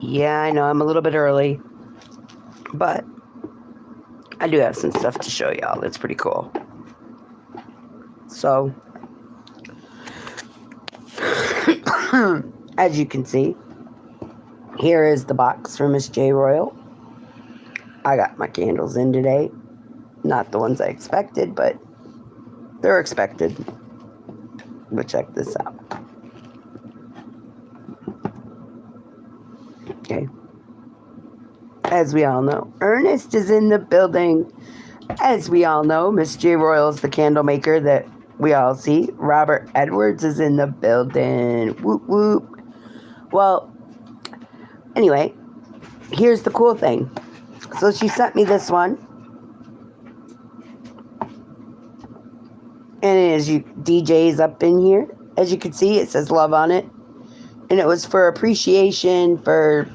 Yeah, I know I'm a little bit early, but I do have some stuff to show y'all that's pretty cool. So, as you can see, here is the box for Miss J Royal. I got my candles in today. Not the ones I expected, but they're expected. But check this out. Okay. As we all know, Ernest is in the building. As we all know, Miss J Royal is the candle maker that we all see. Robert Edwards is in the building. Whoop, whoop. Well, anyway, here's the cool thing. So she sent me this one. And as you DJ's up in here, as you can see, it says love on it. And it was for appreciation, for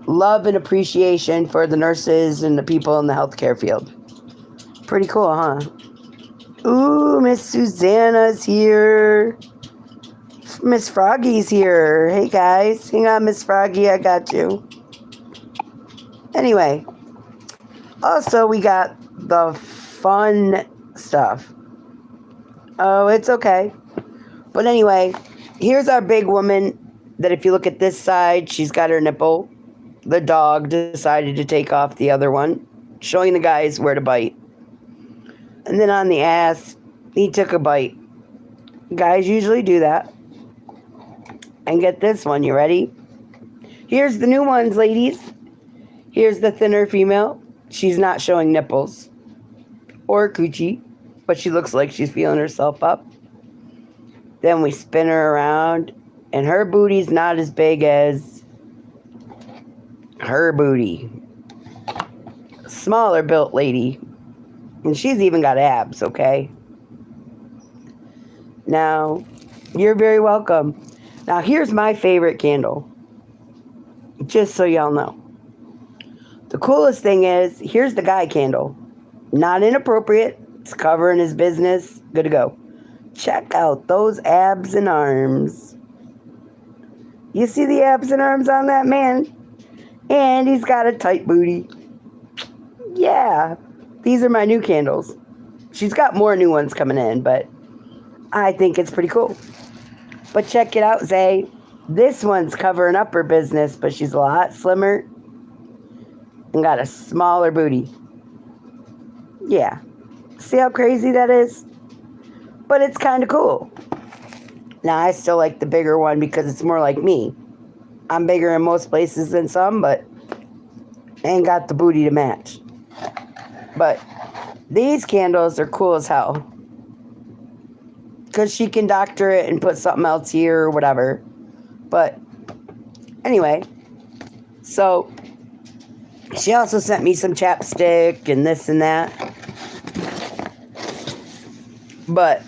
love and appreciation for the nurses and the people in the healthcare field. Pretty cool, huh? Ooh, Miss Susanna's here. Miss Froggy's here. Hey, guys. Hang on, Miss Froggy. I got you. Anyway. Also, we got the fun stuff. Oh, it's okay. But anyway, here's our big woman that if you look at this side, she's got her nipple. The dog decided to take off the other one, showing the guys where to bite. And then on the ass, he took a bite. Guys usually do that. And get this one, you ready? Here's the new ones, ladies. Here's the thinner female. She's not showing nipples or coochie, but she looks like she's feeling herself up. Then we spin her around, and her booty's not as big as her booty. Smaller built lady. And she's even got abs, okay? Now, you're very welcome. Now, here's my favorite candle. Just so y'all know. The coolest thing is, here's the guy candle. Not inappropriate. It's covering his business. Good to go. Check out those abs and arms. You see the abs and arms on that man? And he's got a tight booty. Yeah. These are my new candles. She's got more new ones coming in, but I think it's pretty cool. But check it out, Zay. This one's covering up her business, but she's a lot slimmer and got a smaller booty. Yeah. See how crazy that is? But it's kind of cool. Now, I still like the bigger one because it's more like me. I'm bigger in most places than some, but ain't got the booty to match. But these candles are cool as hell. Because she can doctor it and put something else here or whatever. But anyway, so she also sent me some chapstick and this and that. But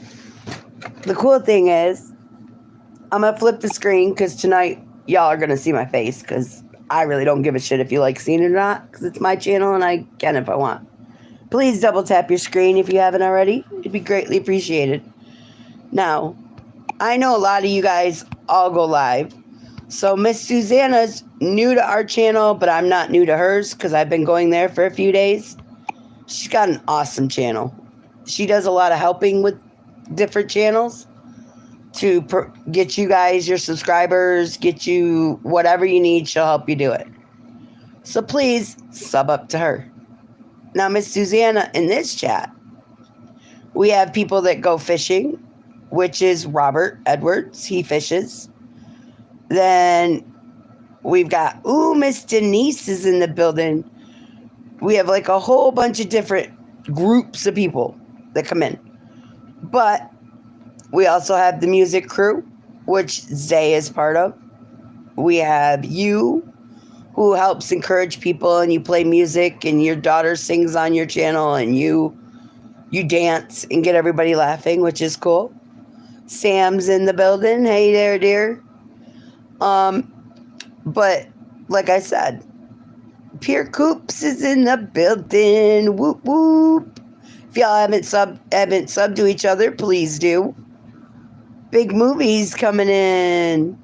the cool thing is, I'm going to flip the screen because tonight y'all are going to see my face because I really don't give a shit if you like seeing it or not because it's my channel and I can if I want. Please double tap your screen if you haven't already. It'd be greatly appreciated. Now, I know a lot of you guys all go live. So Miss Susanna's new to our channel, but I'm not new to hers because I've been going there for a few days. She's got an awesome channel. She does a lot of helping with different channels to get you guys your subscribers, get you whatever you need. She'll help you do it. So please sub up to her. Now, Miss Susanna, in this chat, we have people that go fishing, which is Robert Edwards. He fishes. Then we've got, Miss Denise is in the building. We have like a whole bunch of different groups of people that come in. But we also have the music crew, which Zay is part of. We have you, who helps encourage people, and you play music, and your daughter sings on your channel, and you dance and get everybody laughing, which is cool. Sam's in the building. Hey there, dear. But like I said, Pierre Coops is in the building. Whoop whoop. If y'all haven't subbed to each other, please do. Big movies coming in.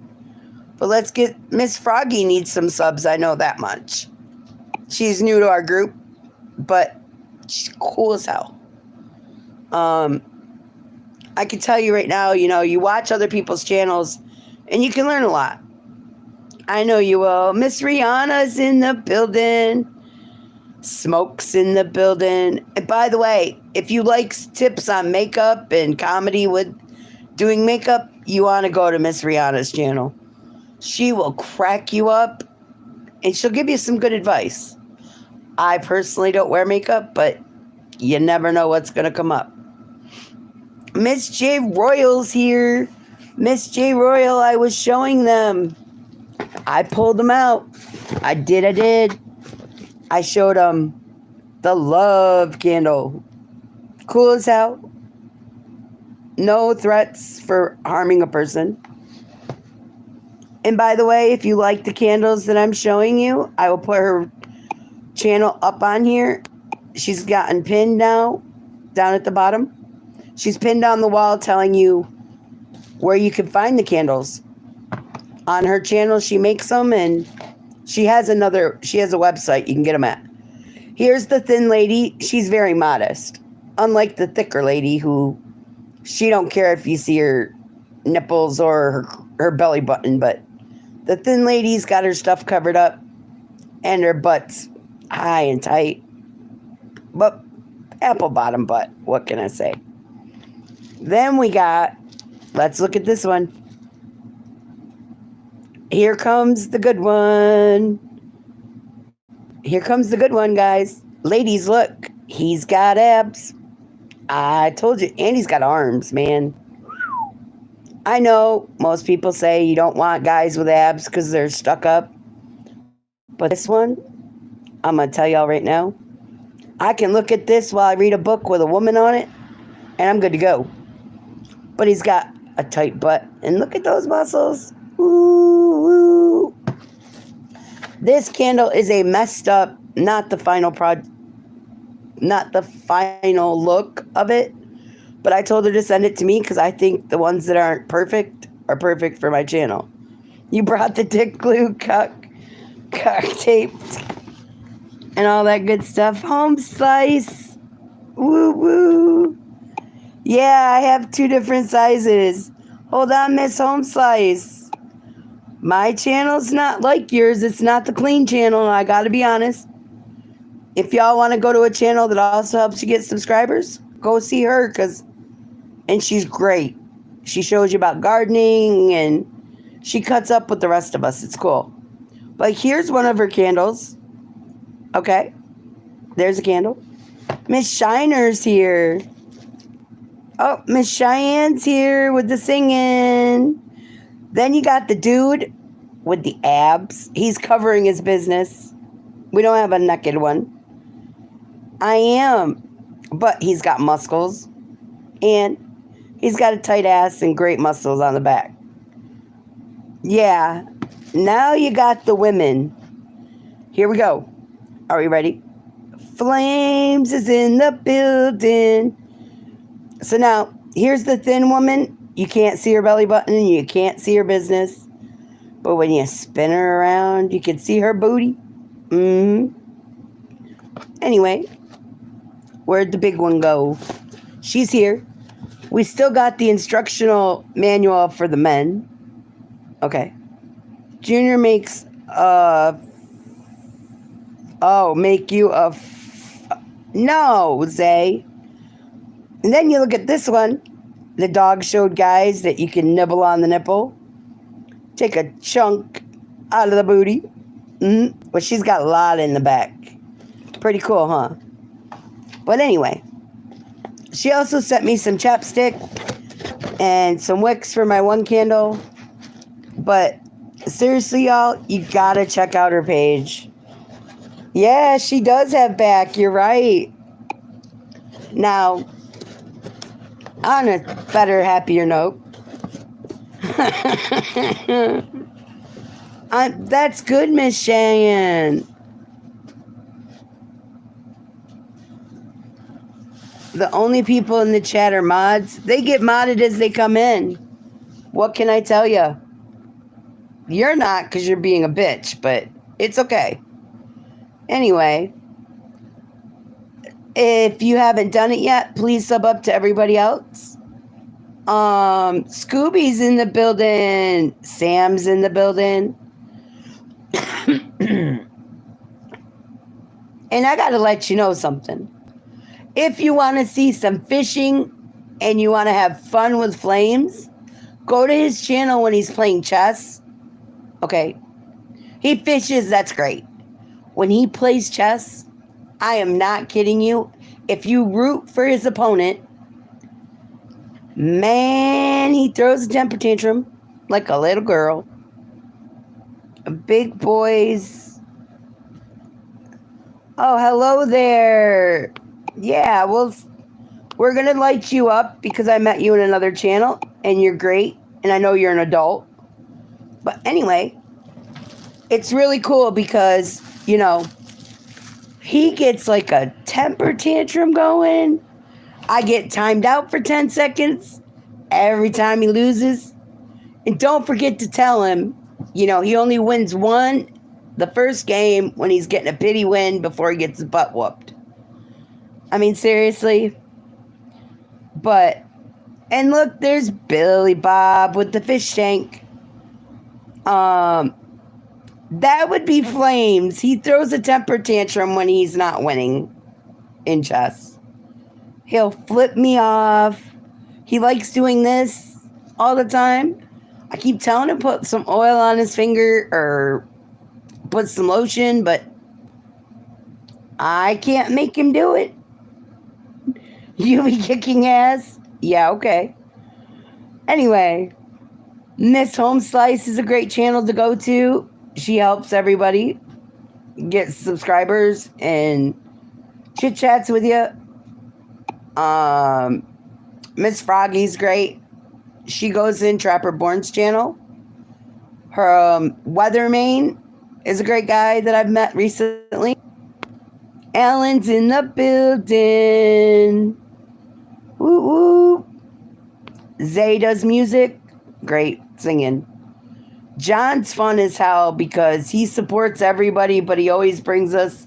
But let's get Miss Froggy needs some subs. I know that much. She's new to our group, but she's cool as hell. I can tell you right now, you watch other people's channels and you can learn a lot. I know you will. Miss Rihanna's in the building. Smoke's in the building. And by the way, if you like tips on makeup and comedy with doing makeup, you want to go to Miss Rihanna's channel. She will crack you up and she'll give you some good advice. I personally don't wear makeup, but you never know what's going to come up. Miss J Royal's here. Miss J Royal, I was showing them. I pulled them out. I did. I showed them the love candle. Cool as hell. No threats for harming a person. And by the way, if you like the candles that I'm showing you, I will put her channel up on here. She's gotten pinned now, down at the bottom. She's pinned on the wall telling you where you can find the candles. On her channel, she makes them, and she has a website you can get them at. Here's the thin lady. She's very modest. Unlike the thicker lady who, she don't care if you see her nipples or her belly button, but the thin lady's got her stuff covered up and her butt's high and tight. But apple bottom butt, what can I say? Then we got, let's look at this one. Here comes the good one. Here comes the good one, guys. Ladies, look. He's got abs. I told you. And he's got arms, man. I know most people say you don't want guys with abs because they're stuck up. But this one, I'm going to tell y'all right now. I can look at this while I read a book with a woman on it, and I'm good to go. But he's got a tight butt. And look at those muscles. Ooh. This candle is a messed up, not the final look of it. But I told her to send it to me because I think the ones that aren't perfect are perfect for my channel. You brought the dick glue, cock taped, and all that good stuff. Home slice. Woo. Yeah, I have 2 different sizes. Hold on, Miss Home Slice. My channel's not like yours. It's not the clean channel, I gotta be honest. If y'all want to go to a channel that also helps you get subscribers, go see her, and she's great. She shows you about gardening, and she cuts up with the rest of us. It's cool. But here's one of her candles. Okay. There's a candle. Miss Shiner's here. Oh, Miss Cheyenne's here with the singing. Then you got the dude with the abs. He's covering his business. We don't have a naked one. I am. But he's got muscles. And he's got a tight ass and great muscles on the back. Yeah. Now you got the women. Here we go. Are we ready? Flames is in the building. So now, here's the thin woman. You can't see her belly button. You can't see her business. But when you spin her around, you can see her booty. Anyway, where'd the big one go? She's here. We still got the instructional manual for the men. Okay. Junior makes make you a... No, Zay. And then you look at this one. The dog showed guys that you can nibble on the nipple. Take a chunk out of the booty. But she's got a lot in the back. Pretty cool, huh? But anyway. She also sent me some chapstick and some wicks for my one candle. But seriously, y'all, you gotta check out her page. Yeah, she does have back. You're right. Now, on a better, happier note. That's good, Miss Cheyenne. The only people in the chat are mods. They get modded as they come in. What can I tell you? You're not because you're being a bitch, but it's okay. Anyway, if you haven't done it yet, please sub up to everybody else. Scooby's in the building. Sam's in the building. And I gotta let you know something. If you want to see some fishing and you want to have fun with flames, go to his channel when he's playing chess. Okay. He fishes, that's great. When he plays chess, I am not kidding you. If you root for his opponent, man, he throws a temper tantrum like a little girl. Big boys. Oh, hello there. Yeah, well, we're going to light you up because I met you in another channel and you're great. And I know you're an adult. But anyway, it's really cool because, you know, he gets like a temper tantrum going. I get timed out for 10 seconds every time he loses. And don't forget to tell him, you know, he only wins one the first game when he's getting a pity win before he gets his butt whooped. I mean, seriously. But, and look, there's Billy Bob with the fish tank. That would be Flames. He throws a temper tantrum when he's not winning in chess. He'll flip me off. He likes doing this all the time. I keep telling him put some oil on his finger or put some lotion, but I can't make him do it. You be kicking ass? Yeah, okay. Anyway, Miss Home Slice is a great channel to go to. She helps everybody get subscribers and chit chats with you. Miss Froggy's great. She goes in Trapper Born's channel. Her Weatherman is a great guy that I've met recently. Alan's in the building. Woo woo. Zay does music. Great singing. John's fun as hell because he supports everybody, but he always brings us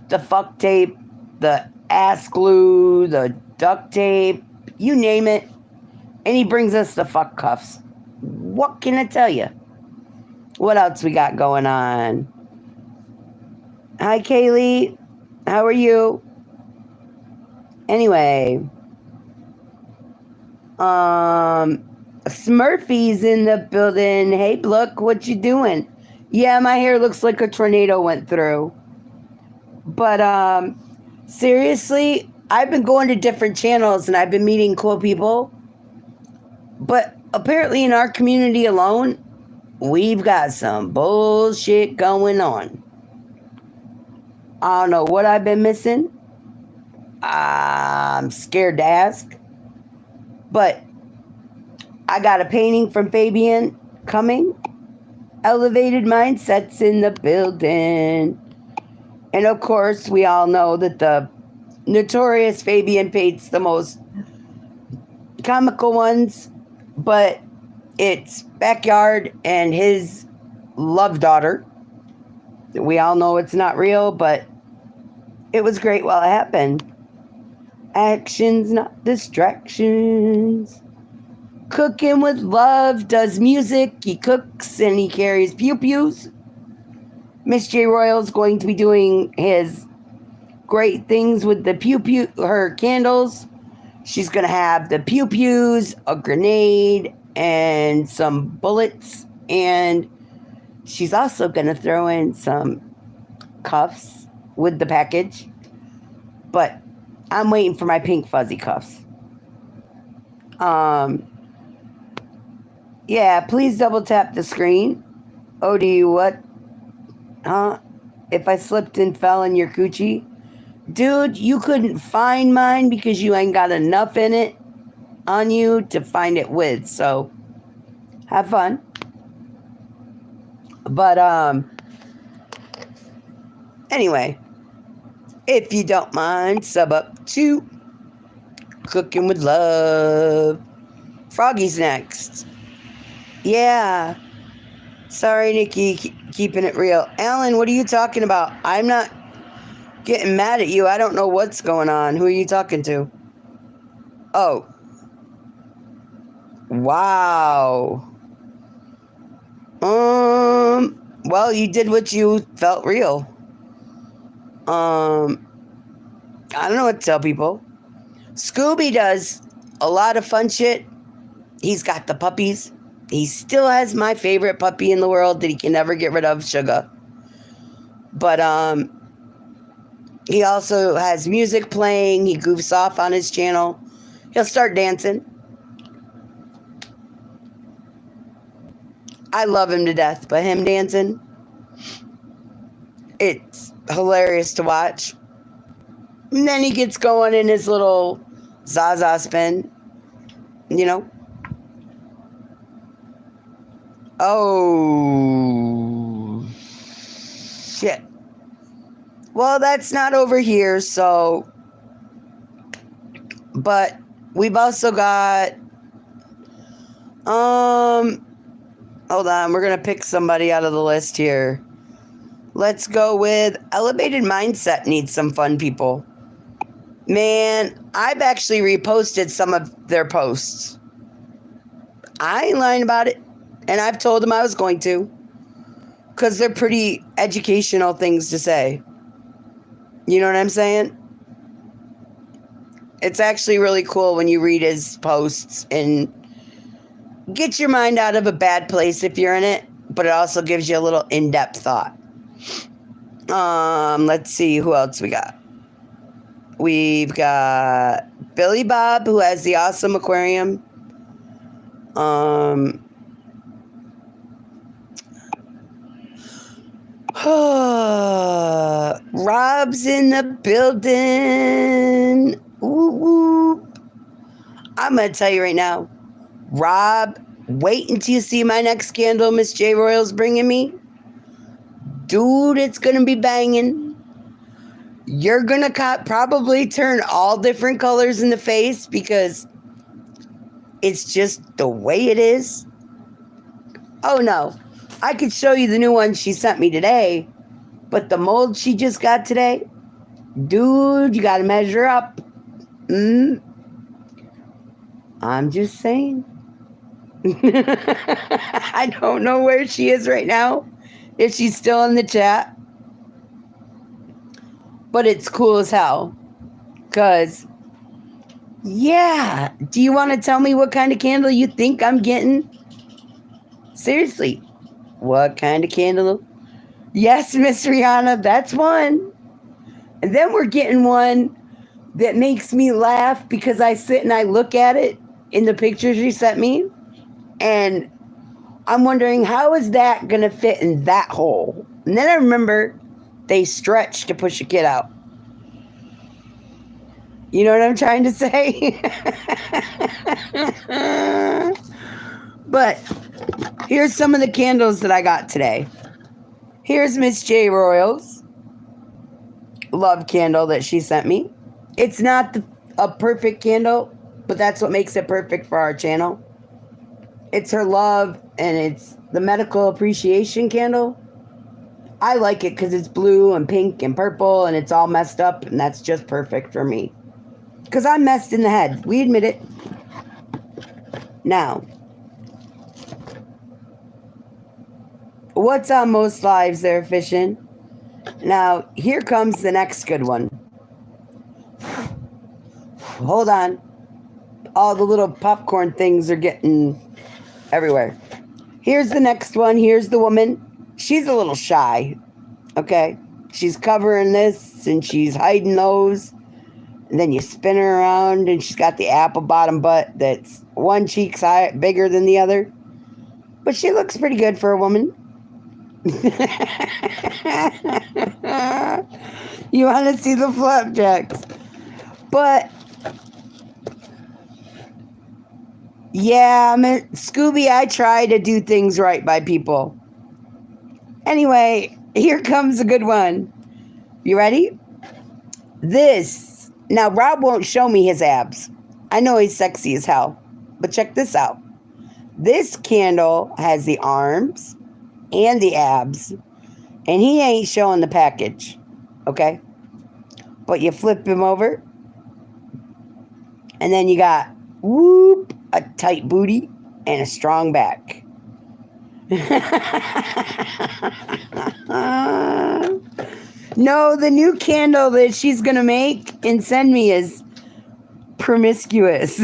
the fuck tape, the ass glue, the duct tape, you name it. And he brings us the fuck cuffs. What can I tell you? What else we got going on? Hi, Kaylee. How are you? Anyway. Smurfy's in the building. Hey, look, what you doing? Yeah, my hair looks like a tornado went through. But, seriously, I've been going to different channels and I've been meeting cool people. But apparently in our community alone, we've got some bullshit going on. I don't know what I've been missing. I'm scared to ask. But I got a painting from Fabian coming. Elevated Mindsets in the building. And of course, we all know that the notorious Fabian paints the most comical ones. But it's backyard and his love daughter. We all know it's not real, but it was great while it happened. Actions, not distractions. Cooking with Love does music. He cooks and he carries pew-pews. Miss J. Royal's going to be doing his great things with the pew-pew, her candles. She's going to have the pew-pews, a grenade, and some bullets. And she's also going to throw in some cuffs with the package. But I'm waiting for my pink fuzzy cuffs. Yeah, please double tap the screen. Oh, do you what? Huh? If I slipped and fell in your coochie? Dude, you couldn't find mine because you ain't got enough in it on you to find it with. So, have fun. But, anyway, if you don't mind, sub up to Cooking with Love. Froggy's next. Yeah. Sorry, Nikki, keeping it real. Alan, what are you talking about? I'm not getting mad at you. I don't know what's going on. Who are you talking to? Oh. Wow. Well, you did what you felt real. I don't know what to tell people. Scooby does a lot of fun shit. He's got the puppies. He still has my favorite puppy in the world that he can never get rid of, Sugar. But he also has music playing. He goofs off on his channel. He'll start dancing. I love him to death, but him dancing, it's hilarious to watch. And then he gets going in his little Zaza spin, you know. Oh, shit. Well, that's not over here, so. But we've also got, hold on, we're going to pick somebody out of the list here. Let's go with Elevated Mindset needs some fun people. Man, I've actually reposted some of their posts. I ain't lying about it. And I've told them I was going to. Because they're pretty educational things to say. You know what I'm saying? It's actually really cool when you read his posts and get your mind out of a bad place if you're in it. But it also gives you a little in-depth thought. Let's see who else we got. We've got Billy Bob, who has the awesome aquarium. Rob's in the building. Ooh. I'm going to tell you right now, Rob, wait until you see my next candle Miss J. Royal's bringing me. Dude, it's going to be banging. You're going to probably turn all different colors in the face because it's just the way it is. Oh, no. I could show you the new one she sent me today, but the mold she just got today, dude, you got to measure up. I'm just saying. I don't know where she is right now, if she's still in the chat, but it's cool as hell. Because, yeah, do you want to tell me what kind of candle you think I'm getting? Seriously. What kind of candle? Yes, Miss Rihanna, that's one. And then we're getting one that makes me laugh because I sit and I look at it in the pictures she sent me. And I'm wondering, how is that going to fit in that hole? And then I remember they stretch to push a kid out. You know what I'm trying to say? But here's some of the candles that I got today. Here's Miss J. Royal's love candle that she sent me. It's not a perfect candle, but that's what makes it perfect for our channel. It's her love, and it's the medical appreciation candle. I like it because it's blue and pink and purple, and it's all messed up, and that's just perfect for me. Because I'm messed in the head. We admit it. Now, what's on most lives there, fishing? Now, here comes the next good one. Hold on. All the little popcorn things are getting everywhere. Here's the next one. Here's the woman. She's a little shy. Okay? She's covering this and she's hiding those. And then you spin her around and she's got the apple bottom butt that's one cheek's bigger than the other. But she looks pretty good for a woman. You want to see the flapjacks? But yeah, Scooby, I try to do things right by people. Anyway, here comes a good one. You ready? This. Now, Rob won't show me his abs. I know he's sexy as hell. But check this out. This candle has the arms, and the abs. And he ain't showing the package. Okay? But you flip him over. And then you got, whoop, a tight booty and a strong back. No, the new candle that she's going to make and send me is promiscuous.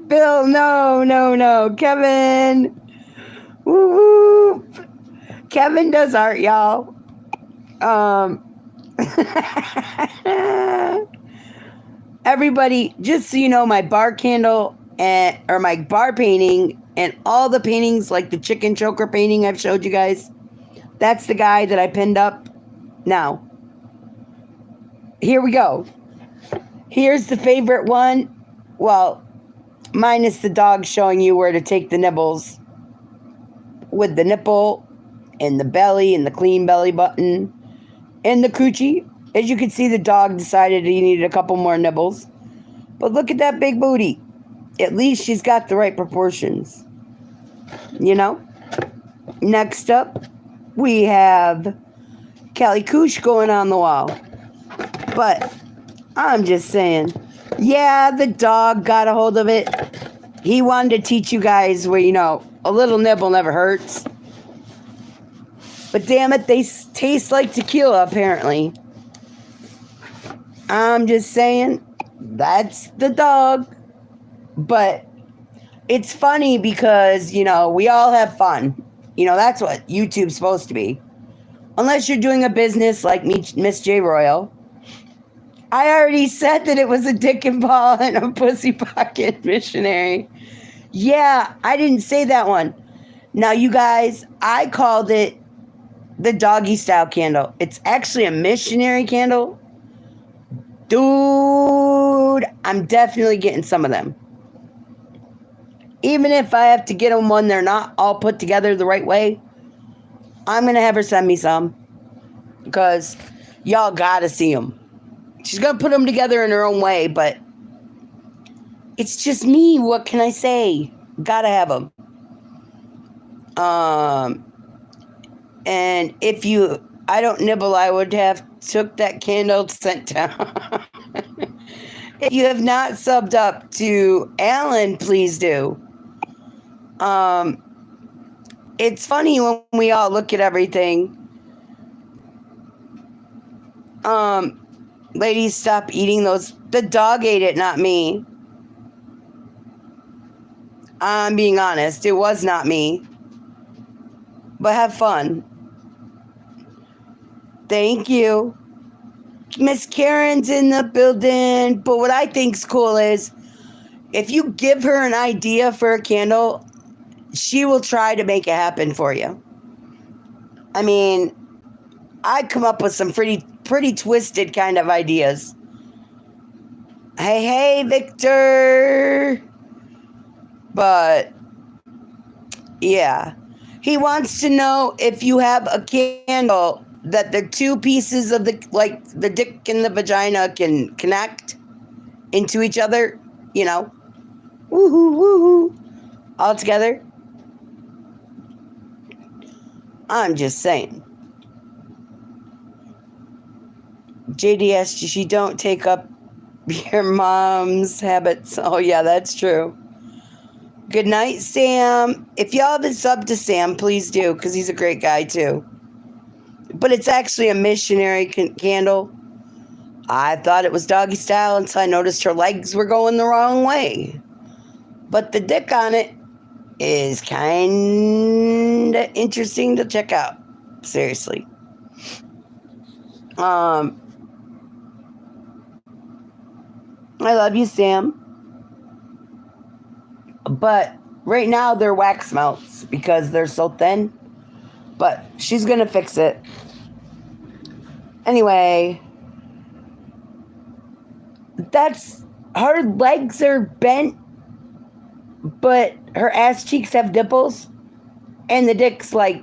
Bill, no. Kevin. Woo-hoo. Kevin does art, y'all. Everybody, just so you know, my bar candle or my bar painting and all the paintings, like the chicken choker painting I've showed you guys, that's the guy that I pinned up. Now, here we go. Here's the favorite one. Well, minus the dog showing you where to take the nibbles, with the nipple and the belly and the clean belly button and the coochie. As you can see, the dog decided he needed a couple more nibbles. But look at that big booty. At least she's got the right proportions. You know? Next up, we have Callie Cooch going on the wall. But I'm just saying, yeah, the dog got a hold of it. He wanted to teach you guys where, you know, a little nibble never hurts. But damn it, they taste like tequila, apparently. I'm just saying, that's the dog. But it's funny because, you know, we all have fun. You know, that's what YouTube's supposed to be. Unless you're doing a business like Miss J. Royal. I already said that it was a dick and ball and a pussy pocket missionary. Yeah, I didn't say that one. Now, you guys, I called it the doggy style candle. It's actually a missionary candle. Dude, I'm definitely getting some of them. Even if I have to get them when they're not all put together the right way, I'm going to have her send me some. Because y'all got to see them. She's going to put them together in her own way, but it's just me. What can I say? Got to have them. And if I don't nibble, I would have took that candle sent down. If you have not subbed up to Alan, please do. It's funny when we all look at everything. Ladies, stop eating those. The dog ate it, not me. I'm being honest. It was not me. But have fun. Thank you. Miss Karen's in the building. But what I think's cool is if you give her an idea for a candle, she will try to make it happen for you. I mean, I come up with some pretty twisted kind of ideas. Hey, Victor. But, yeah. He wants to know if you have a candle that the two pieces of the dick and the vagina can connect into each other, you know, woohoo, all together. I'm just saying. JDS, she don't take up your mom's habits. Oh, yeah, that's true. Good night, Sam. If y'all haven't subbed to Sam, please do, because he's a great guy, too. But it's actually a missionary candle. I thought it was doggy style until I noticed her legs were going the wrong way. But the dick on it is kind of interesting to check out. Seriously. I love you, Sam. But right now they're wax melts because they're so thin. But she's going to fix it. Anyway, her legs are bent, but her ass cheeks have dimples. And the dick's like,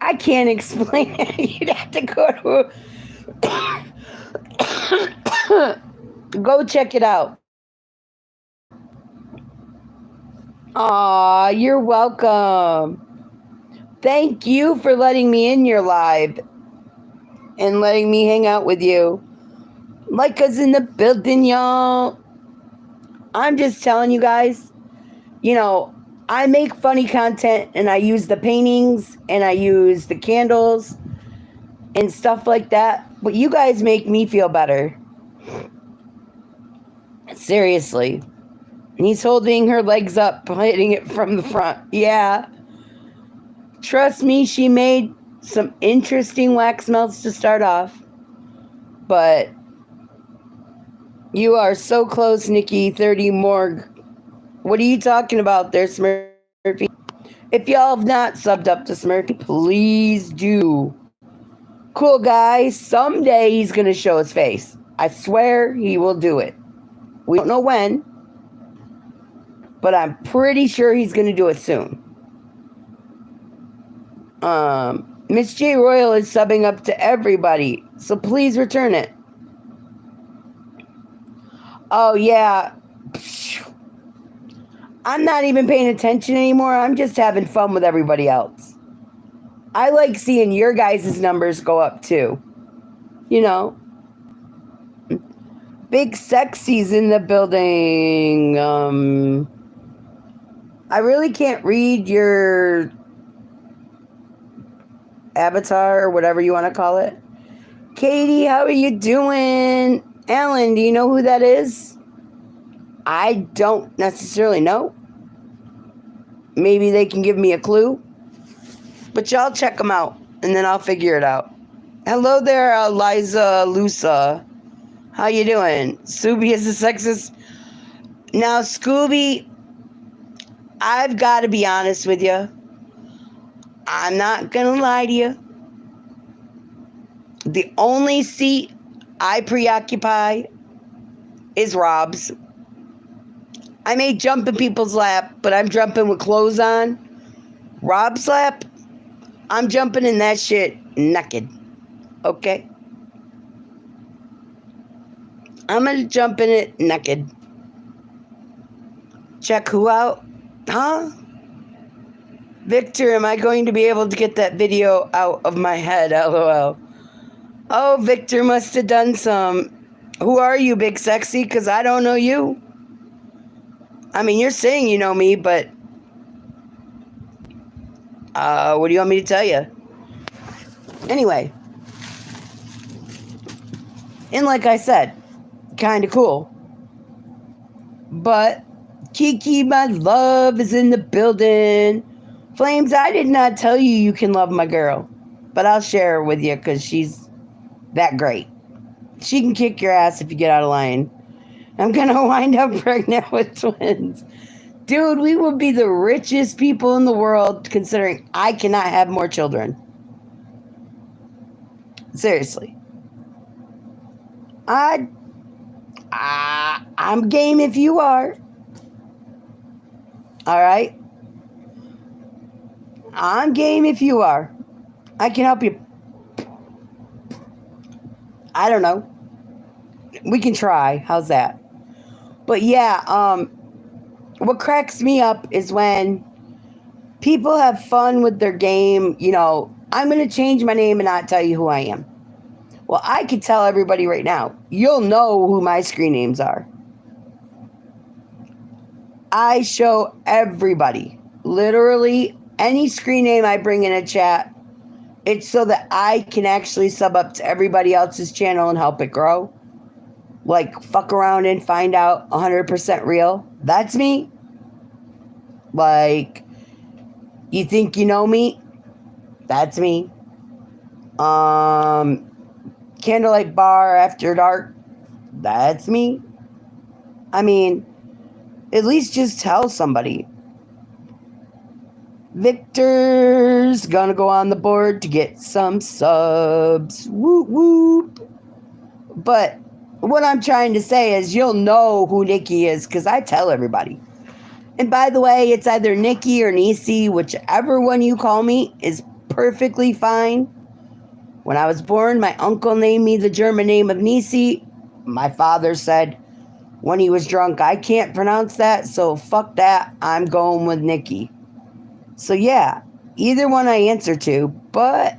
I can't explain it. You'd have to go check it out. Aw, you're welcome. Thank you for letting me in your live and letting me hang out with you. Like us in the building, y'all. I'm just telling you guys, you know, I make funny content and I use the paintings and I use the candles and stuff like that. But you guys make me feel better. Seriously. And he's holding her legs up, hitting it from the front. Yeah. Trust me, she made some interesting wax melts to start off. But you are so close, Nicci. 30 more. What are you talking about there, Smurfy? If y'all have not subbed up to Smurfy, please do. Cool guy. Someday he's going to show his face. I swear he will do it. We don't know when, but I'm pretty sure he's going to do it soon. Miss J Royal is subbing up to everybody, so please return it. Oh, yeah. I'm not even paying attention anymore. I'm just having fun with everybody else. I like seeing your guys' numbers go up too. You know. Big Sexy's in the building. I really can't read your avatar or whatever you want to call it. Katie, how are you doing? Alan, do you know who that is? I don't necessarily know. Maybe they can give me a clue. But y'all check them out, and then I'll figure it out. Hello there, Liza Lusa. How you doing? Subi is a sexist. Now, Scooby, I've got to be honest with you. I'm not going to lie to you. The only seat I preoccupy is Rob's. I may jump in people's lap, but I'm jumping with clothes on. Rob's lap, I'm jumping in that shit naked. Okay? I'm going to jump in it naked. Check who out? Huh? Victor, am I going to be able to get that video out of my head? LOL. Oh, Victor must have done some. Who are you, Big Sexy? Because I don't know you. I mean, you're saying you know me, but what do you want me to tell you? Anyway. And like I said, kind of cool. But Kiki, my love, is in the building. Flames, I did not tell you you can love my girl. But I'll share her with you because she's that great. She can kick your ass if you get out of line. I'm going to wind up pregnant with twins. Dude, we would be the richest people in the world considering I cannot have more children. Seriously. I'm game if you are. All right? I'm game if you are. I can help you. I don't know. We can try. How's that? But yeah, what cracks me up is when people have fun with their game. You know, I'm going to change my name and not tell you who I am. Well, I could tell everybody right now. You'll know who my screen names are. I show everybody, literally any screen name I bring in a chat. It's so that I can actually sub up to everybody else's channel and help it grow. Like, fuck around and find out 100% real. That's me. Like, you think you know me? That's me. Candlelight Bar After Dark? That's me. I mean, at least just tell somebody. Victor's gonna go on the board to get some subs. Whoop whoop. But what I'm trying to say is you'll know who Nicci is because I tell everybody. And by the way, it's either Nicci or Nicci, whichever one you call me is perfectly fine. When I was born, my uncle named me the German name of Nicci. My father said, when he was drunk. I can't pronounce that, so fuck that. I'm going with Nicci. So yeah, either one I answer to, but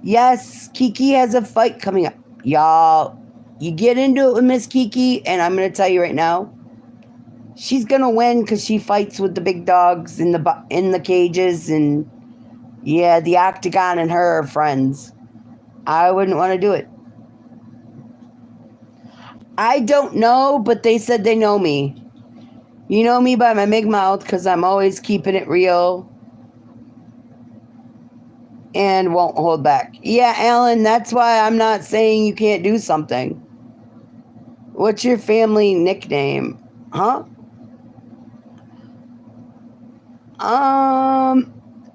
yes, Kiki has a fight coming up. Y'all, you get into it with Miss Kiki, and I'm going to tell you right now, she's going to win because she fights with the big dogs in the cages, and yeah, the octagon and her are friends. I wouldn't want to do it. I don't know, but they said they know me. You know me by my big mouth because I'm always keeping it real and won't hold back. Yeah, Alan, that's why I'm not saying you can't do something. What's your family nickname? Huh?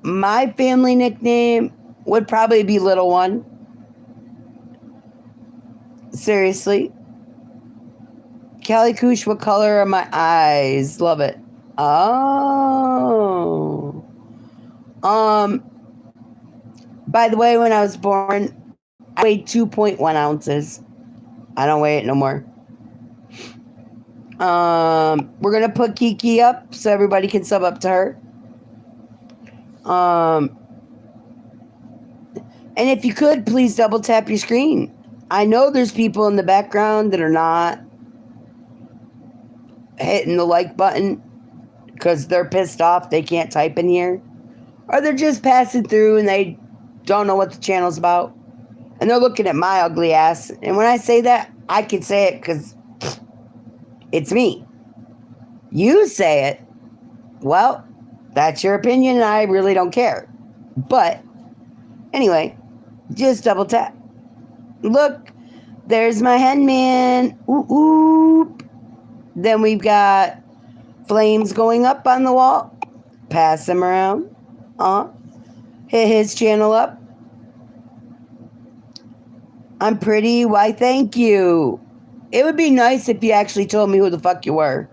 My family nickname would probably be Little One. Seriously. Callie Koosh, what color are my eyes? Love it. Oh. By the way, when I was born, I weighed 2.1 ounces. I don't weigh it no more. We're gonna put Kiki up so everybody can sub up to her. And if you could, please double tap your screen. I know there's people in the background that are not hitting the like button because they're pissed off they can't type in here. Or they're just passing through and they don't know what the channel's about. And they're looking at my ugly ass. And when I say that, I can say it because it's me. You say it, well, that's your opinion and I really don't care. But anyway, just double tap. Look, there's my hen man. Ooh, ooh. Then we've got flames going up on the wall. Pass him around. Hit his channel up. I'm pretty. Why, thank you. It would be nice if you actually told me who the fuck you were.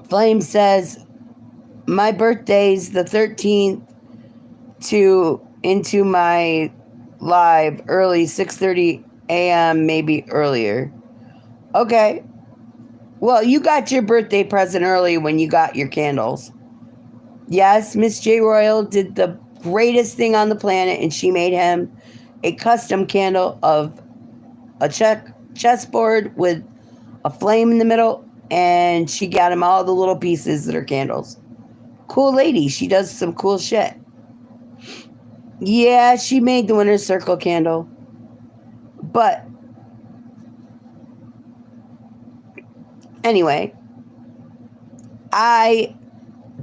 Flame says, my birthday's the 13th into my live early, 6:30 a.m., maybe earlier. Okay. Well, you got your birthday present early when you got your candles. Yes, Miss J. Royal did the greatest thing on the planet, and she made him a custom candle of a chessboard with a flame in the middle, and she got him all the little pieces that are candles. Cool lady. She does some cool shit. Yeah, she made the winner's circle candle. But anyway, I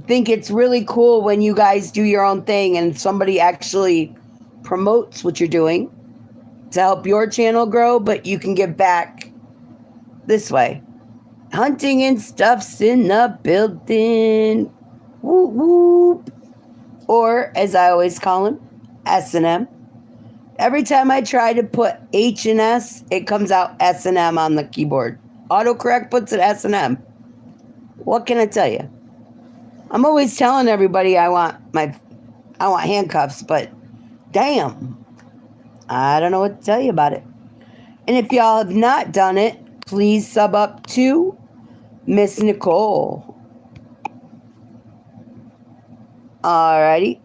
think it's really cool when you guys do your own thing and somebody actually promotes what you're doing to help your channel grow, but you can give back this way. Hunting and stuff's in the building. Whoop whoop. Or, as I always call them, S&M. Every time I try to put H and S, it comes out S&M on the keyboard. Autocorrect puts it S&M. What can I tell you? I'm always telling everybody I want handcuffs, but damn, I don't know what to tell you about it. And if y'all have not done it, please sub up to Miss Nicole. Alrighty.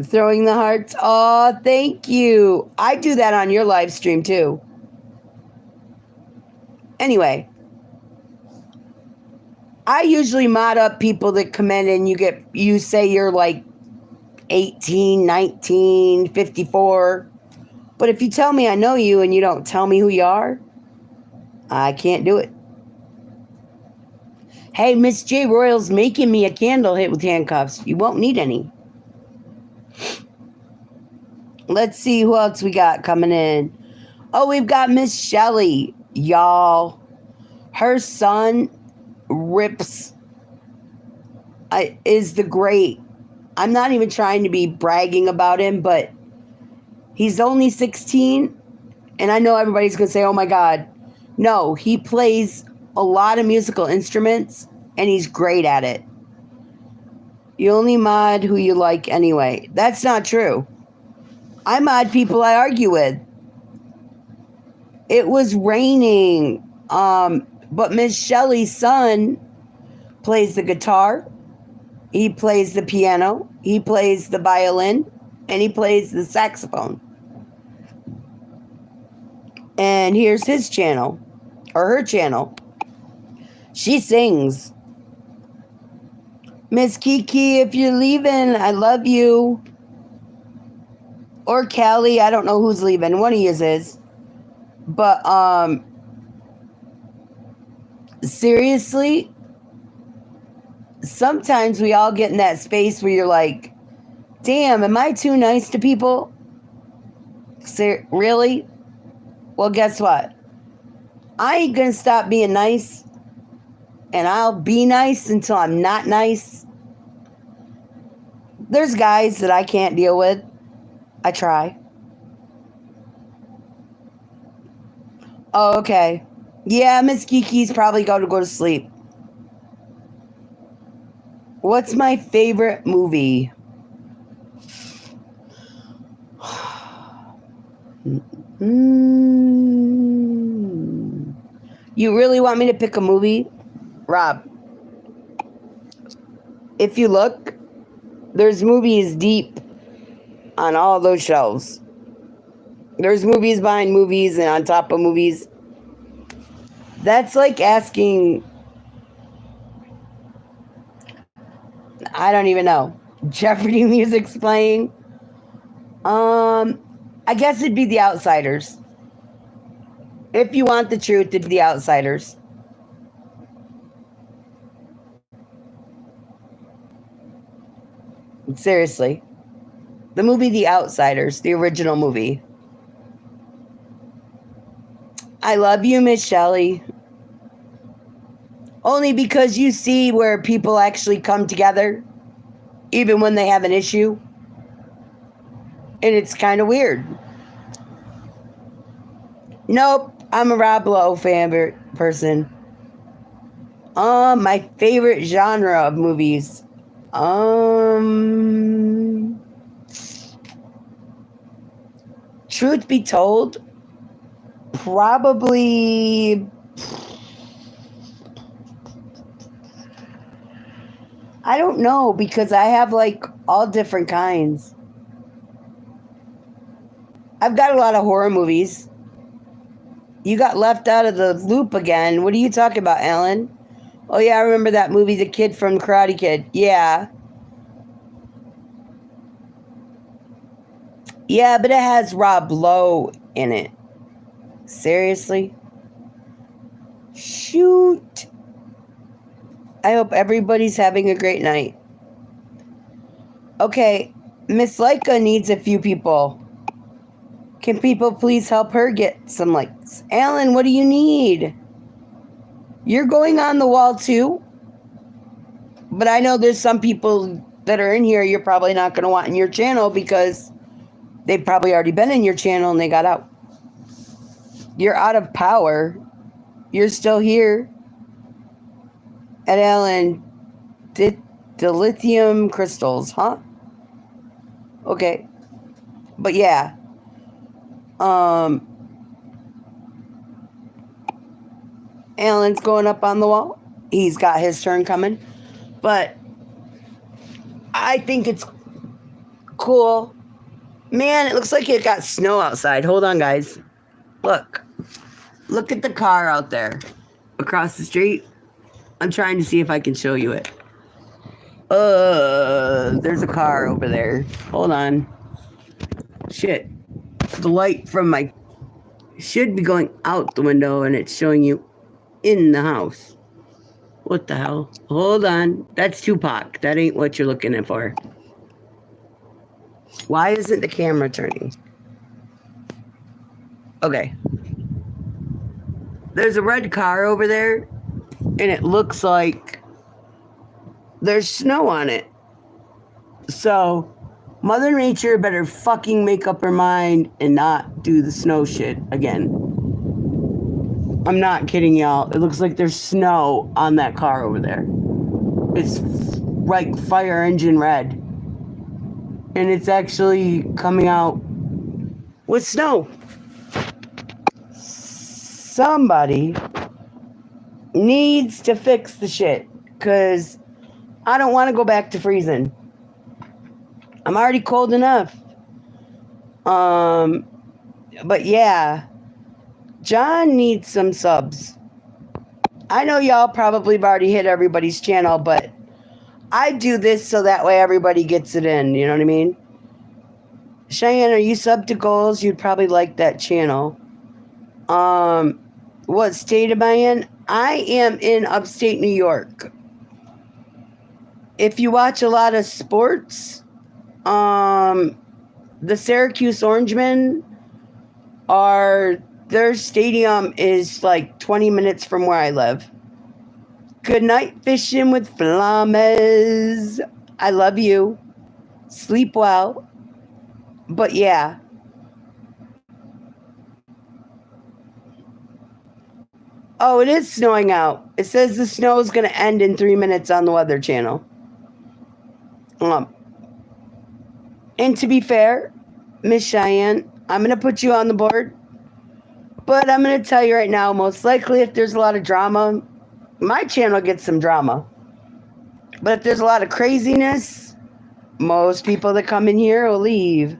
Throwing the hearts. Oh, thank you. I do that on your live stream too. Anyway, I usually mod up people that come in and you say you're like 18, 19, 54. But if you tell me I know you and you don't tell me who you are, I can't do it. Hey, Miss J. Royal's making me a candle hit with handcuffs. You won't need any. Let's see who else we got coming in. Oh, we've got Miss Shelley. Y'all, her son is the great. I'm not even trying to be bragging about him, but he's only 16. And I know everybody's going to say, oh my God. No, he plays a lot of musical instruments and he's great at it. You only mod who you like anyway. That's not true. I mod people I argue with. It was raining. But Miss Shelley's son plays the guitar, he plays the piano, he plays the violin, and he plays the saxophone. And here's his channel, or her channel. She sings. Miss Kiki, if you're leaving, I love you. Or Callie, I don't know who's leaving. One of yous is. But, seriously, sometimes we all get in that space where you're like, damn, am I too nice to people? Really? Well, guess what? I ain't gonna stop being nice, and I'll be nice until I'm not nice. There's guys that I can't deal with. I try. Oh, okay. Yeah, Miss Kiki's probably going to go to sleep. What's my favorite movie? You really want me to pick a movie? Rob, if you look, there's movies deep on all those shelves. There's movies behind movies and on top of movies. That's like asking, I don't even know, Jeopardy music's playing. I guess it'd be The Outsiders. If you want the truth, it'd be The Outsiders. Seriously. The movie The Outsiders, the original movie. I love you, Miss Shelley. Only because you see where people actually come together, even when they have an issue. And it's kind of weird. Nope, I'm a Rob Lowe fan person. My favorite genre of movies. Truth be told, probably, I don't know, because I have like all different kinds. I've got a lot of horror movies. You got left out of the loop again. What are you talking about, Alan? Oh yeah, I remember that movie, The Kid from Karate Kid. Yeah. Yeah, but it has Rob Lowe in it. Seriously? Shoot. I hope everybody's having a great night. Okay, Miss Leica needs a few people. Can people please help her get some likes? Alan, what do you need? You're going on the wall too? But I know there's some people that are in here you're probably not going to want in your channel because they've probably already been in your channel and they got out. You're out of power. You're still here. And Alan, the lithium crystals, huh? Okay. But yeah. Alan's going up on the wall. He's got his turn coming. But I think it's cool. Man, it looks like it got snow outside. Hold on, guys. Look. Look at the car out there across the street. I'm trying to see if I can show you it. There's a car over there. Hold on. Shit. The light from my should be going out the window and it's showing you in the house. What the hell? Hold on. That's Tupac. That ain't what you're looking for. Why isn't the camera turning? Okay. There's a red car over there, and it looks like there's snow on it. So, Mother Nature better fucking make up her mind and not do the snow shit again. I'm not kidding y'all. It looks like there's snow on that car over there. It's like fire engine red. And it's actually coming out with snow. somebody needs to fix the shit. Because I don't want to go back to freezing. I'm already cold enough. But yeah, John needs some subs. I know y'all probably have already hit everybody's channel, but I do this so that way everybody gets it in. You know what I mean? Cheyenne, are you sub to goals? You'd probably like that channel. What state am I in? I am in upstate New York. If you watch a lot of sports, the Syracuse Orangemen their stadium is like 20 minutes from where I live. Good night fishing with Flames. I love you. Sleep well. But yeah. Oh, it is snowing out. It says the snow is going to end in 3 minutes on the Weather Channel. And to be fair, Miss Cheyenne, I'm going to put you on the board. But I'm going to tell you right now, most likely if there's a lot of drama, my channel gets some drama. But if there's a lot of craziness, most people that come in here will leave.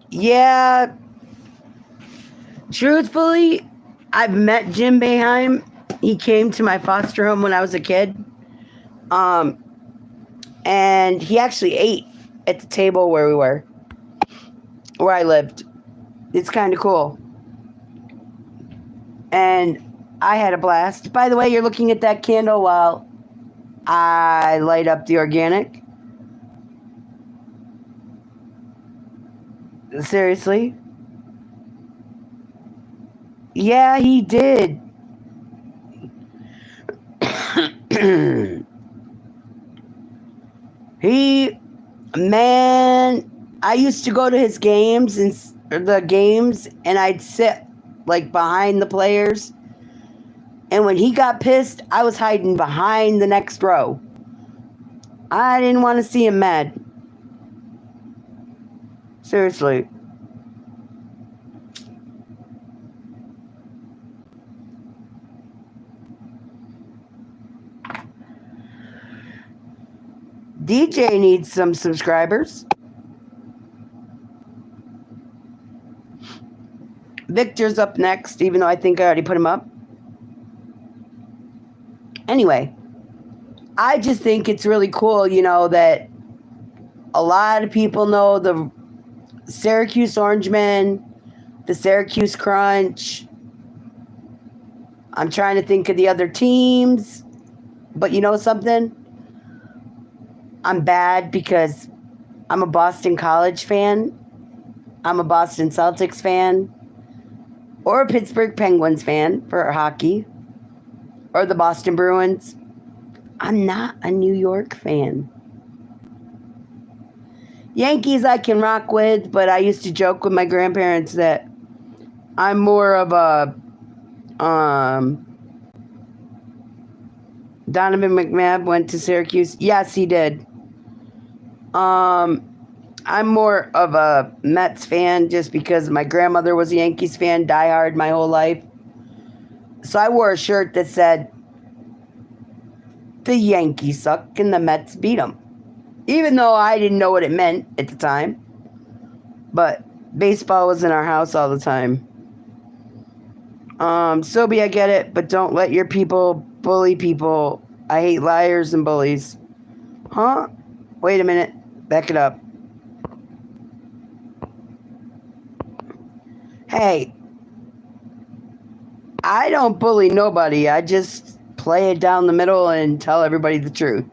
Yeah. Truthfully, I've met Jim Boeheim. He came to my foster home when I was a kid. And he actually ate at the table where I lived. It's kind of cool. And I had a blast. By the way, you're looking at that candle while I light up the organic. Seriously? Yeah, he did. I used to go to his games and I'd sit like behind the players. And when he got pissed, I was hiding behind the next row. I didn't want to see him mad. Seriously. DJ needs some subscribers. Victor's up next, even though I think I already put him up. Anyway, I just think it's really cool, that a lot of people know the Syracuse Orangemen, the Syracuse Crunch. I'm trying to think of the other teams. But you know something? I'm bad because I'm a Boston College fan. I'm a Boston Celtics fan. Or a Pittsburgh Penguins fan for hockey. Or the Boston Bruins. I'm not a New York fan. Yankees I can rock with, but I used to joke with my grandparents that I'm more of a Donovan McNabb went to Syracuse. Yes, he did. I'm more of a Mets fan just because my grandmother was a Yankees fan, diehard my whole life. So I wore a shirt that said, "The Yankees suck and the Mets beat them." Even though I didn't know what it meant at the time. But baseball was in our house all the time. Sobe, I get it, but don't let your people bully people. I hate liars and bullies. Huh? Wait a minute. Back it up. Hey, I don't bully nobody. I just play it down the middle and tell everybody the truth.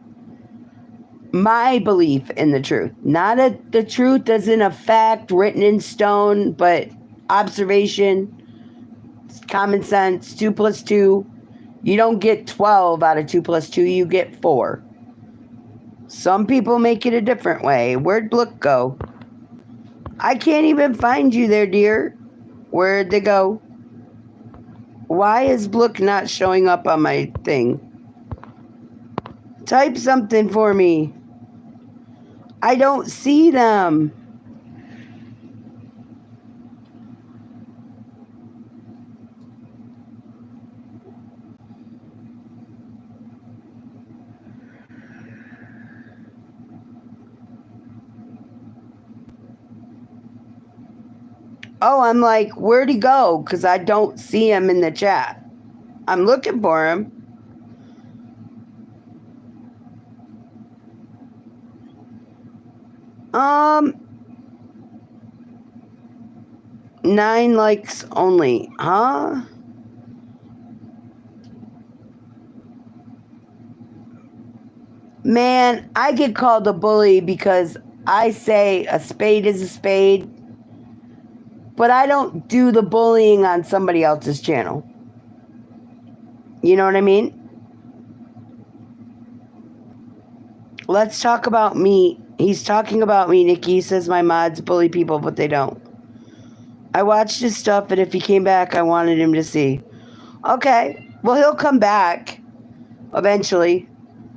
My belief in the truth. Not the truth as in a fact written in stone, but observation, common sense, 2 plus 2. You don't get 12 out of 2 plus 2, you get 4. Some people make it a different way. Where'd Blook go? I can't even find you there, dear. Where'd they go? Why is Blook not showing up on my thing? Type something for me. I don't see them. Oh, I'm like, where'd he go? Because I don't see him in the chat. I'm looking for him. Um, 9 likes only. Huh? Man, I get called a bully because I say a spade is a spade, but I don't do the bullying on somebody else's channel. You know what I mean? Let's talk about me. He's talking about me, Nikki. He says my mods bully people, but they don't. I watched his stuff, and if he came back, I wanted him to see. Okay. Well, he'll come back eventually.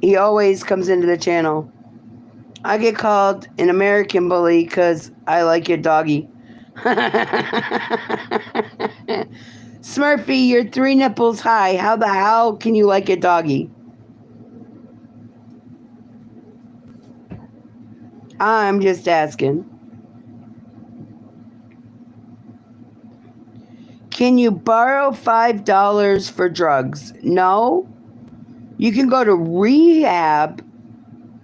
He always comes into the channel. I get called an American bully because I like your doggy. Smurfy, you're 3 nipples high. How the hell can you like a doggy? I'm just asking. Can you borrow $5 for drugs? No. You can go to rehab,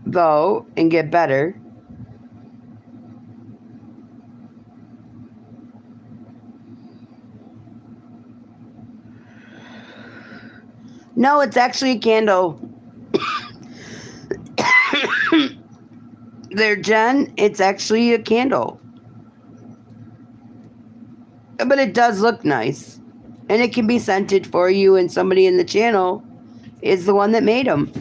though, and get better. No, it's actually a candle. There, Jen, it's actually a candle. But it does look nice. And it can be scented for you, and somebody in the channel is the one that made them.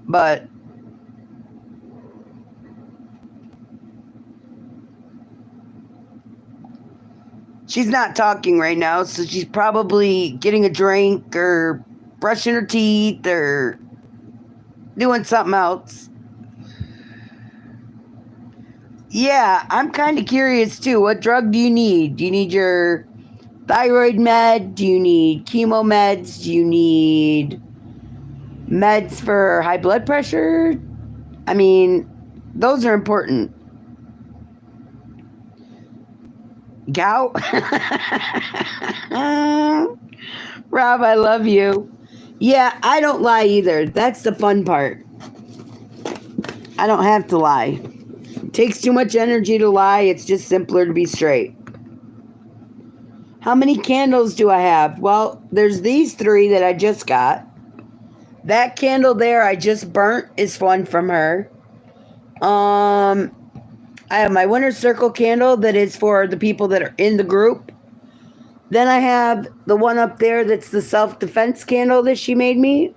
But she's not talking right now, so she's probably getting a drink or brushing her teeth or doing something else. Yeah, I'm kind of curious too. What drug do you need? Do you need your thyroid med? Do you need chemo meds? Do you need meds for high blood pressure? I mean, those are important. Gout? Rob, I love you. Yeah, I don't lie either. That's the fun part. I don't have to lie. It takes too much energy to lie. It's just simpler to be straight. How many candles do I have? Well, there's these 3 that I just got. That candle there I just burnt is one from her. I have my Winter Circle candle that is for the people that are in the group. Then I have the one up there that's the self-defense candle that she made me.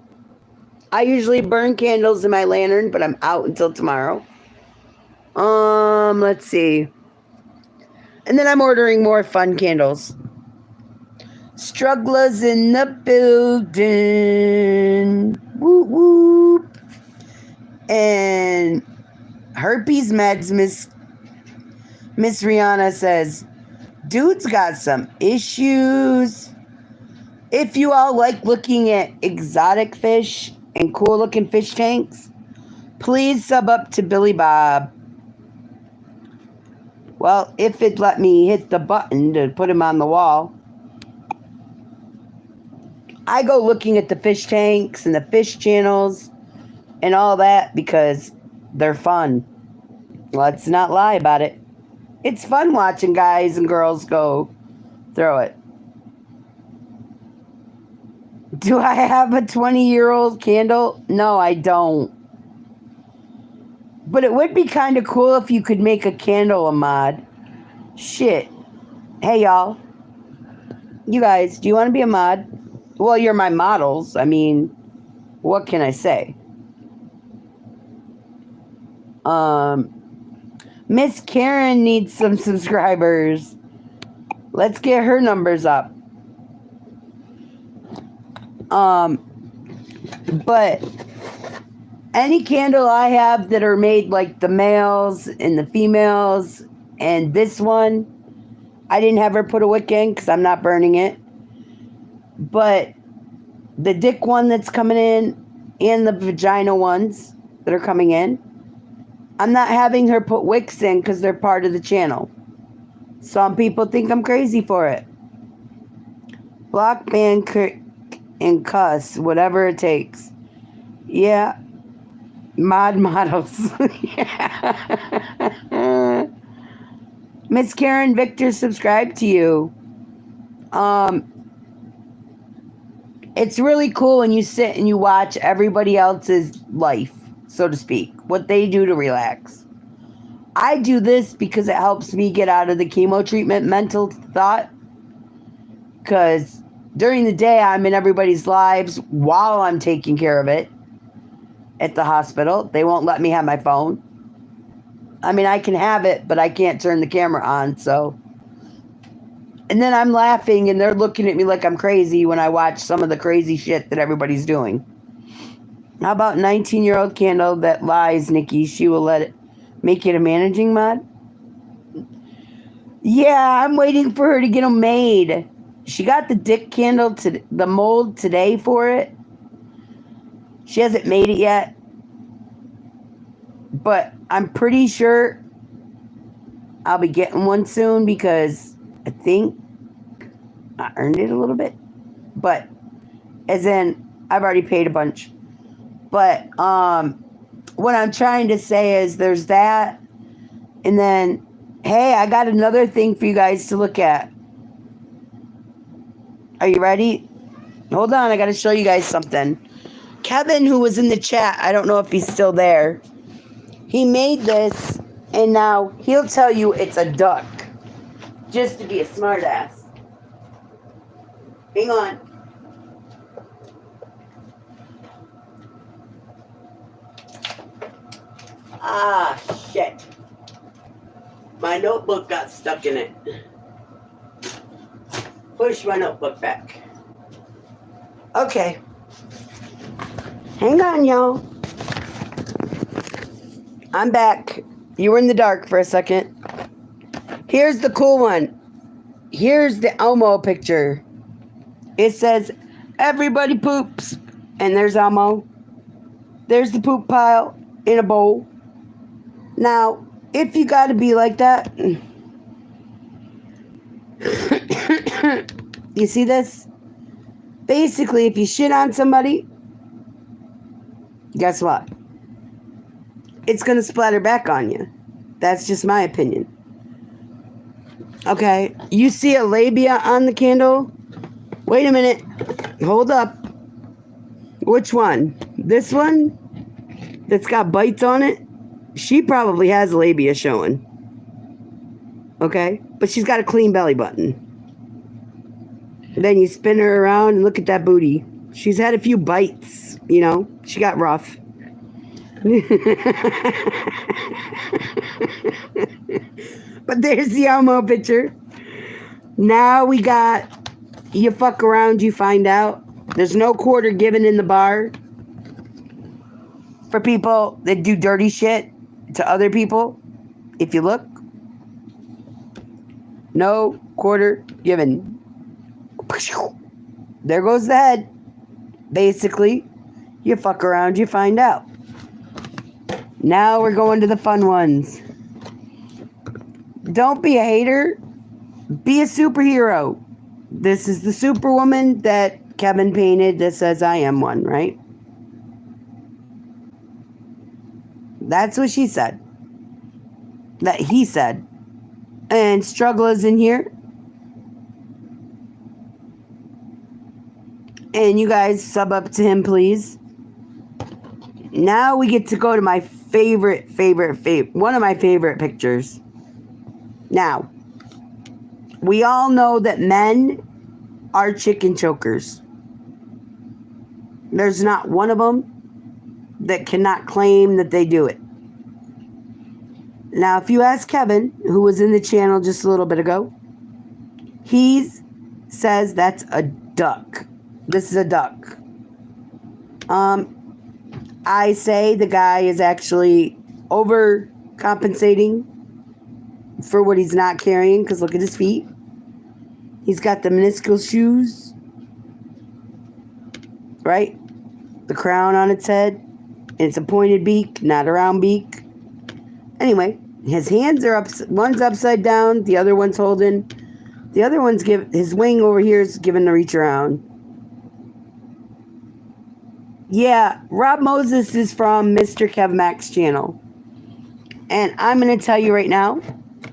I usually burn candles in my lantern, but I'm out until tomorrow. Let's see. And then I'm ordering more fun candles. Strugglers in the building. Whoop whoop. And herpes meds, Miss Rihanna says, dude's got some issues. If you all like looking at exotic fish and cool looking fish tanks, please sub up to Billy Bob. Well, if it let me hit the button to put him on the wall. I go looking at the fish tanks and the fish channels and all that because they're fun. Let's not lie about it. It's fun watching guys and girls go throw it. Do I have a 20-year-old candle? No, I don't. But it would be kind of cool if you could make a candle a mod. Shit. Hey, y'all. You guys, do you want to be a mod? Well, you're my models. I mean, what can I say? Miss Karen needs some subscribers. Let's get her numbers up. But any candle I have that are made like the males and the females, and this one, I didn't have her put a wick in because I'm not burning it. But the dick one that's coming in and the vagina ones that are coming in, I'm not having her put wicks in because they're part of the channel. Some people think I'm crazy for it. Block, ban, and cuss, whatever it takes. Yeah. Mod models. Yeah. Miss Karen Victor, subscribe to you. It's really cool when you sit and you watch everybody else's life, so to speak, what they do to relax. I do this because it helps me get out of the chemo treatment mental thought. Because during the day, I'm in everybody's lives while I'm taking care of it at the hospital. They won't let me have my phone. I mean, I can have it, but I can't turn the camera on, so. And then I'm laughing and they're looking at me like I'm crazy when I watch some of the crazy shit that everybody's doing. How about 19-year-old candle that lies, Nicci? She will make it a managing mod? Yeah, I'm waiting for her to get them made. She got the dick candle, the mold today for it. She hasn't made it yet. But I'm pretty sure I'll be getting one soon because I think I earned it a little bit. But as in, I've already paid a bunch. But what I'm trying to say is there's that. And then, hey, I got another thing for you guys to look at. Are you ready? Hold on, I got to show you guys something. Kevin, who was in the chat, I don't know if he's still there. He made this, and now he'll tell you it's a duck. Just to be a smartass. Hang on. Ah, shit. My notebook got stuck in it. Push my notebook back. Okay. Hang on, y'all. I'm back. You were in the dark for a second. Here's the cool one. Here's the Elmo picture. It says, everybody poops. And there's Elmo. There's the poop pile in a bowl. Now, if you gotta be like that, you see this? Basically, if you shit on somebody, guess what? It's gonna splatter back on you. That's just my opinion. Okay, you see a labia on the candle? Wait a minute. Hold up. Which one? This one? That's got bites on it? She probably has labia showing. Okay? But she's got a clean belly button. Then you spin her around and look at that booty. She's had a few bites, you know. She got rough. But there's the Elmo picture. Now we got, you fuck around, you find out. There's no quarter given in the bar for people that do dirty shit to other people. If you look, no quarter given. There goes the head. Basically, you fuck around, you find out. Now we're going to the fun ones. Don't be a hater. Be a superhero. This is the Superwoman that Kevin painted that says I am one, right? That's what she said. That he said. And Struggle is in here. And you guys sub up to him, please. Now we get to go to my favorite, one of my favorite pictures. Now, we all know that men are chicken chokers. There's not one of them that cannot claim that they do it. Now, if you ask Kevin, who was in the channel just a little bit ago, he says that's a duck. This is a duck. I say the guy is actually overcompensating for what he's not carrying, because look at his feet. He's got the minuscule shoes, right? The crown on its head, and it's a pointed beak, not a round beak. Anyway, His hands are up. One's upside down. The other one's holding. The other one's his wing over here is giving the reach around. Yeah, Rob Moses is from Mr. Kev Mack's channel. And I'm going to tell you right now,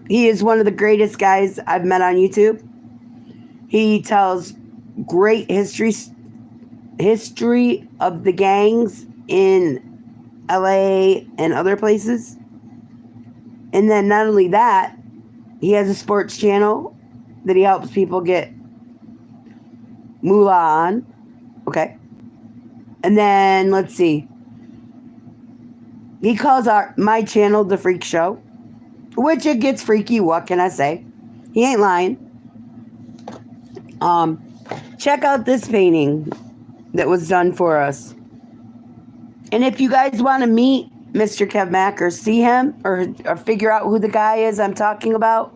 he is one of the greatest guys I've met on YouTube. He tells great history of the gangs in LA and other places. And then not only that, he has a sports channel that he helps people get moolah on. Okay. And then let's see. He calls my channel The Freak Show, which it gets freaky. What can I say? He ain't lying. Check out this painting that was done for us. And if you guys want to meet Mr. Kev Mack or see him or figure out who the guy is I'm talking about,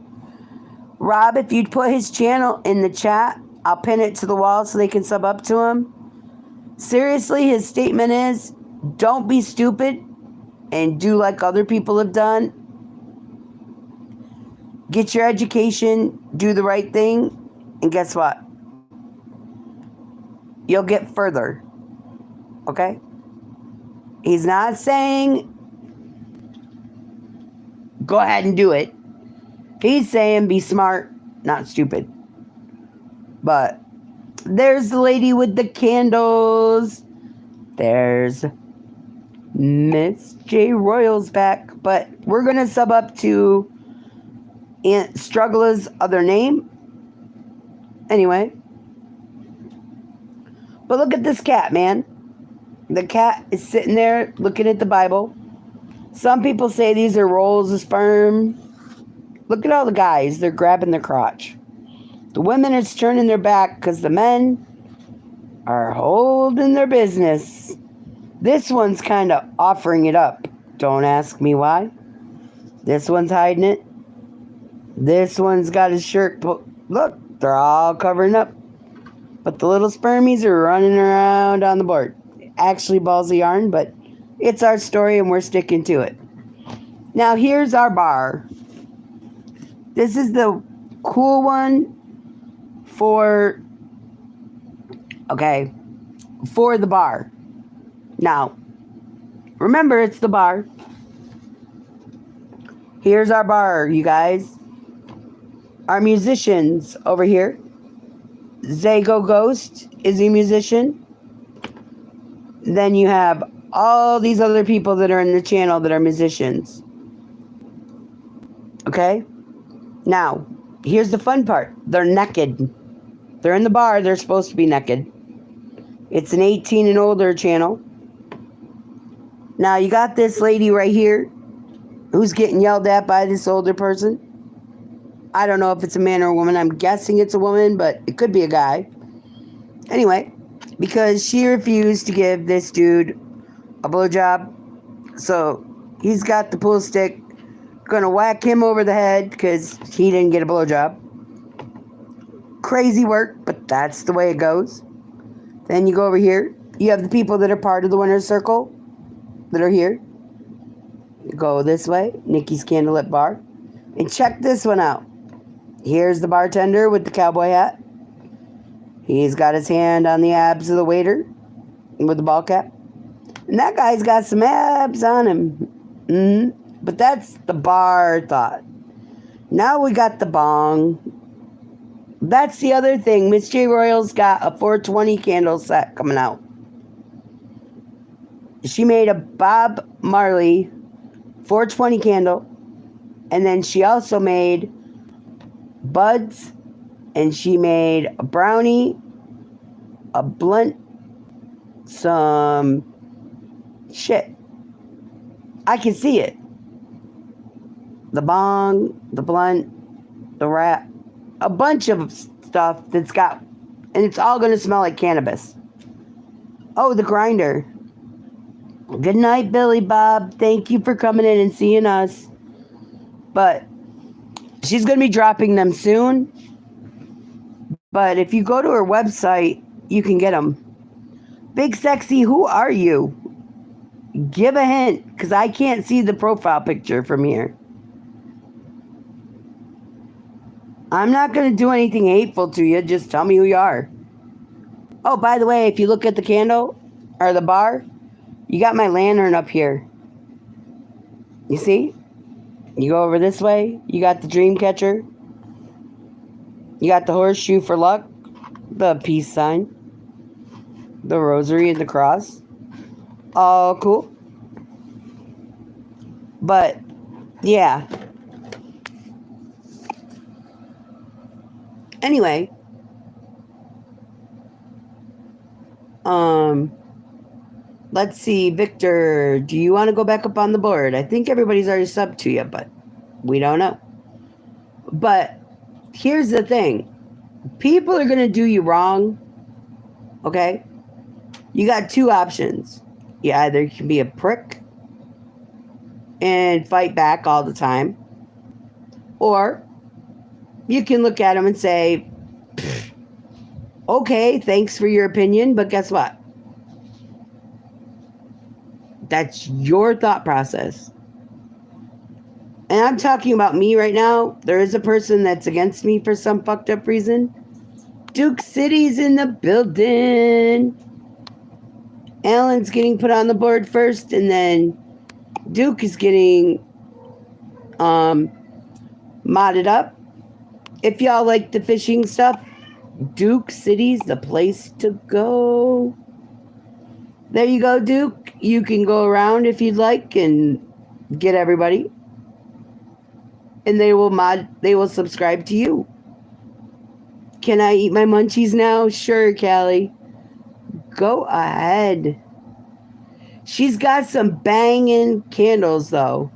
Rob, if you'd put his channel in the chat, I'll pin it to the wall so they can sub up to him. Seriously, his statement is, don't be stupid and do like other people have done. Get your education, do the right thing, and guess what? You'll get further. Okay? He's not saying go ahead and do it. He's saying be smart, not stupid. But there's the lady with the candles. There's Miss J Royals back. But we're going to sub up to Aunt Struggler's other name. Anyway. But look at this cat, man. The cat is sitting there looking at the Bible. Some people say these are rolls of sperm. Look at all the guys. They're grabbing their crotch. The women are turning their back because the men are holding their business. This one's kind of offering it up. Don't ask me why. This one's hiding it. This one's got his shirt. Look, they're all covering up. But the little spermies are running around on the board. Actually balls of yarn, but it's our story and we're sticking to it. Now here's our bar. This is the cool one for the bar. Now, remember it's the bar. Here's our bar, you guys. Our musicians over here. Zago Ghost is a musician. Then you have all these other people that are in the channel that are musicians. Okay? Now, here's the fun part. They're naked. They're in the bar. They're supposed to be naked. It's an 18 and older channel. Now, you got this lady right here who's getting yelled at by this older person. I don't know if it's a man or a woman. I'm guessing it's a woman, but it could be a guy. Anyway, because she refused to give this dude a blowjob. So he's got the pool stick. Gonna whack him over the head because he didn't get a blowjob. Crazy work, but that's the way it goes. Then you go over here. You have the people that are part of the winner's circle that are here. You go this way. Nikki's Candlelit Bar. And check this one out. Here's the bartender with the cowboy hat. He's got his hand on the abs of the waiter with the ball cap. And that guy's got some abs on him. But that's the bar thought. Now we got the bong. That's the other thing. Miss J Royals got a 420 candle set coming out. She made a Bob Marley 420 candle. And then she also made buds. And she made a brownie, a blunt, some shit. I can see it. The bong, the blunt, the wrap, a bunch of stuff that's got, and it's all going to smell like cannabis. Oh, the grinder. Good night, Billy Bob. Thank you for coming in and seeing us. But she's going to be dropping them soon. But if you go to her website, you can get them. Big Sexy, who are you? Give a hint, because I can't see the profile picture from here. I'm not going to do anything hateful to you. Just tell me who you are. Oh, by the way, if you look at the candle or the bar, you got my lantern up here. You see? You go over this way, you got the dream catcher. You got the horseshoe for luck, the peace sign, the rosary and the cross. All cool. But, yeah. Anyway. Let's see, Victor, do you want to go back up on the board? I think everybody's already subbed to you, but we don't know. But here's the thing. People are going to do you wrong, okay? You got two options. You either can be a prick and fight back all the time, or you can look at them and say, okay, thanks for your opinion, but guess what? That's your thought process. And I'm talking about me right now. There is a person that's against me for some fucked up reason. Duke City's in the building. Alan's getting put on the board first, and then Duke is getting modded up. If y'all like the fishing stuff, Duke City's the place to go. There you go, Duke. You can go around if you'd like and get everybody. And they will subscribe to you. Can I eat my munchies now? Sure, Callie. Go ahead. She's got some banging candles, though.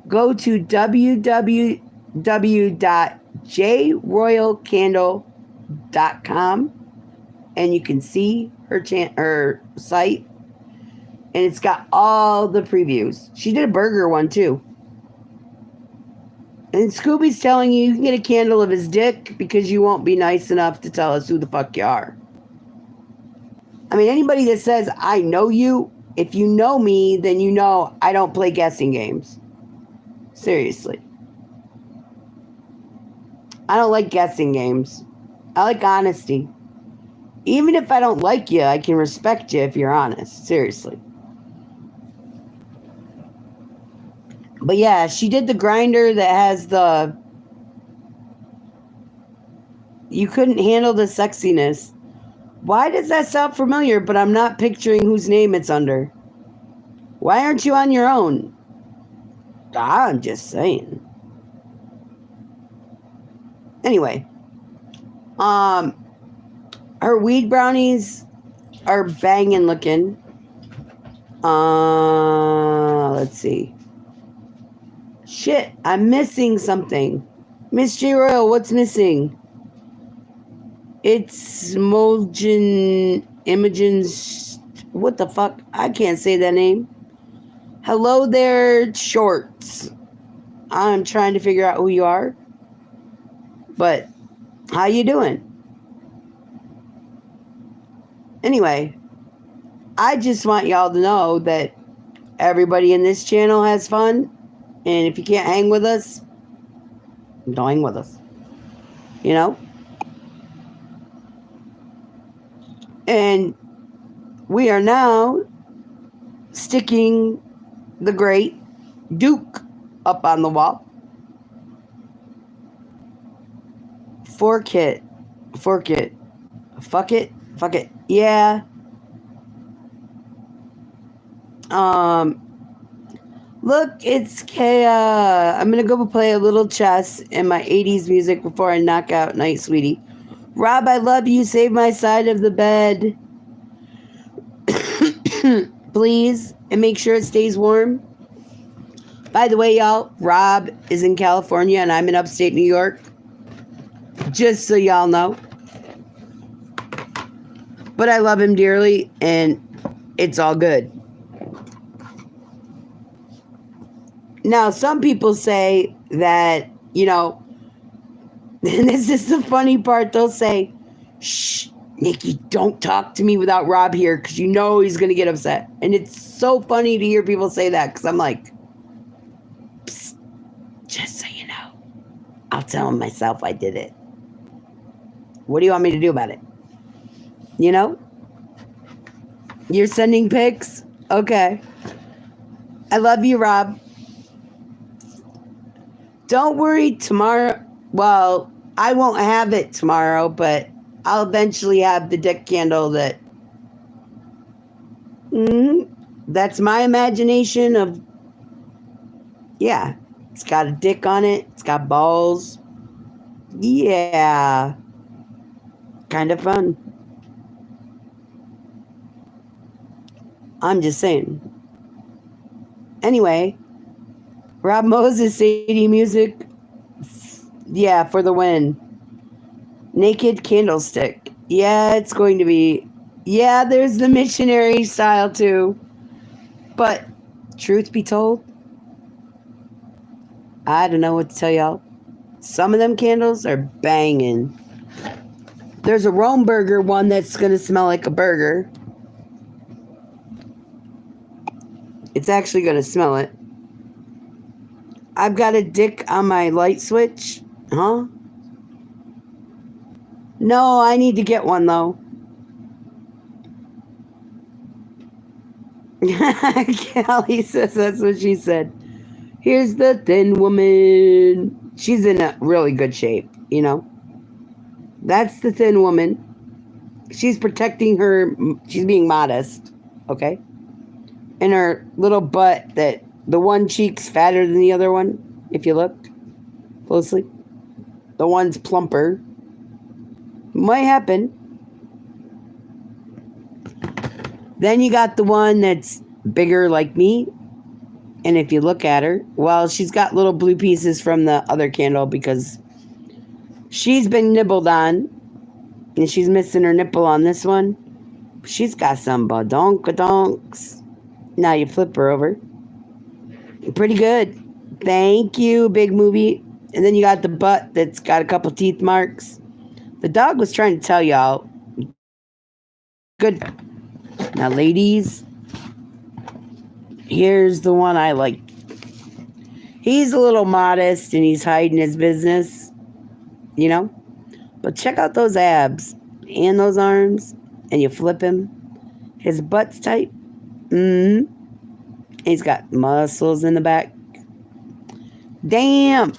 Go to www.jroyalcandle.com and you can see her site. And it's got all the previews. She did a burger one, too. And Scooby's telling you can get a candle of his dick because you won't be nice enough to tell us who the fuck you are. I mean, anybody that says, I know you, if you know me, then you know I don't play guessing games. Seriously. I don't like guessing games. I like honesty. Even if I don't like you, I can respect you if you're honest. Seriously. But yeah, she did the grinder that has the... You couldn't handle the sexiness. Why does that sound familiar, but I'm not picturing whose name it's under? Why aren't you on your own? I'm just saying. Anyway. Her weed brownies are banging looking. Let's see. Shit, I'm missing something. Miss J. Royal, what's missing? It's Imogen's... What the fuck? I can't say that name. Hello there, Shorts. I'm trying to figure out who you are. But, how you doing? Anyway, I just want y'all to know that everybody in this channel has fun. And if you can't hang with us, don't hang with us. You know? And we are now sticking the great Duke up on the wall. Fork it. Fuck it. Yeah. Look, it's Kaya. I'm gonna go play a little chess and my 80s music before I knock out Night Sweetie. Rob, I love you. Save my side of the bed. Please. And make sure it stays warm. By the way, y'all, Rob is in California and I'm in upstate New York. Just so y'all know. But I love him dearly and it's all good. Now, some people say that, you know, and this is the funny part, they'll say, shh, Nikki, don't talk to me without Rob here because you know he's going to get upset. And it's so funny to hear people say that because I'm like, psst, just so you know. I'll tell myself I did it. What do you want me to do about it? You know? You're sending pics? Okay. I love you, Rob. Don't worry, tomorrow. Well, I won't have it tomorrow, but I'll eventually have the dick candle that. That's my imagination of. Yeah. It's got a dick on it, it's got balls. Yeah. Kind of fun. I'm just saying. Anyway, Rob Moses, Sadie Music. Yeah, for the win. Naked Candlestick. Yeah, it's going to be. Yeah, there's the missionary style too. But, truth be told, I don't know what to tell y'all. Some of them candles are banging. There's a Rome burger one that's going to smell like a burger. It's actually going to smell it. I've got a dick on my light switch. Huh? No, I need to get one though. Callie says that's what she said. Here's the thin woman. She's in a really good shape, you know. That's the thin woman. She's protecting her. She's being modest, okay? And her little butt, that the one cheek's fatter than the other one, if you look closely. The one's plumper. Might happen. Then you got the one that's bigger like me. And if you look at her, well, she's got little blue pieces from the other candle because she's been nibbled on. And she's missing her nipple on this one. She's got some badonkadonks. Now you flip her over. Pretty good. Thank you, big movie. And then you got the butt that's got a couple teeth marks. The dog was trying to tell y'all. Good. Now, ladies, here's the one I like. He's a little modest and he's hiding his business, you know? But check out those abs and those arms, and you flip him. His butt's tight. He's got muscles in the back. Damn.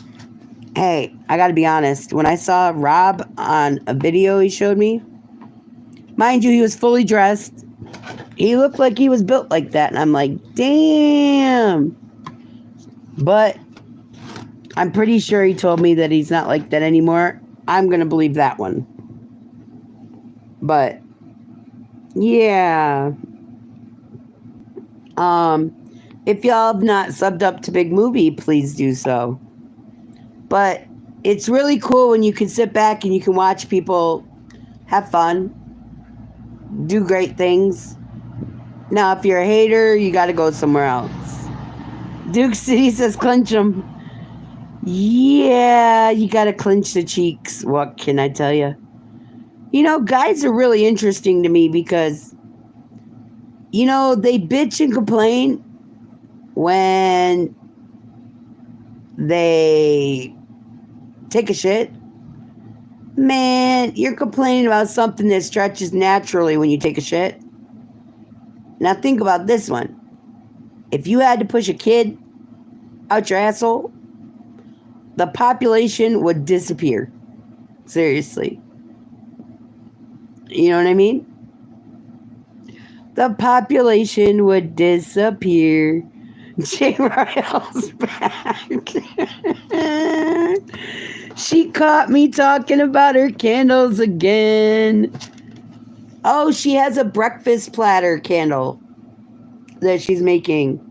Hey, I gotta be honest. When I saw Rob on a video he showed me, mind you, he was fully dressed. He looked like he was built like that. And I'm like, damn. But I'm pretty sure he told me that he's not like that anymore. I'm going to believe that one. But, yeah. If y'all have not subbed up to Big Movie, please do so. But it's really cool when you can sit back and you can watch people have fun, do great things. Now, if you're a hater, you got to go somewhere else. Duke City says clench them. Yeah, you got to clench the cheeks. What can I tell you? You know, guys are really interesting to me because, you know, they bitch and complain when they take a shit. Man, you're complaining about something that stretches naturally when you take a shit. Now think about this one. If you had to push a kid out your asshole, the population would disappear. Seriously. You know what I mean? The population would disappear. J. Royale's back. She caught me talking about her candles again. Oh, she has a breakfast platter candle that she's making.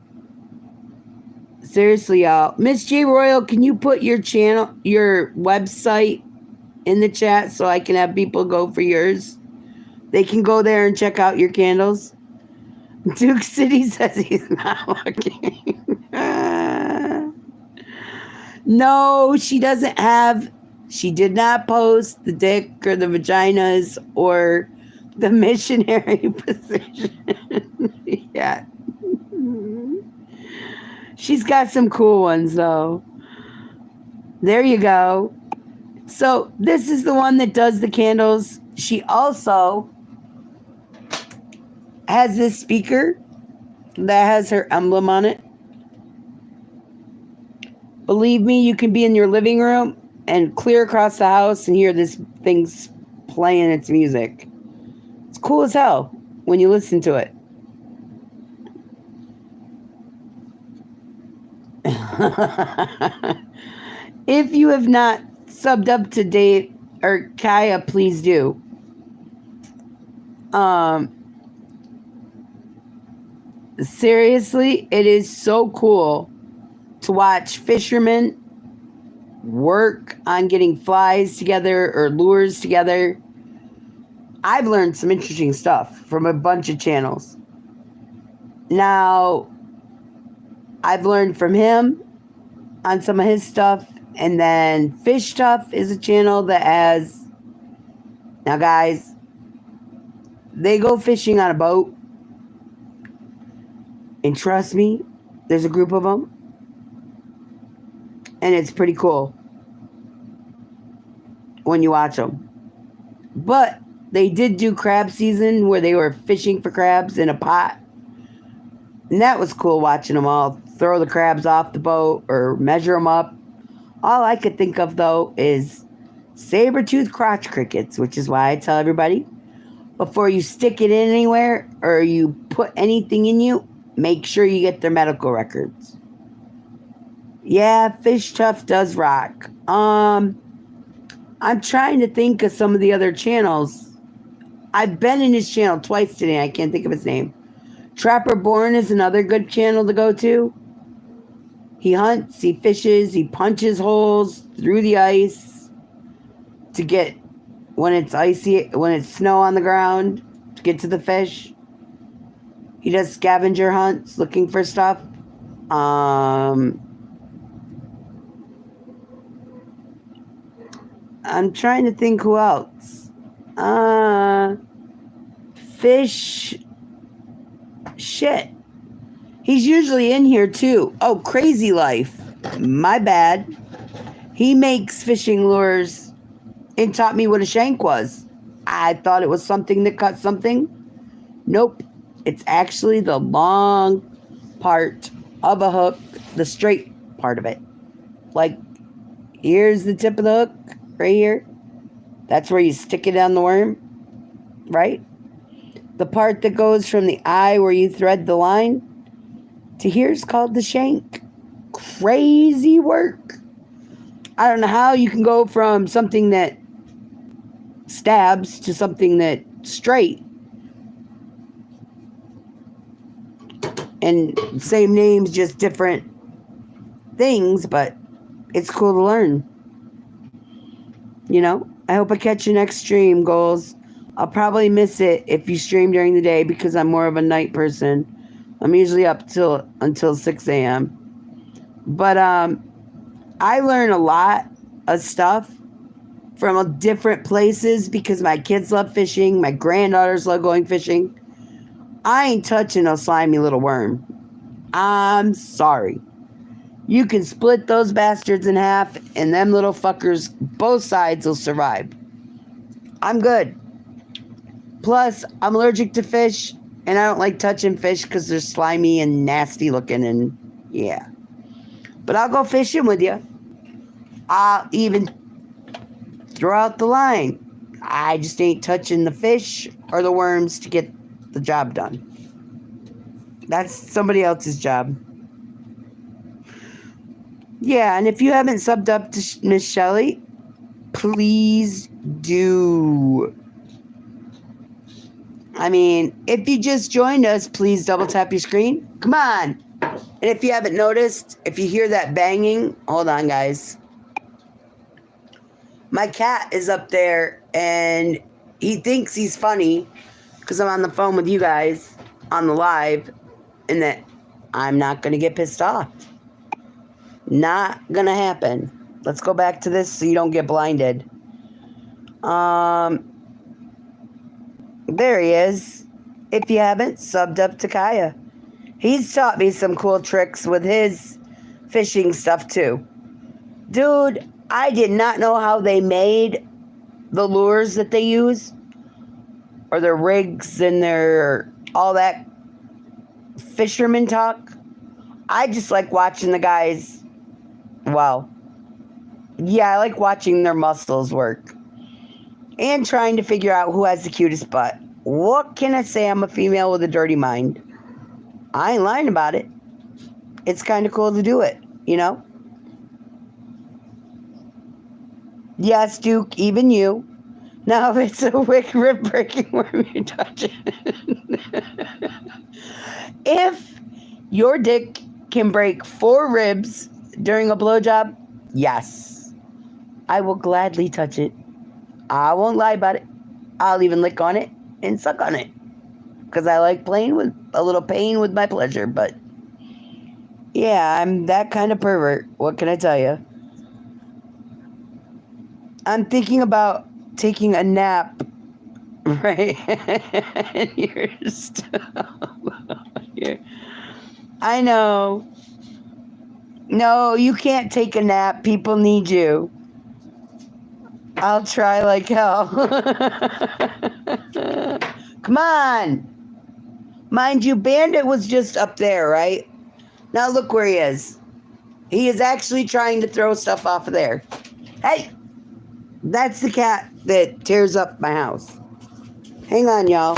Seriously, y'all. Miss J. Royal, can you put your channel, your website in the chat so I can have people go for yours? They can go there and check out your candles. Duke City says he's not looking. No, she doesn't have. She did not post the dick or the vaginas or the missionary position. Yeah. She's got some cool ones, though. There you go. So this is the one that does the candles. She also has this speaker that has her emblem on it. Believe me, you can be in your living room and clear across the house and hear this thing's playing its music. It's cool as hell when you listen to it. If you have not subbed up to Dave or Kaya, please do. Seriously, it is so cool to watch fishermen work on getting flies together or lures together. I've learned some interesting stuff from a bunch of channels. Now, I've learned from him on some of his stuff, and then Fish Stuff is a channel that has. Now, guys, they go fishing on a boat, and trust me, there's a group of them, and it's pretty cool when you watch them. But they did do crab season where they were fishing for crabs in a pot. And that was cool watching them all throw the crabs off the boat or measure them up. All I could think of, though, is saber-toothed crotch crickets, which is why I tell everybody, before you stick it in anywhere or you put anything in you, make sure you get their medical records. Yeah, Fish Tough does rock. I'm trying to think of some of the other channels. I've been in his channel twice today. I can't think of his name. Trapper Born is another good channel to go to. He hunts, he fishes, he punches holes through the ice to get, when it's icy, when it's snow on the ground, to get to the fish. He does scavenger hunts looking for stuff. I'm trying to think who else. Fish. Shit. He's usually in here too. Oh, Crazy Life. My bad. He makes fishing lures and taught me what a shank was. I thought it was something that cut something. Nope. It's actually the long part of a hook, the straight part of it. Like, here's the tip of the hook, right here. That's where you stick it on the worm, right? The part that goes from the eye where you thread the line to here's called the shank. Crazy work. I don't know how you can go from something that stabs to something that straight. And same names, just different things, but it's cool to learn. You know, I hope I catch your next stream, Goals. I'll probably miss it if you stream during the day because I'm more of a night person. I'm usually up until 6 a.m. But I learn a lot of stuff from different places because my kids love fishing. My granddaughters love going fishing. I ain't touching no slimy little worm. I'm sorry. You can split those bastards in half and them little fuckers, both sides will survive. I'm good. Plus, I'm allergic to fish and I don't like touching fish because they're slimy and nasty looking and yeah. But I'll go fishing with you. I'll even throw out the line. I just ain't touching the fish or the worms to get the job done. That's somebody else's job. Yeah, and if you haven't subbed up to Miss Shelley, please do. I mean, if you just joined us, please double tap your screen. Come on. And if you haven't noticed, if you hear that banging, hold on, guys. My cat is up there, and he thinks he's funny because I'm on the phone with you guys on the live, and that I'm not going to get pissed off. Not going to happen. Let's go back to this so you don't get blinded. There he is. If you haven't, subbed up to Kaya. He's taught me some cool tricks with his fishing stuff too. Dude, I did not know how they made the lures that they use, or their rigs and their all that fisherman talk. I just like watching the guys. Well, yeah, I like watching their muscles work and trying to figure out who has the cutest butt. What can I say? I'm a female with a dirty mind. I ain't lying about it. It's kind of cool to do it, you know? Yes, Duke, even you. Now, if it's a wick rib breaking worm you touch it. If your dick can break 4 ribs during a blowjob, yes. I will gladly touch it. I won't lie about it. I'll even lick on it and suck on it. Because I like playing with a little pain with my pleasure. But yeah, I'm that kind of pervert. What can I tell you? I'm thinking about taking a nap. Right? You're still here. I know. No, you can't take a nap. People need you. I'll try like hell. Come on. Mind you, Bandit was just up there, right? Now look where he is. He is actually trying to throw stuff off of there. Hey, that's the cat that tears up my house. Hang on, y'all.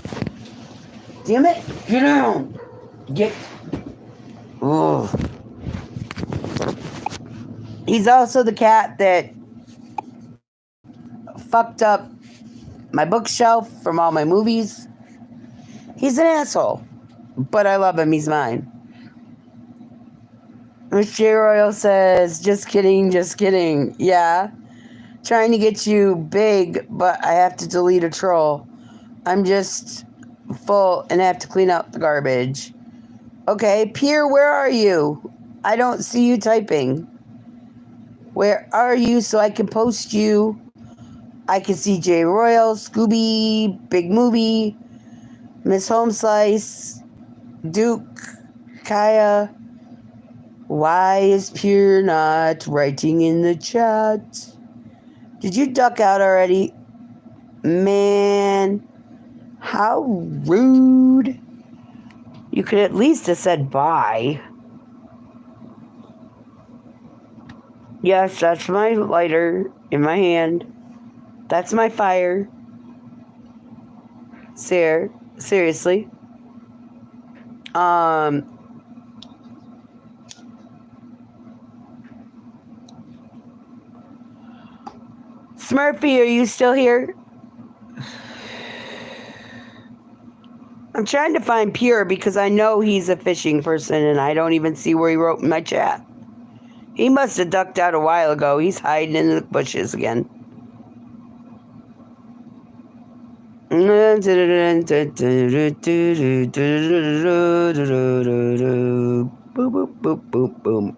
Damn it. Get down. Get. Oh. He's also the cat that fucked up my bookshelf from all my movies. He's an asshole. But I love him. He's mine. Miss J. Royal says, just kidding, just kidding. Yeah. Trying to get you big, but I have to delete a troll. I'm just full and have to clean up the garbage. Okay, Pierre, where are you? I don't see you typing. Where are you so I can post you? I can see J. Royal, Scooby, Big Movie, Miss Home Slice, Duke, Kaya. Why is Pierre not writing in the chat? Did you duck out already? Man, how rude. You could at least have said bye. Yes, that's my lighter in my hand. That's my fire. Seriously. Smurfy, are you still here? I'm trying to find Pure because I know he's a fishing person and I don't even see where he wrote in my chat. He must have ducked out a while ago. He's hiding in the bushes again. Boom, boom, boom, boom, boom.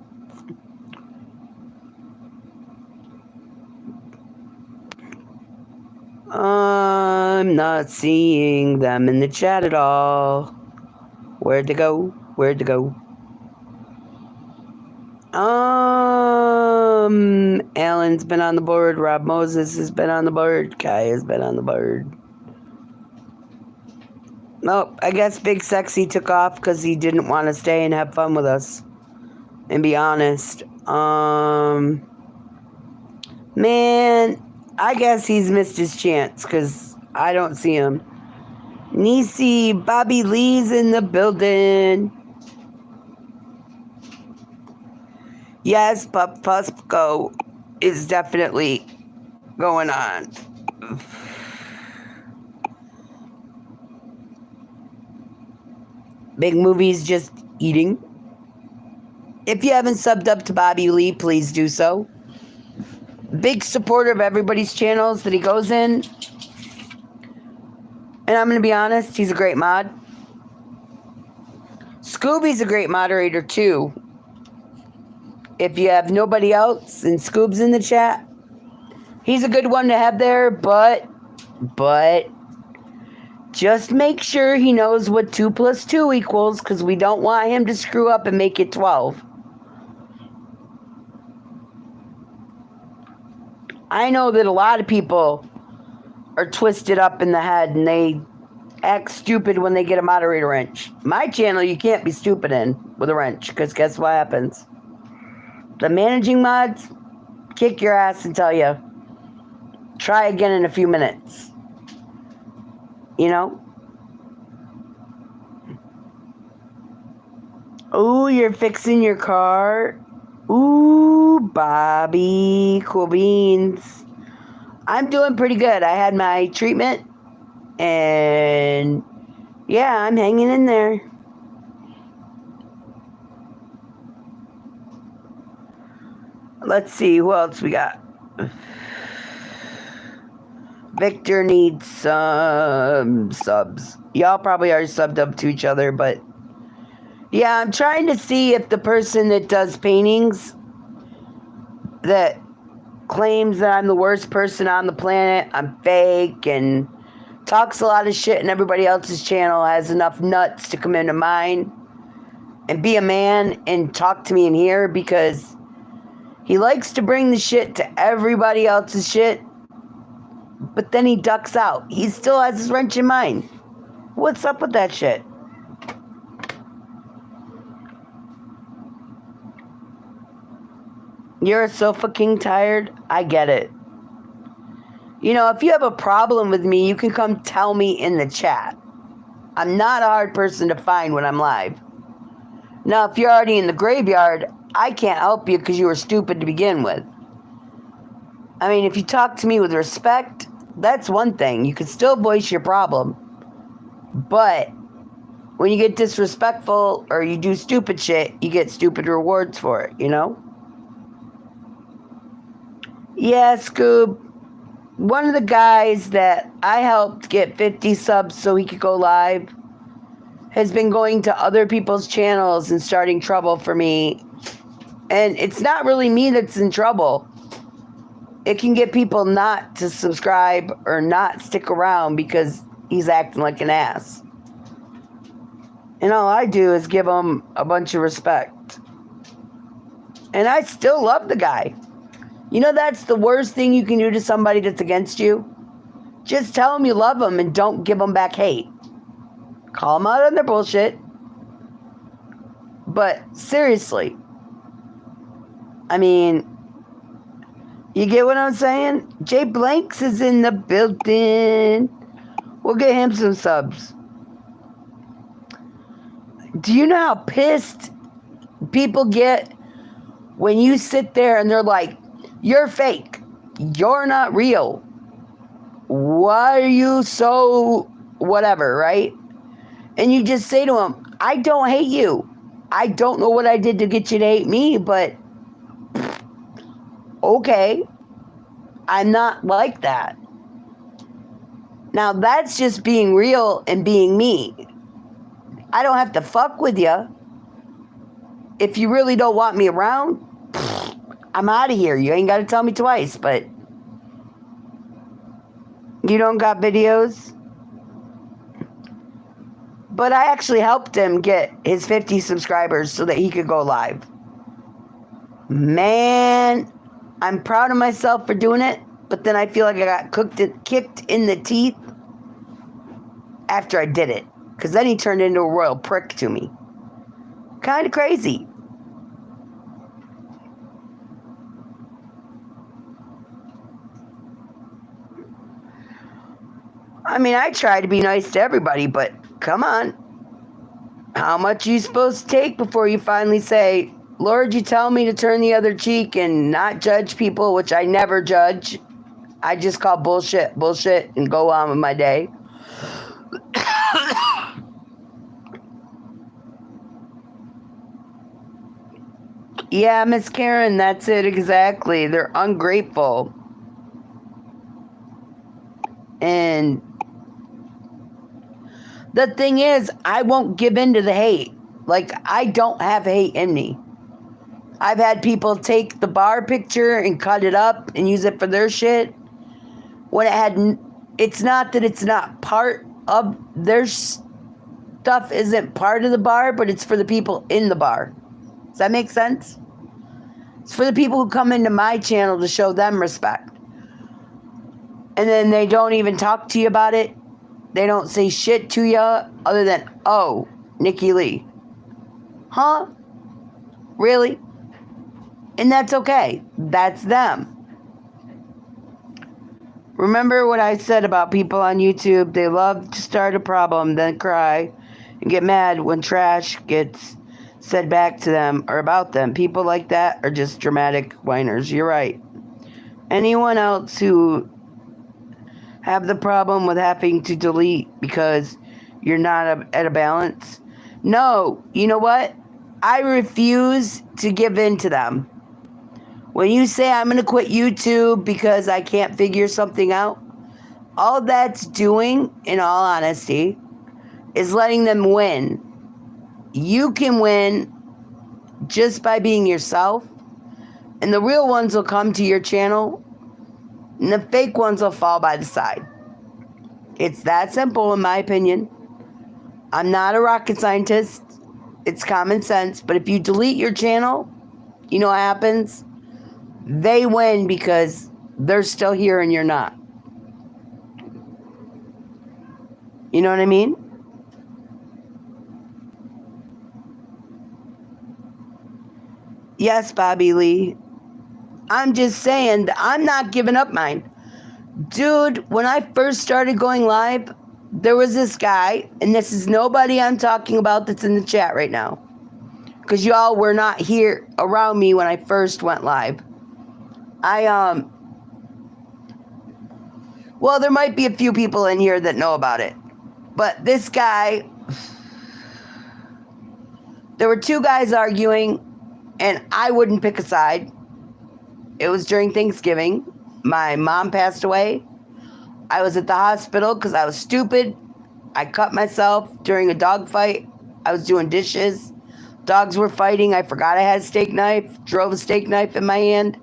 I'm not seeing them in the chat at all. Where'd they go? Where'd they go? Alan's been on the board. Rob Moses has been on the board. Kai has been on the board. Nope, I guess Big Sexy took off because he didn't want to stay and have fun with us. And be honest. Man, I guess he's missed his chance because I don't see him. Nicci, Bobby Lee's in the building. Yes, Pusco is definitely going on. Big Movie's just eating. If you haven't subbed up to Bobby Lee, please do so. Big supporter of everybody's channels that he goes in. And I'm going to be honest, he's a great mod. Scooby's a great moderator too. If you have nobody else and Scoob's in the chat, he's a good one to have there, but just make sure he knows what 2 + 2 equals, because we don't want him to screw up and make it 12. I know that a lot of people are twisted up in the head and they act stupid when they get a moderator wrench. My channel, you can't be stupid in with a wrench, because guess what happens? The managing mods kick your ass and tell you, try again in a few minutes. You know? Ooh, you're fixing your car. Ooh, Bobby, cool beans. I'm doing pretty good. I had my treatment, and yeah, I'm hanging in there. Let's see, who else we got? Victor needs some subs. Y'all probably already subbed up to each other, but yeah, I'm trying to see if the person that does paintings that claims that I'm the worst person on the planet, I'm fake, and talks a lot of shit in everybody else's channel has enough nuts to come into mine and be a man and talk to me in here, because he likes to bring the shit to everybody else's shit, but then he ducks out. He still has his wrench in mine. What's up with that shit? You're so fucking tired? I get it. You know, if you have a problem with me, you can come tell me in the chat. I'm not a hard person to find when I'm live. Now, if you're already in the graveyard, I can't help you because you were stupid to begin with. I mean, if you talk to me with respect, that's one thing. You can still voice your problem. But when you get disrespectful or you do stupid shit, you get stupid rewards for it, you know? Yeah, Scoob. One of the guys that I helped get 50 subs so he could go live has been going to other people's channels and starting trouble for me. And it's not really me that's in trouble. It can get people not to subscribe or not stick around because he's acting like an ass. And all I do is give him a bunch of respect. And I still love the guy. You know, that's the worst thing you can do to somebody that's against you. Just tell them you love them and don't give them back hate. Call them out on their bullshit. But seriously, I mean, you get what I'm saying? Jay Blanks is in the building. We'll get him some subs. Do you know how pissed people get when you sit there and they're like, you're fake. You're not real. Why are you so whatever, right? And you just say to them, I don't hate you. I don't know what I did to get you to hate me, but okay. I'm not like that. Now, that's just being real and being me. I don't have to fuck with you. If you really don't want me around, I'm out of here. You ain't got to tell me twice, but you don't got videos? But I actually helped him get his 50 subscribers so that he could go live. Man, I'm proud of myself for doing it, but then I feel like I got kicked in the teeth after I did it. Because then he turned into a royal prick to me. Kind of crazy. I mean, I try to be nice to everybody, but come on. How much are you supposed to take before you finally say, Lord, you tell me to turn the other cheek and not judge people, which I never judge. I just call bullshit, and go on with my day. Yeah, Miss Karen, that's it exactly. They're ungrateful. And the thing is, I won't give in to the hate. Like, I don't have hate in me. I've had people take the bar picture and cut it up and use it for their shit. When it's not that it's not part of their stuff, isn't part of the bar, but it's for the people in the bar. Does that make sense? It's for the people who come into my channel to show them respect. And then they don't even talk to you about it. They don't say shit to you other than, oh, Nicci Lee. Huh? Really? And that's okay. That's them. Remember what I said about people on YouTube? They love to start a problem, then cry, and get mad when trash gets said back to them or about them. People like that are just dramatic whiners. You're right. Anyone else who have the problem with having to delete because you're not at a balance? No. You know what? I refuse to give in to them. When you say I'm going to quit YouTube because I can't figure something out, all that's doing, in all honesty, is letting them win. You can win just by being yourself, and the real ones will come to your channel, and the fake ones will fall by the side. It's that simple, in my opinion. I'm not a rocket scientist. It's common sense. But if you delete your channel, you know what happens? They win because they're still here and you're not. You know what I mean? Yes, Bobby Lee. I'm just saying, I'm not giving up mine. Dude, when I first started going live, there was this guy, and this is nobody I'm talking about that's in the chat right now, because y'all were not here around me when I first went live. Well, there might be a few people in here that know about it, but this guy, there were two guys arguing, and I wouldn't pick a side. It was during Thanksgiving. My mom passed away. I was at the hospital because I was stupid. I cut myself during a dog fight. I was doing dishes. Dogs were fighting. I forgot I had a steak knife. Drove a steak knife in my hand.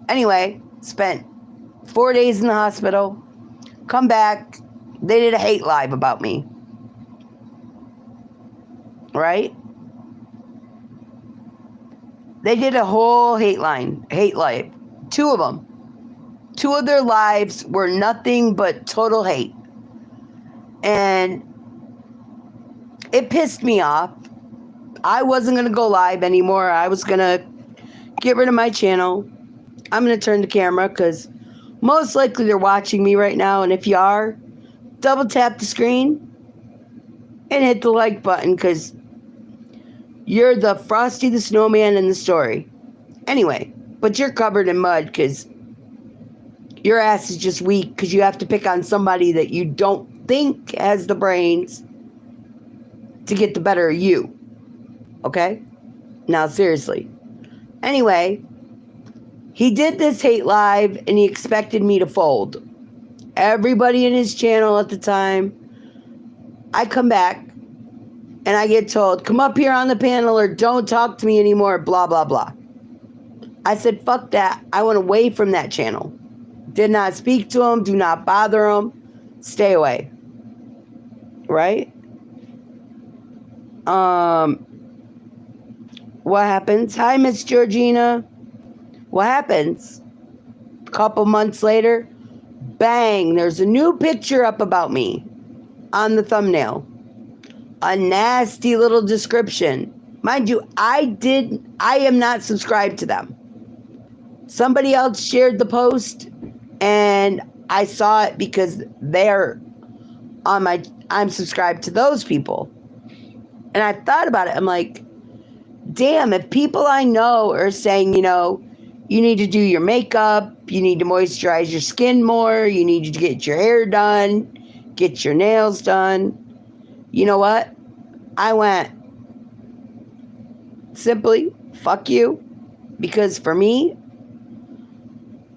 Anyway, spent 4 days in the hospital. Come back. They did a hate live about me. Right? They did a whole hate live. Two of them. Two of their lives were nothing but total hate. And it pissed me off. I wasn't going to go live anymore. I was going to get rid of my channel. I'm going to turn the camera because most likely they're watching me right now. And if you are, double tap the screen and hit the like button because you're the Frosty the Snowman in the story. Anyway, but you're covered in mud because your ass is just weak because you have to pick on somebody that you don't think has the brains to get the better of you. Okay? Now, seriously. Anyway, he did this hate live and he expected me to fold. Everybody in his channel at the time, I come back and I get told, come up here on the panel or don't talk to me anymore, blah, blah, blah. I said, fuck that. I went away from that channel. Did not speak to him. Do not bother him. Stay away. Right? What happens? Hi, Miss Georgina. What happens? A couple months later, bang, there's a new picture up about me on the thumbnail. A nasty little description. Mind you, I am not subscribed to them. Somebody else shared the post and I saw it because they're on I'm subscribed to those people. And I thought about it. I'm like, damn, if people I know are saying, you need to do your makeup, you need to moisturize your skin more, you need to get your hair done, get your nails done. You know what? I went simply, fuck you. Because for me,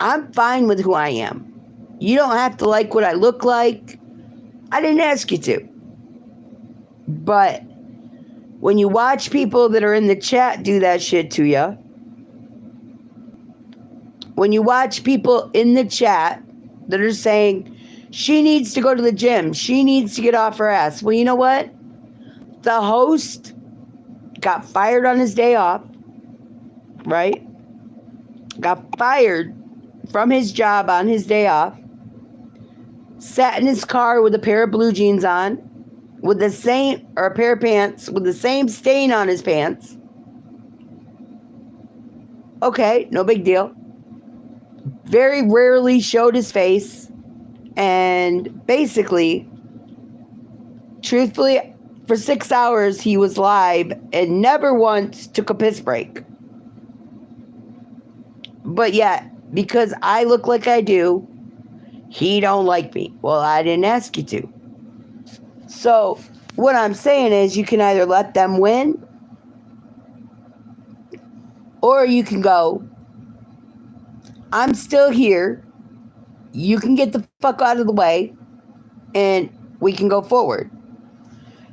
I'm fine with who I am. You don't have to like what I look like. I didn't ask you to. But when you watch people that are in the chat do that shit to you, when you watch people in the chat that are saying, she needs to go to the gym, she needs to get off her ass. Well, you know what? The host got fired on his day off, right? Got fired from his job on his day off. sat in his car with a pair of blue jeans on, with the same, or a pair of pants with the same stain on his pants. Okay, no big deal. Very rarely showed his face, and basically, truthfully, for 6 hours he was live and never once took a piss break. But yet, because I look like I do, he don't like me. Well, I didn't ask you to. So what I'm saying is, you can either let them win, or you can go, I'm still here, you can get the fuck out of the way, and we can go forward.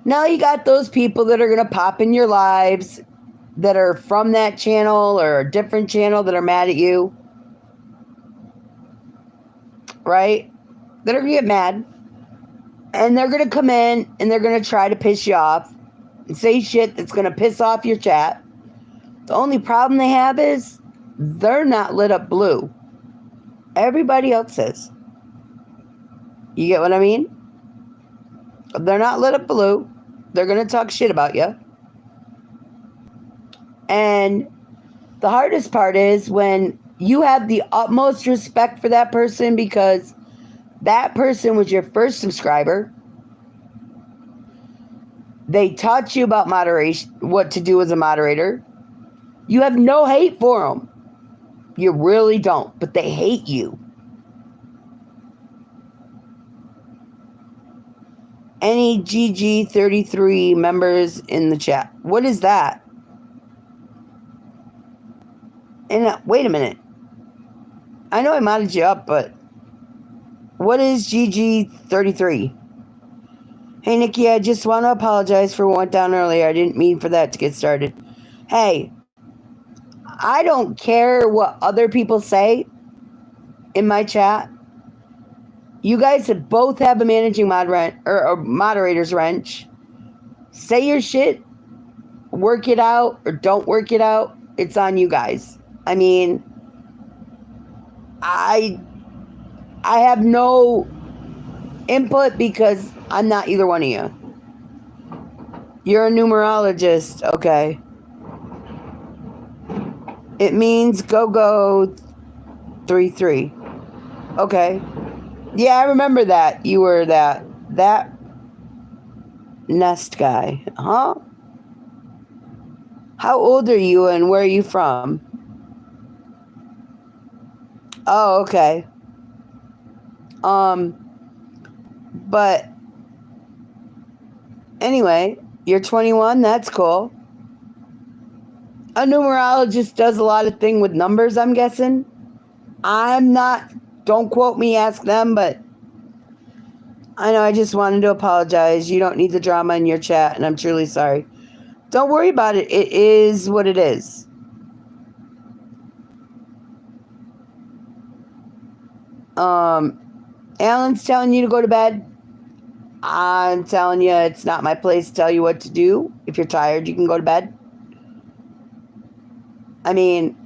Now you got those people that are going to pop in your lives that are from that channel or a different channel that are mad at you, right? That are going to get mad, and they're going to come in and they're going to try to piss you off and say shit that's going to piss off your chat. The only problem they have is they're not lit up blue. Everybody else is. You get what I mean? They're not lit up blue. They're going to talk shit about you. And the hardest part is when you have the utmost respect for that person because that person was your first subscriber. They taught you about moderation, what to do as a moderator. You have no hate for them. You really don't, but they hate you. Any GG33 members in the chat? What is that? And wait a minute. I know I modded you up, but what is GG33? Hey, Nicci, I just want to apologize for what went down earlier. I didn't mean for that to get started. Hey, I don't care what other people say in my chat. You guys both have a managing or moderator's wrench. Say your shit, work it out, or don't work it out. It's on you guys. I mean, I have no input because I'm not either one of you. You're a numerologist, okay. It means go 33. Okay. Yeah, I remember that. You were that nest guy. Huh? How old are you and where are you from? Oh, okay. But anyway, you're 21. That's cool. A numerologist does a lot of things with numbers, I'm guessing. I'm not, don't quote me, ask them, but I know I just wanted to apologize. You don't need the drama in your chat, and I'm truly sorry. Don't worry about it. It is what it is. Alan's telling you to go to bed. I'm telling you, it's not my place to tell you what to do. If you're tired, you can go to bed. I mean,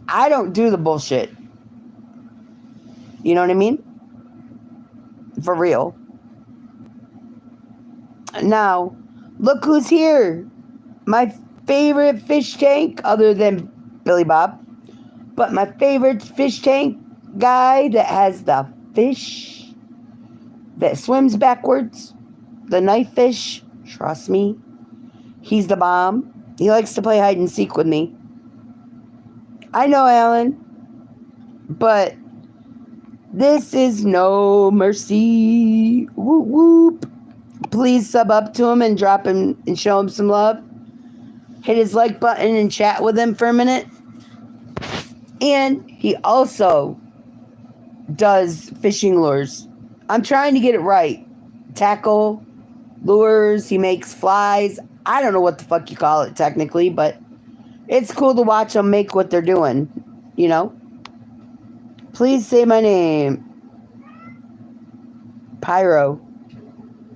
I don't do the bullshit. You know what I mean? For real. Now, look who's here. My favorite fish tank, other than Billy Bob, but my favorite fish tank guy that has the fish that swims backwards, the knife fish, trust me, he's the bomb. He likes to play hide and seek with me. I know, Alan, but this is no mercy. Whoop whoop. Please sub up to him and drop him and show him some love. Hit his like button and chat with him for a minute. And he also does fishing lures. I'm trying to get it right. Tackle, lures, he makes flies. I don't know what the fuck you call it technically, but it's cool to watch them make what they're doing, you know? Please say my name. Pyro.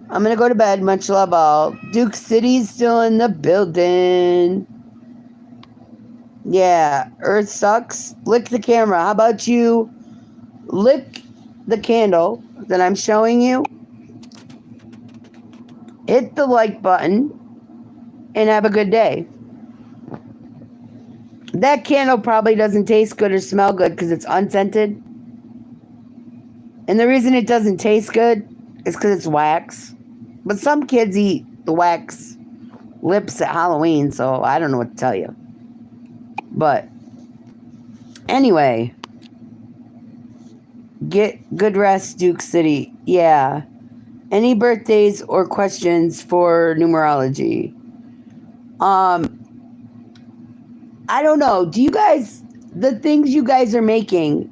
I'm going to go to bed. Much love all. Duke City's still in the building. Yeah, Earth sucks. Lick the camera. How about you lick the candle that I'm showing you, hit the like button, and have a good day. That candle probably doesn't taste good or smell good because it's unscented. And the reason it doesn't taste good is because it's wax. But some kids eat the wax lips at Halloween, so I don't know what to tell you. But anyway, get good rest, Duke City. Yeah. Any birthdays or questions for numerology? I don't know. Do you guys, the things you guys are making,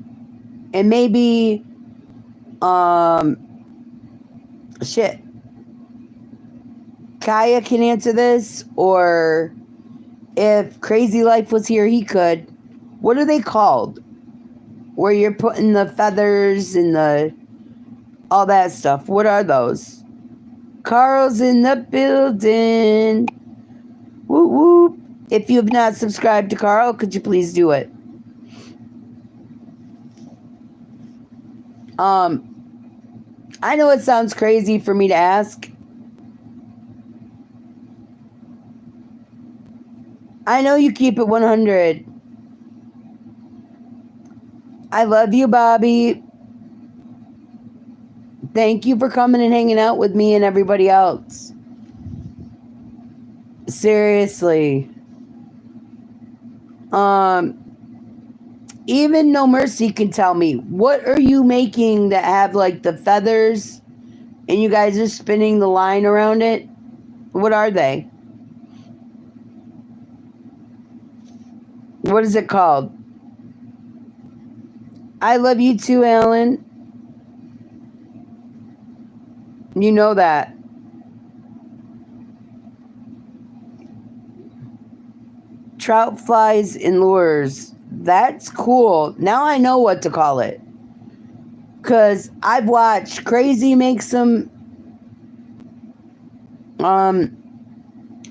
and maybe, shit, Kaya can answer this, or if Crazy Life was here, he could. What are they called? Where you're putting the feathers and all that stuff. What are those? Carl's in the building. Whoop whoop. If you have not subscribed to Carl, could you please do it? I know it sounds crazy for me to ask. I know you keep it 100. I love you, Bobby. Thank you for coming and hanging out with me and everybody else. Seriously. Even No Mercy can tell me, what are you making that have like the feathers and you guys are spinning the line around it? What are they? What is it called? I love you too, Alan. You know that. Trout flies and lures. That's cool. Now I know what to call it. Because I've watched Crazy make some... I'm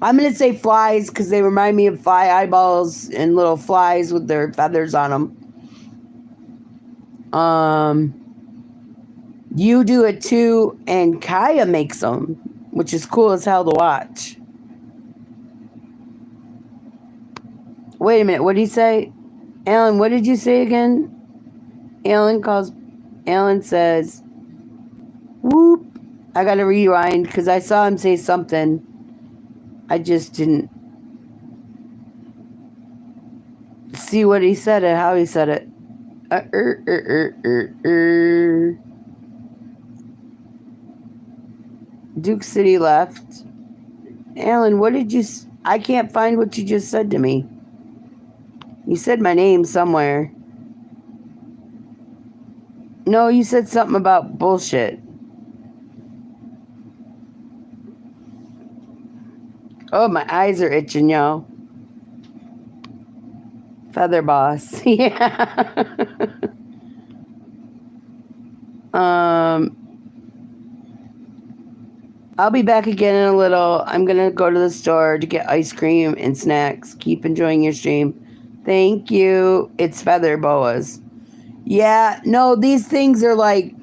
going to say flies because they remind me of fly eyeballs and little flies with their feathers on them. You do it too, and Kaya makes them, which is cool as hell to watch. Wait a minute, what did he say? Alan, what did you say again? Alan says, whoop. I gotta rewind because I saw him say something. I just didn't see what he said and how he said it. Duke City left. Alan, what did you... I can't find what you just said to me. You said my name somewhere. No, you said something about bullshit. Oh, my eyes are itching, yo. Feather Boss. Yeah. I'll be back again in a little. I'm going to go to the store to get ice cream and snacks. Keep enjoying your stream. Thank you. It's feather boas. Yeah, no, these things are like...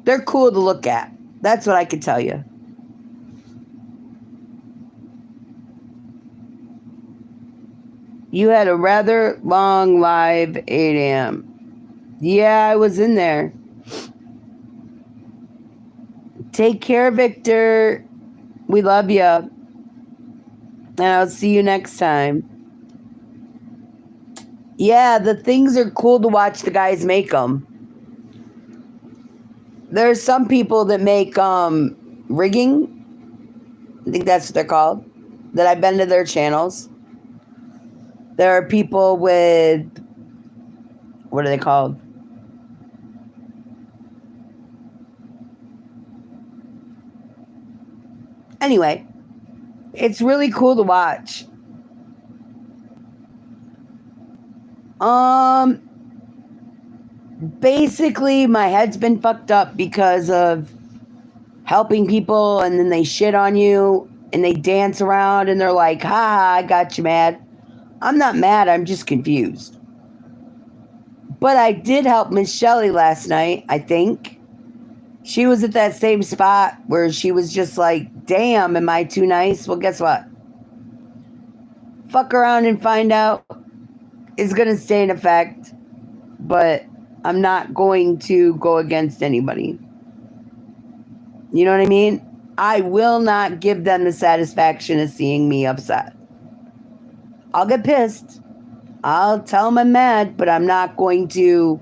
they're cool to look at. That's what I can tell you. You had a rather long live 8 a.m. Yeah, I was in there. Take care, Victor. We love you. And I'll see you next time. Yeah, the things are cool to watch the guys make them. There's some people that make rigging. I think that's what they're called. That I've been to their channels. There are people with... what are they called? Anyway, it's really cool to watch. Basically, my head's been fucked up because of helping people and then they shit on you and they dance around and they're like, ha, I got you mad. I'm not mad, I'm just confused. But I did help Miss Shelley last night, I think. She was at that same spot where she was just like, damn, am I too nice? Well, guess what? Fuck around and find out. It's going to stay in effect. But I'm not going to go against anybody. You know what I mean? I will not give them the satisfaction of seeing me upset. I'll get pissed. I'll tell them I'm mad, but I'm not going to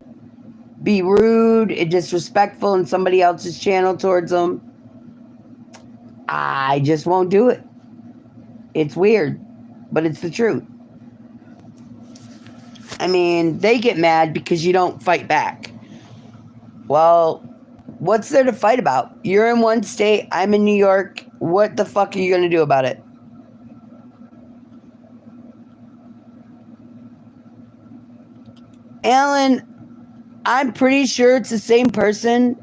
be rude and disrespectful in somebody else's channel towards them. I just won't do it. It's weird, but it's the truth. I mean, they get mad because you don't fight back. Well, what's there to fight about? You're in one state, I'm in New York. What the fuck are you going to do about it? Alan, I'm pretty sure it's the same person.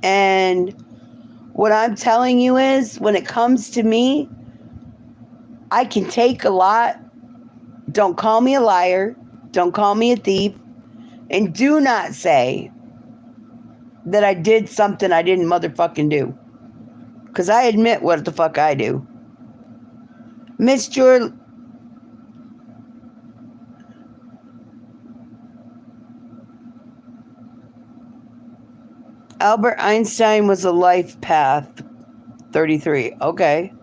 And what I'm telling you is, when it comes to me, I can take a lot. Don't call me a liar. Don't call me a thief. And do not say that I did something I didn't motherfucking do. Because I admit what the fuck I do. Miss Jewel, Albert Einstein was a life path. 33. Okay.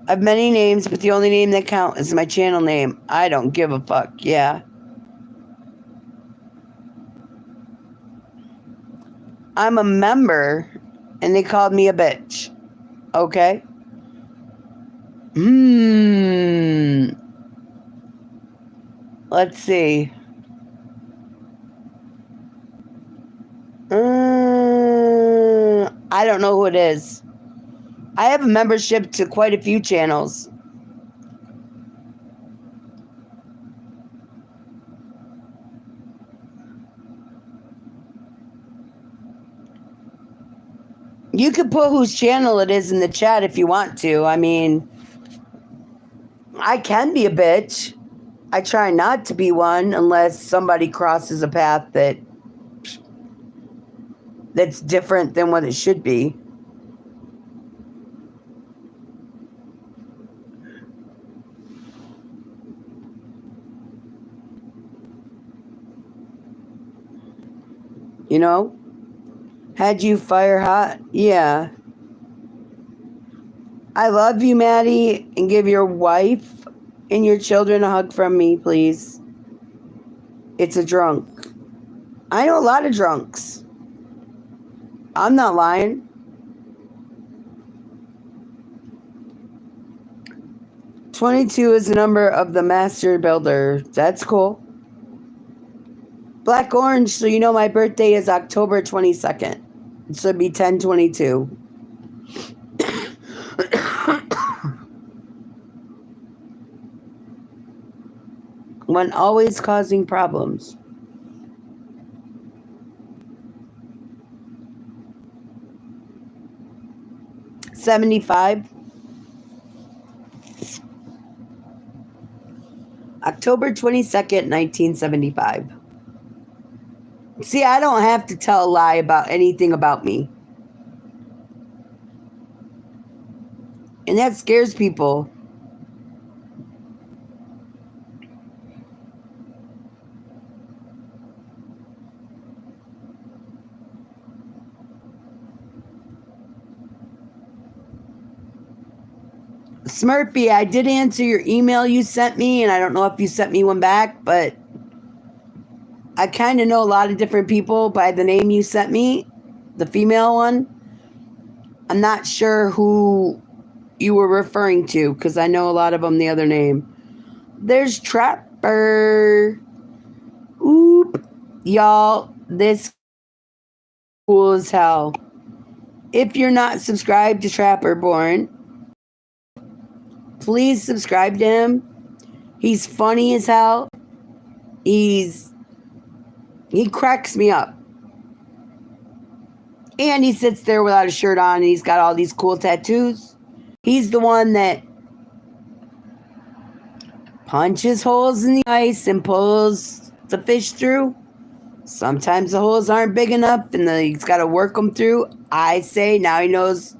I have many names, but the only name that counts is my channel name. I don't give a fuck. Yeah. I'm a member, and they called me a bitch. Okay. Let's see. I don't know who it is. I have a membership to quite a few channels. You could put whose channel it is in the chat if you want to. I mean, I can be a bitch. I try not to be one unless somebody crosses a path that's different than what it should be. You know? Had you fire hot? Yeah. I love you, Maddie, and give your wife and your children a hug from me, please. It's a drunk. I know a lot of drunks. I'm not lying. "22 is the number of the master builder." That's cool. Black Orange, so you know my birthday is October 22nd. So it'd be 10/22. When always causing problems. $75. October 22nd, 1975. See, I don't have to tell a lie about anything about me. And that scares people. Smurfy, I did answer your email you sent me, and I don't know if you sent me one back, but I kind of know a lot of different people by the name you sent me, the female one. I'm not sure who you were referring to, because I know a lot of them the other name. There's Trapper. Oop. Y'all, this cool as hell. If you're not subscribed to Trapper Born, please subscribe to him. He's funny as hell. He cracks me up. And he sits there without a shirt on, and he's got all these cool tattoos. He's the one that punches holes in the ice and pulls to fish through. Sometimes the holes aren't big enough and he's got to work them through. I say now he knows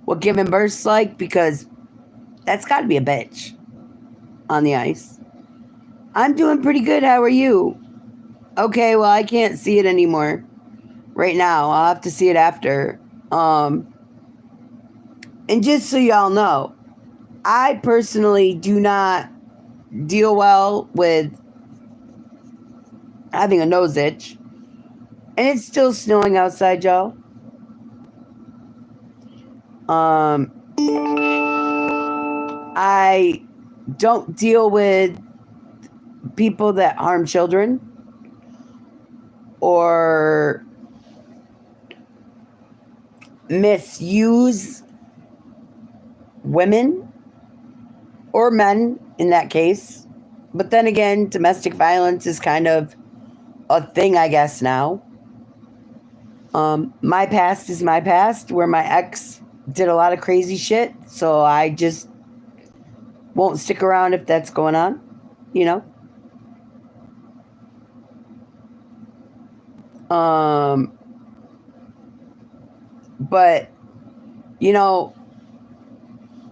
what giving birth's like, because that's got to be a bitch on the ice. I'm doing pretty good. How are you? Okay, well, I can't see it anymore right now. I'll have to see it after. And just so y'all know, I personally do not deal well with having a nose itch. And it's still snowing outside, y'all. I don't deal with people that harm children or misuse women or men in that case. But then again, domestic violence is kind of a thing, I guess, now. My past is my past, where my ex did a lot of crazy shit, so I just won't stick around if that's going on, you know? But, you know,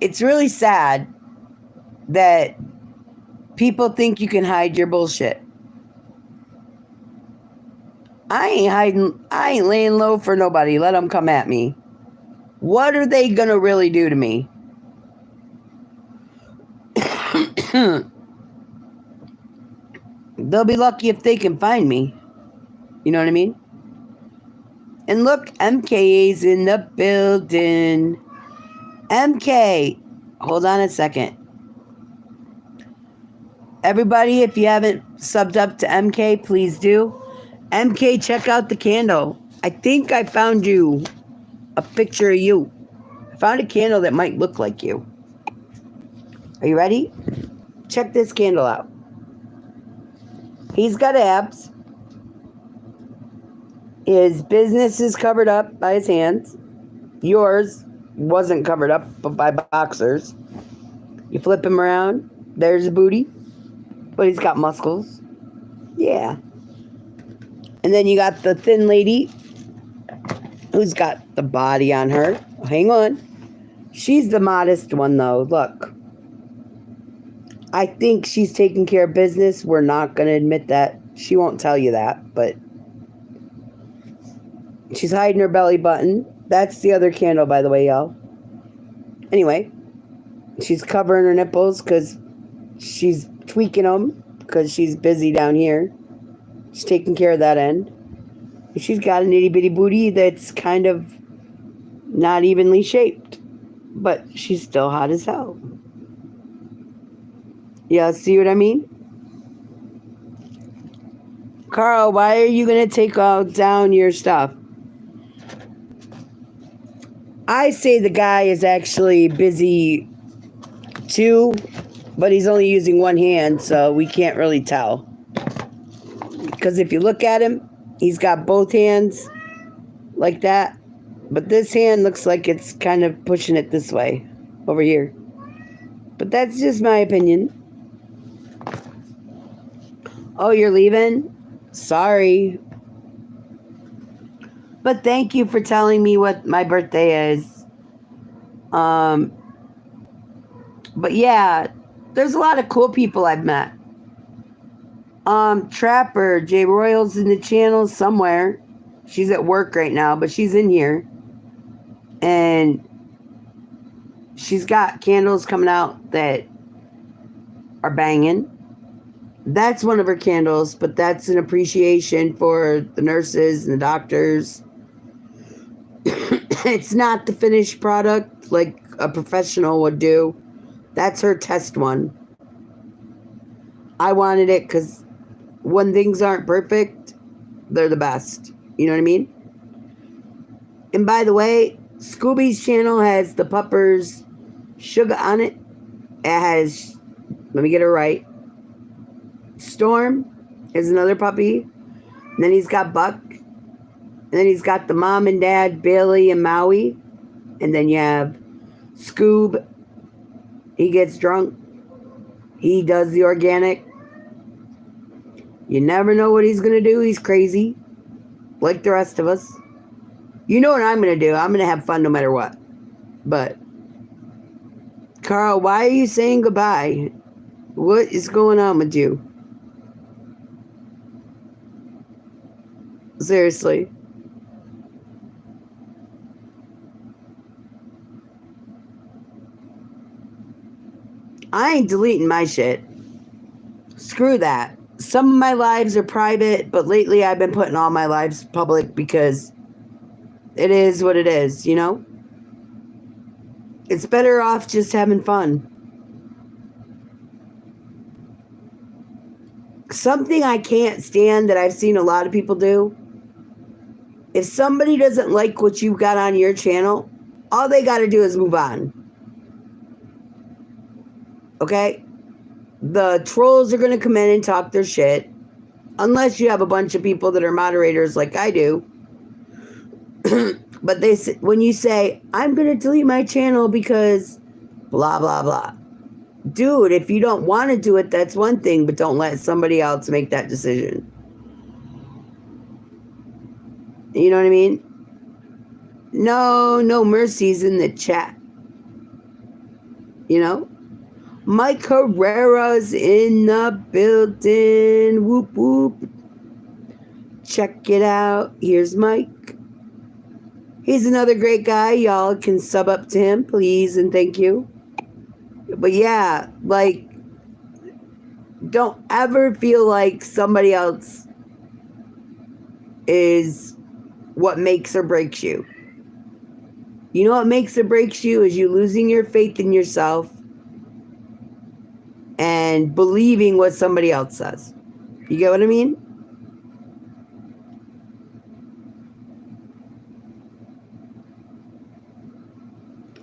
it's really sad that people think you can hide your bullshit. I ain't laying low for nobody. Let them come at me. What are they gonna really do to me? They'll be lucky if they can find me. You know what I mean? And look, MK's in the building. MK, hold on a second. Everybody, if you haven't subbed up to MK, please do. MK, check out the candle. I think I found you a picture of you. I found a candle that might look like you. Are you ready? Check this candle out. He's got abs. His business is covered up by his hands. Yours wasn't covered up but by boxers. You flip him around. There's a booty. But he's got muscles. Yeah. And then you got the thin lady who's got the body on her. Hang on. She's the modest one, though. Look. I think she's taking care of business. We're not going to admit that. She won't tell you that, but she's hiding her belly button. That's the other candle, by the way, y'all. Anyway, she's covering her nipples because she's tweaking them because she's busy down here. She's taking care of that end. She's got an itty bitty booty that's kind of not evenly shaped, but she's still hot as hell. Yeah, see what I mean? Carl, why are you going to take down your stuff? I say the guy is actually busy too, but he's only using one hand, so we can't really tell. Because if you look at him, he's got both hands like that. But this hand looks like it's kind of pushing it this way, over here. But that's just my opinion. Oh, you're leaving? Sorry. But thank you for telling me what my birthday is. But yeah, there's a lot of cool people I've met. Trapper, J Royals in the channel somewhere. She's at work right now, but she's in here. And she's got candles coming out that are banging. That's one of her candles, but that's an appreciation for the nurses and the doctors. It's not the finished product like a professional would do. That's her test one. I wanted it because when things aren't perfect, they're the best. You know what I mean? And by the way, Scooby's channel has the puppers sugar on it. It has, let me get it right, Storm is another puppy. And then he's got Buck. And then he's got the mom and dad, Bailey and Maui. And then you have Scoob. He gets drunk. He does the organic. You never know what he's going to do. He's crazy, like the rest of us. You know what I'm going to do. I'm going to have fun no matter what. But, Carl, why are you saying goodbye? What is going on with you? Seriously. I ain't deleting my shit. Screw that. Some of my lives are private, but lately I've been putting all my lives public because it is what it is, you know? It's better off just having fun. Something I can't stand that I've seen a lot of people do, if somebody doesn't like what you've got on your channel, all they got to do is move on. Okay? The trolls are going to come in and talk their shit, unless you have a bunch of people that are moderators like I do. But when you say, I'm going to delete my channel because blah, blah, blah. Dude, if you don't want to do it, that's one thing, but don't let somebody else make that decision. You know what I mean? No mercies in the chat. You know? Mike Herrera's in the building. Whoop, whoop. Check it out. Here's Mike. He's another great guy. Y'all can sub up to him, please, and thank you. But yeah, like, don't ever feel like somebody else is what makes or breaks you. You know what makes or breaks you is you losing your faith in yourself and believing what somebody else says. You get what I mean?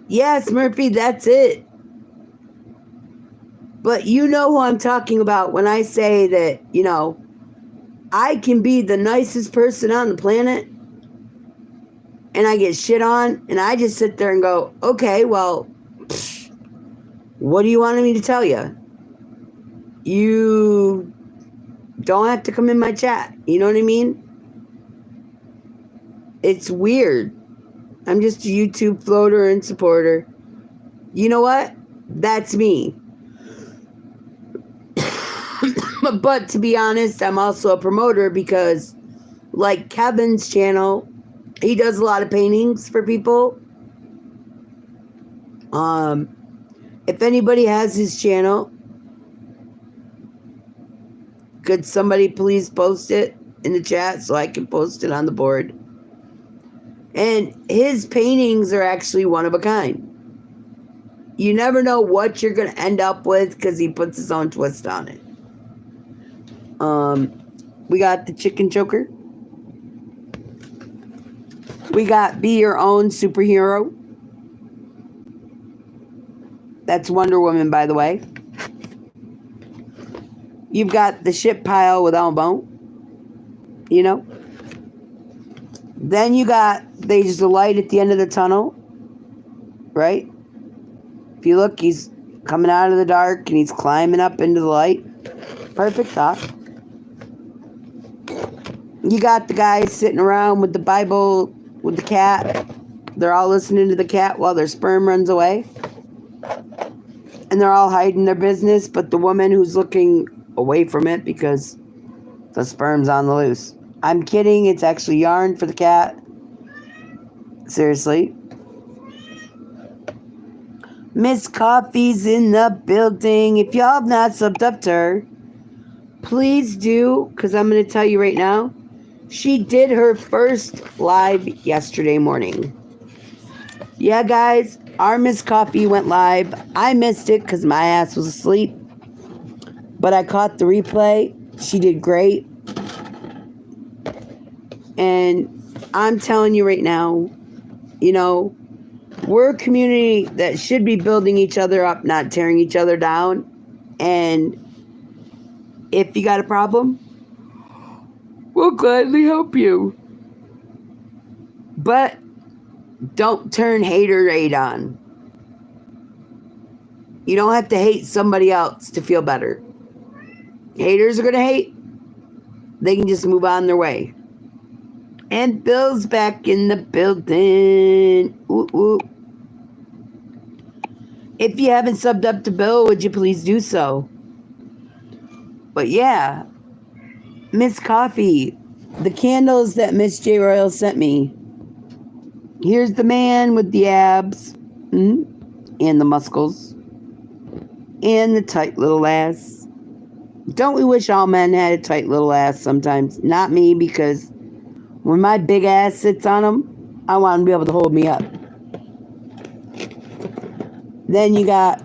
Yes, Murphy, that's it. But you know who I'm talking about when I say that, you know, I can be the nicest person on the planet and I get shit on and I just sit there and go, okay, well, what do you want me to tell you? You don't have to come in my chat. You know what I mean? It's weird. I'm just a YouTube floater and supporter. You know what? That's me. But to be honest, I'm also a promoter because, like Kevin's channel, he does a lot of paintings for people. If anybody has his channel, could somebody please post it in the chat so I can post it on the board? And his paintings are actually one of a kind. You never know what you're going to end up with because he puts his own twist on it. We got the chicken choker. We got be your own superhero. That's Wonder Woman, by the way. You've got the shit pile with Elmo. You know? Then you got, there's the light at the end of the tunnel. Right? If you look, he's coming out of the dark and he's climbing up into the light. Perfect thought. You got the guys sitting around with the Bible, with the cat. They're all listening to the cat while their sperm runs away. And they're all hiding their business, but the woman who's looking away from it because the sperm's on the loose. I'm kidding. It's actually yarn for the cat. Seriously. Miss Coffee's in the building. If y'all have not subbed up to her, please do, because I'm going to tell you right now, she did her first live yesterday morning. Yeah, guys, our Miss Coffee went live. I missed it because my ass was asleep. But I caught the replay. She did great. And I'm telling you right now, you know, we're a community that should be building each other up, not tearing each other down. And if you got a problem, we'll gladly help you. But don't turn haterade on. You don't have to hate somebody else to feel better. Haters are going to hate. they can just move on their way. And Bill's back in the building. Ooh, ooh. If you haven't subbed up to Bill, would you please do so? But yeah, Miss Coffee, the candles that Miss J. Royal sent me. Here's the man with the abs and the muscles and the tight little ass. Don't we wish all men had a tight little ass sometimes? Not me, because when my big ass sits on them, I want them to be able to hold me up. Then you got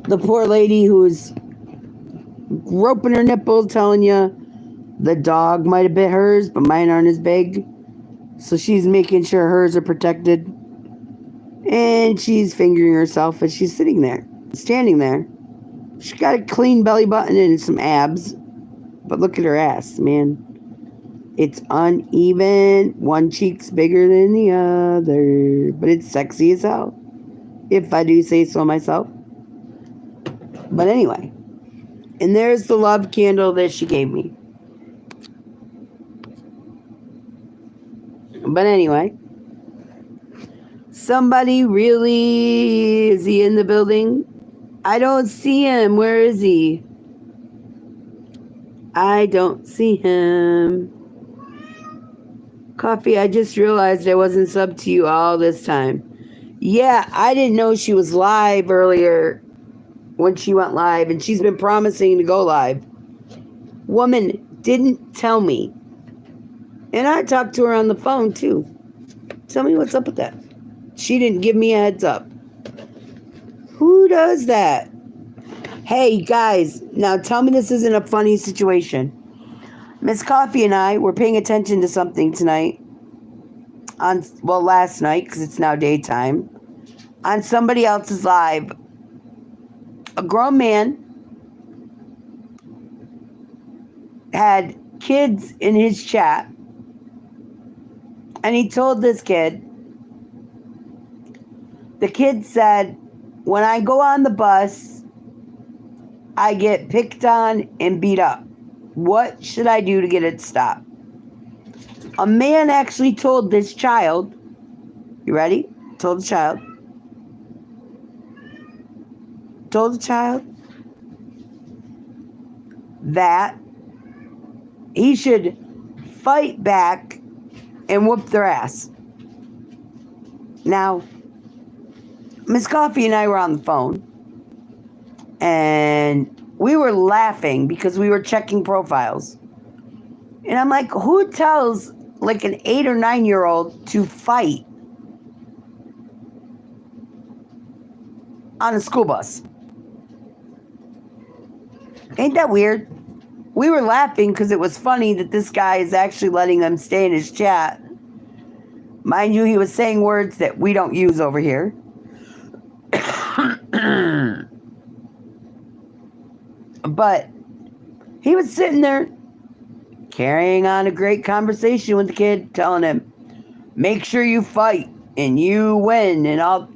the poor lady who's groping her nipple, telling you the dog might have bit hers, but mine aren't as big. So she's making sure hers are protected. And she's fingering herself as she's sitting there, standing there. She's got a clean belly button and some abs. But look at her ass, man. It's uneven. One cheek's bigger than the other. But it's sexy as hell, if I do say so myself. But anyway. And there's the love candle that she gave me. But anyway. Somebody really... Is he in the building? I don't see him. Where is he? I don't see him. Coffee, I just realized I wasn't subbed to you all this time. Yeah, I didn't know she was live earlier when she went live, and she's been promising to go live. Woman didn't tell me. And I talked to her on the phone, too. Tell me what's up with that. She didn't give me a heads up. Who does that? Hey, guys, now tell me this isn't a funny situation. Miss Coffee and I were paying attention to something tonight. Last night, because it's now daytime. On somebody else's live. A grown man had kids in his chat. And he told this kid, the kid said, when I go on the bus, I get picked on and beat up. What should I do to get it stopped? A man actually told this child, you ready? Told the child that he should fight back and whoop their ass. Now, Miss Coffee and I were on the phone, and we were laughing because we were checking profiles. And I'm like, who tells like an 8 or 9-year-old to fight on a school bus? Ain't that weird? We were laughing because it was funny that this guy is actually letting them stay in his chat. Mind you, he was saying words that we don't use over here. But he was sitting there carrying on a great conversation with the kid, telling him, make sure you fight and you win and all.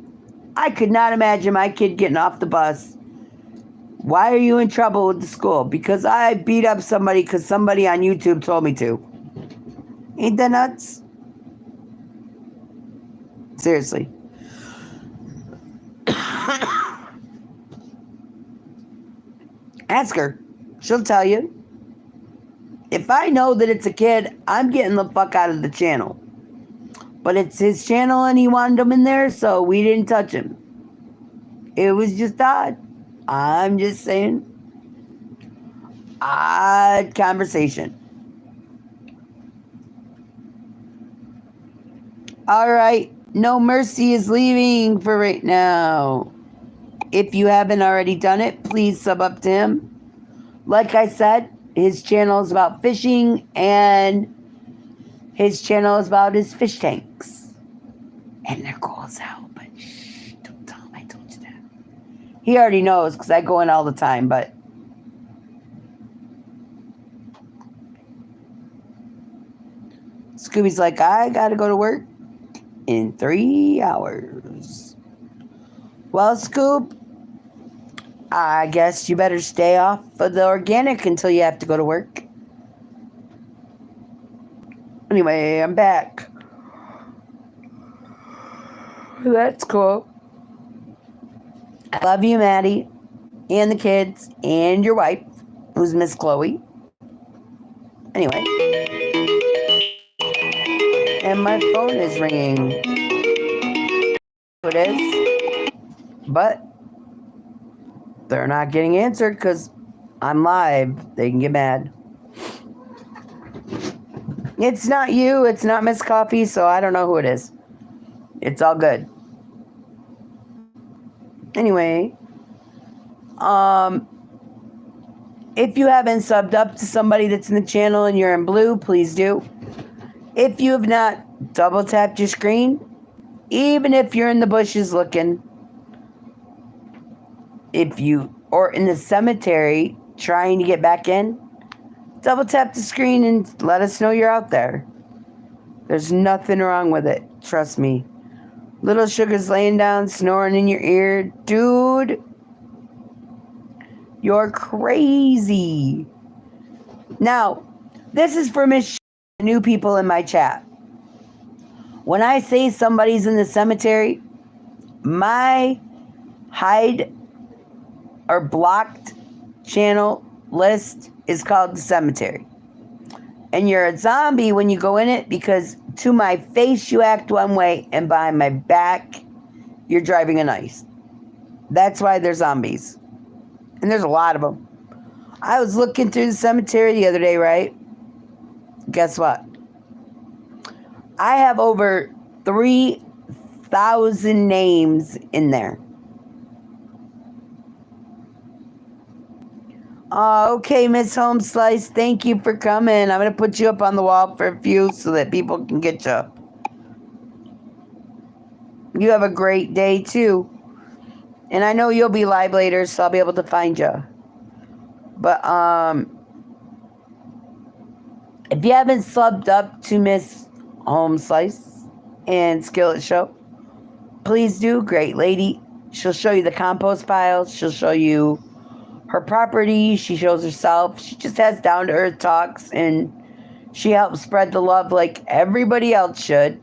I could not imagine my kid getting off the bus. Why are you in trouble with the school? Because I beat up somebody because somebody on YouTube told me to. Ain't that nuts? Seriously. Ask her. She'll tell you. If I know that it's a kid, I'm getting the fuck out of the channel. But it's his channel and he wanted him in there, so we didn't touch him. It was just odd. I'm just saying. Odd conversation. All right. No Mercy is leaving for right now. If you haven't already done it, please sub up to him. Like I said, his channel is about fishing and his channel is about his fish tanks. And they're cool as hell, but shh, don't tell him I told you that. He already knows because I go in all the time, but Scooby's like, I gotta go to work in 3 hours. Well, Scoob, I guess you better stay off of the organic until you have to go to work. Anyway, I'm back. That's cool. I love you, Maddie, and the kids, and your wife, who's Miss Chloe. Anyway. And my phone is ringing. It is. But they're not getting answered because I'm live. They can get mad. It's not you. It's not Miss Coffee, so I don't know who it is. It's all good. Anyway, if you haven't subbed up to somebody that's in the channel and you're in blue, please do. If you have not, double tapped your screen. Even if you're in the bushes looking. Or in the cemetery trying to get back in, double tap the screen and let us know you're out there. There's nothing wrong with it. Trust me. Little Sugar's laying down, snoring in your ear. Dude, you're crazy. Now, this is for new people in my chat. When I say somebody's in the cemetery, my hide or blocked channel list is called the cemetery. And you're a zombie when you go in it because to my face you act one way and behind my back you're driving a nice. That's why they're zombies. And there's a lot of them. I was looking through the cemetery the other day, right? Guess what? I have over 3,000 names in there. Okay, Miss Home Slice, thank you for coming. I'm going to put you up on the wall for a few so that people can get you. You have a great day, too. And I know you'll be live later, so I'll be able to find you. But, if you haven't subbed up to Miss Home Slice and Skillet Show, please do. Great lady. She'll show you the compost piles. She'll show you her property. She shows herself. She just has down-to-earth talks, and she helps spread the love like everybody else should.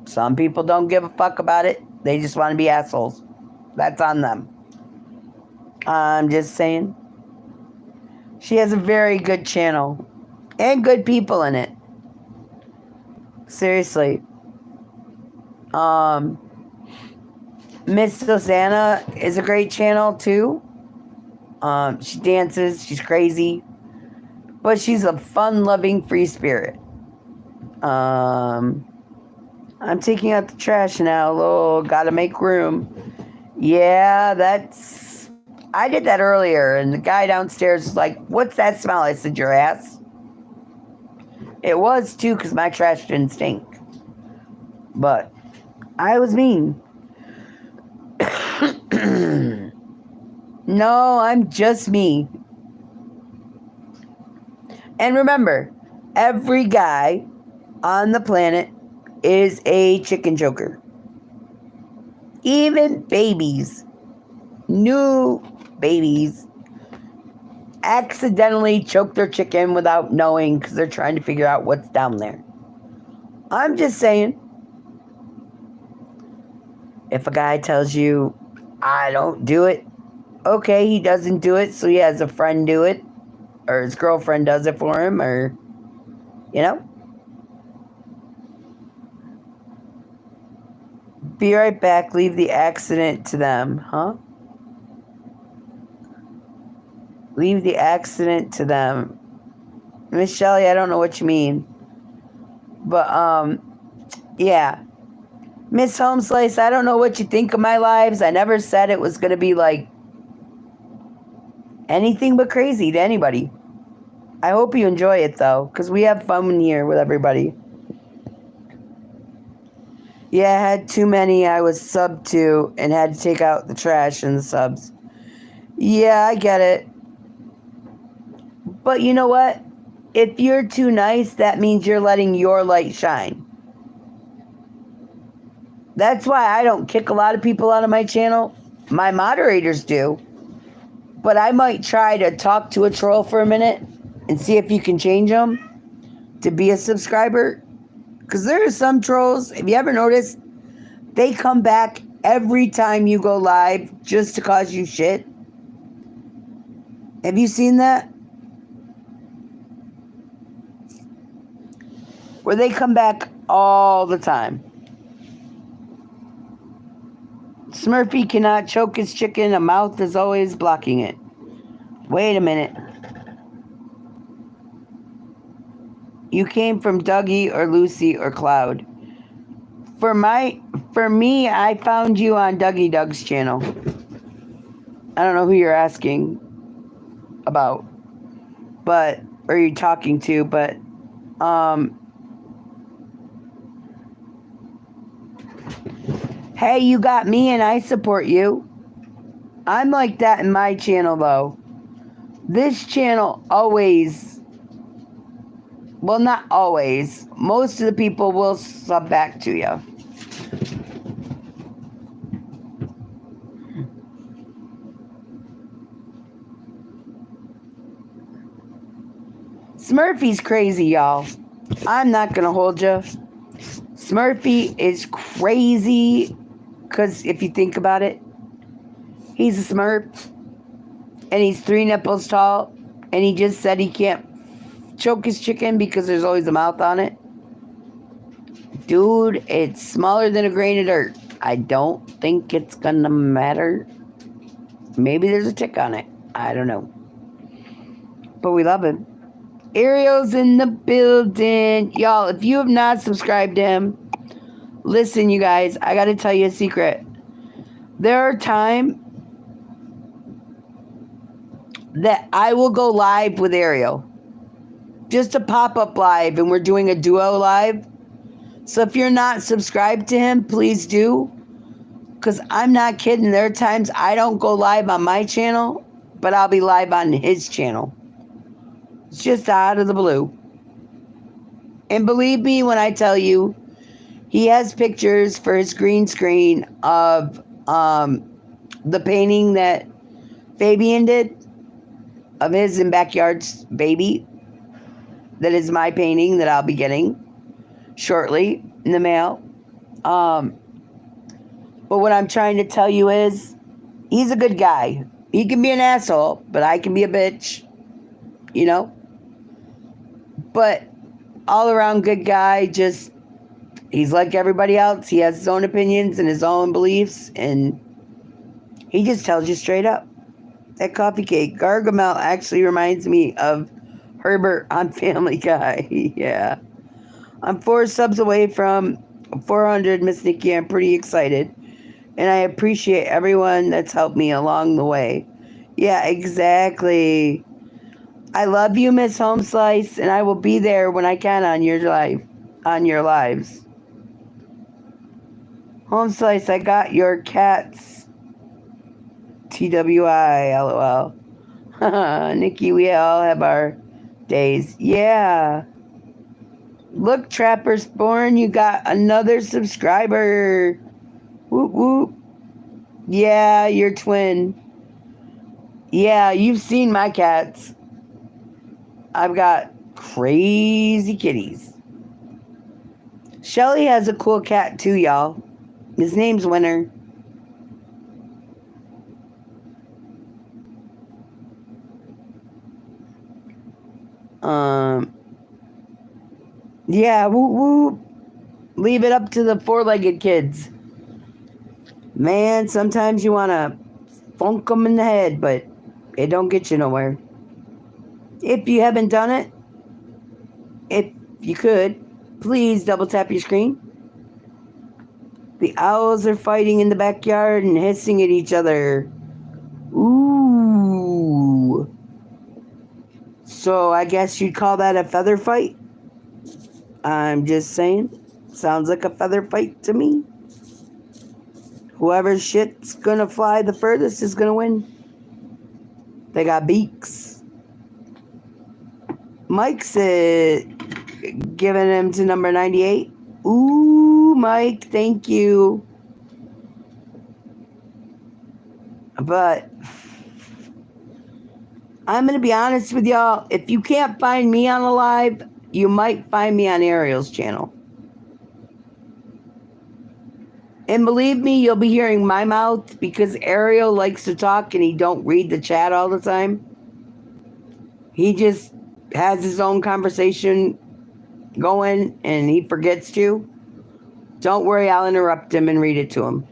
Some people don't give a fuck about it. They just want to be assholes. That's on them. I'm just saying. She has a very good channel and good people in it. Seriously. Miss Susanna is a great channel too. She dances, she's crazy, but she's a fun-loving free spirit. I'm taking out the trash now. Oh, gotta make room. Yeah, I did that earlier, and the guy downstairs was like, "What's that smell?" I said, "Your ass." It was too, because my trash didn't stink. But I was mean. No, I'm just me. And remember, every guy on the planet is a chicken choker. Even babies, new babies, accidentally choke their chicken without knowing because they're trying to figure out what's down there. I'm just saying, if a guy tells you, I don't do it, okay, he doesn't do it, so he has a friend do it, or his girlfriend does it for him, or, you know. Be right back, leave the accident to them, huh? Leave the accident to them. Miss Shelley, I don't know what you mean. But, yeah. Miss Home Slice, I don't know what you think of my lives. I never said it was going to be like anything but crazy to anybody. I hope you enjoy it, though, because we have fun here with everybody. Yeah, I had too many I was subbed to and had to take out the trash and the subs. Yeah, I get it. But you know what? If you're too nice, that means you're letting your light shine. That's why I don't kick a lot of people out of my channel. My moderators do. But I might try to talk to a troll for a minute and see if you can change them to be a subscriber. Because there are some trolls, have you ever noticed, they come back every time you go live just to cause you shit? Have you seen that? Where they come back all the time. Smurfy cannot choke his chicken. A mouth is always blocking it. Wait a minute. You came from Dougie or Lucy or Cloud. For me, I found you on Dougie Doug's channel. I don't know who you're asking about, but or you're talking to, but hey, you got me and I support you. I'm like that in my channel though. This channel always, well, not always, most of the people will sub back to you. Smurfy's crazy, y'all. I'm not gonna hold you. Smurfy is crazy because if you think about it, he's a Smurf and he's 3 nipples tall and he just said he can't choke his chicken because there's always a mouth on it. Dude, it's smaller than a grain of dirt. I don't think it's gonna matter. Maybe there's a tick on it. I don't know. But we love him. Ariel's in the building. Y'all, if you have not subscribed to him, listen, you guys, I gotta tell you a secret. There are times that I will go live with Ariel. Just a pop-up live, and we're doing a duo live. So if you're not subscribed to him, please do. Because I'm not kidding. There are times I don't go live on my channel, but I'll be live on his channel. It's just out of the blue. And believe me when I tell you, he has pictures for his green screen of the painting that Fabian did of his in Backyard's baby. That is my painting that I'll be getting shortly in the mail. But what I'm trying to tell you is, he's a good guy. He can be an asshole, but I can be a bitch. You know? But all around good guy, just, he's like everybody else. He has his own opinions and his own beliefs, and he just tells you straight up. That coffee cake, Gargamel, actually reminds me of Herbert on Family Guy. Yeah. I'm 4 subs away from 400, Miss Nicci. I'm pretty excited. And I appreciate everyone that's helped me along the way. Yeah, exactly. I love you, Miss Home Slice, and I will be there when I can on your lives. Home Slice, I got your cats. TWI, LOL. Nicci, we all have our days. Yeah. Look, Trapper Spawn, you got another subscriber. Whoop, whoop. Yeah, your twin. Yeah, you've seen my cats. I've got crazy kitties. Shelly has a cool cat too, y'all. His name's Winter. Yeah, whoop whoop. Leave it up to the 4-legged kids. Man, sometimes you want to funk them in the head, but it don't get you nowhere. If you haven't done it, if you could, please double tap your screen. The owls are fighting in the backyard and hissing at each other. Ooh. So I guess you'd call that a feather fight? I'm just saying. Sounds like a feather fight to me. Whoever's shit's gonna fly the furthest is gonna win. They got beaks. Mike's giving him to number 98. Ooh, Mike, thank you. But I'm going to be honest with y'all. If you can't find me on a live, you might find me on Ariel's channel. And believe me, you'll be hearing my mouth because Ariel likes to talk and he don't read the chat all the time. He just has his own conversation going and he forgets to. Don't worry, I'll interrupt him and read it to him.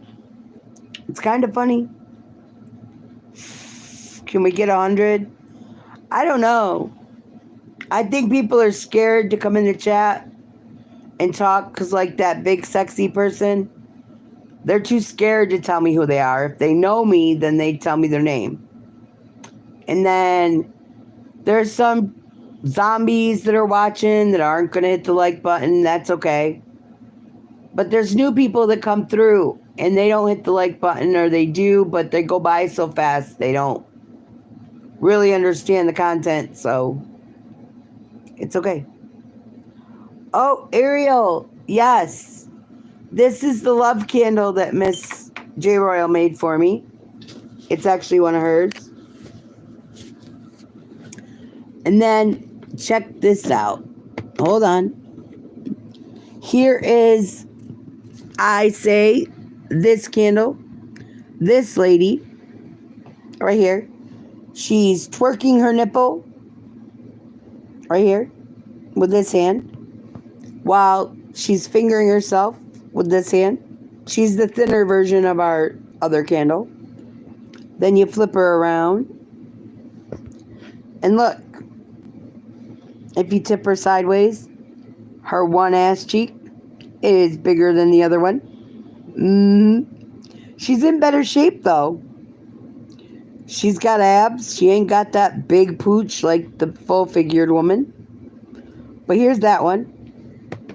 It's kind of funny. Can we get 100? I don't know. I think people are scared to come in the chat and talk because, like that big sexy person, they're too scared to tell me who they are. If they know me, then they tell me their name. And then there's some zombies that are watching that aren't going to hit the like button. That's okay. But there's new people that come through and they don't hit the like button, or they do, but they go by so fast they don't really understand the content. So it's okay. Oh, Ariel. Yes. This is the love candle that Miss J Royal made for me. It's actually one of hers. And then check this out. Hold on. Here is, I say, this candle. This lady right here. She's twerking her nipple right here with this hand while she's fingering herself with this hand. She's the thinner version of our other candle. Then you flip her around. And look, if you tip her sideways, her one ass cheek is bigger than the other one. She's in better shape though. She's got abs. She ain't got that big pooch like the full-figured woman. But here's that one.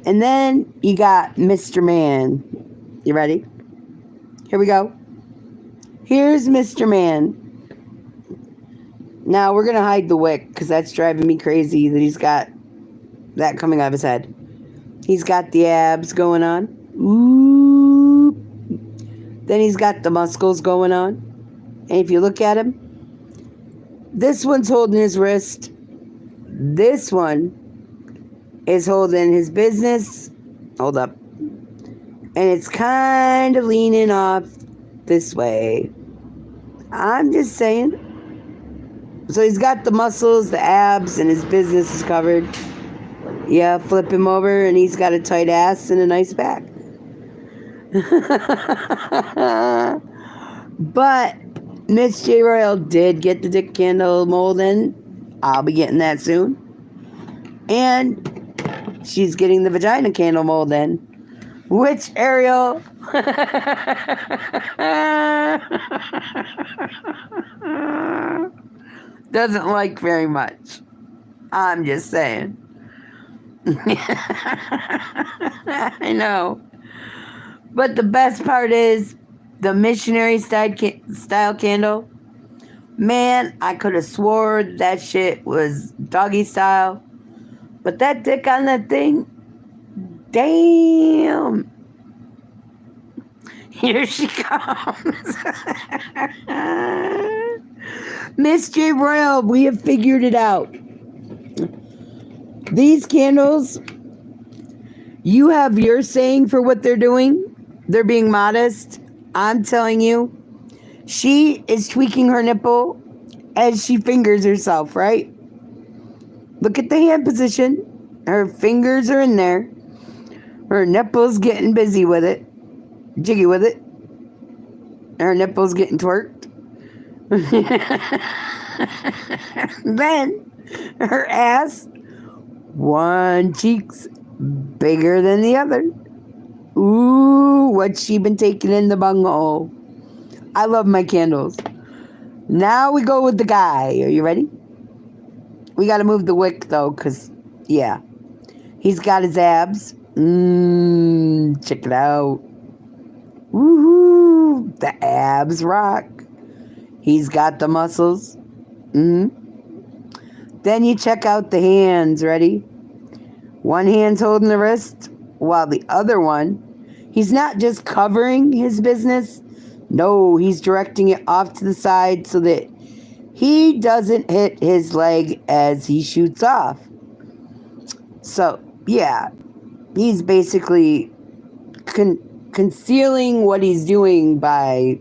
And then you got Mr. Man. You ready? Here we go. Here's Mr. Man. Now we're going to hide the wick because that's driving me crazy that he's got that coming out of his head. He's got the abs going on. Ooh. Then he's got the muscles going on. And if you look at him, this one's holding his wrist. This one is holding his business. Hold up. And it's kind of leaning off this way. I'm just saying. So he's got the muscles, the abs, and his business is covered. Yeah, flip him over, and he's got a tight ass and a nice back. But Miss J Royal did get the dick candle mold in. I'll be getting that soon. And she's getting the vagina candle mold in, which Ariel doesn't like very much. I'm just saying. I know. But the best part is the missionary style candle. Man, I could have swore that shit was doggy style. But that dick on that thing, damn. Here she comes. Miss J Royal, we have figured it out. These candles, you have your saying for what they're doing. They're being modest. I'm telling you, she is tweaking her nipple as she fingers herself, right? Look at the hand position. Her fingers are in there. Her nipple's getting busy with it. Jiggy with it. Her nipple's getting twerked. Then her ass, one cheek's bigger than the other. Ooh, what's she been taking in the bunghole? I love my candles. Now we go with the guy. Are you ready? We got to move the wick though, because, yeah. He's got his abs. Check it out. Woohoo! The abs rock. He's got the muscles. Then you check out the hands. Ready? One hand's holding the wrist, while the other one, he's not just covering his business. No, he's directing it off to the side so that he doesn't hit his leg as he shoots off. So, yeah, he's basically concealing what he's doing by,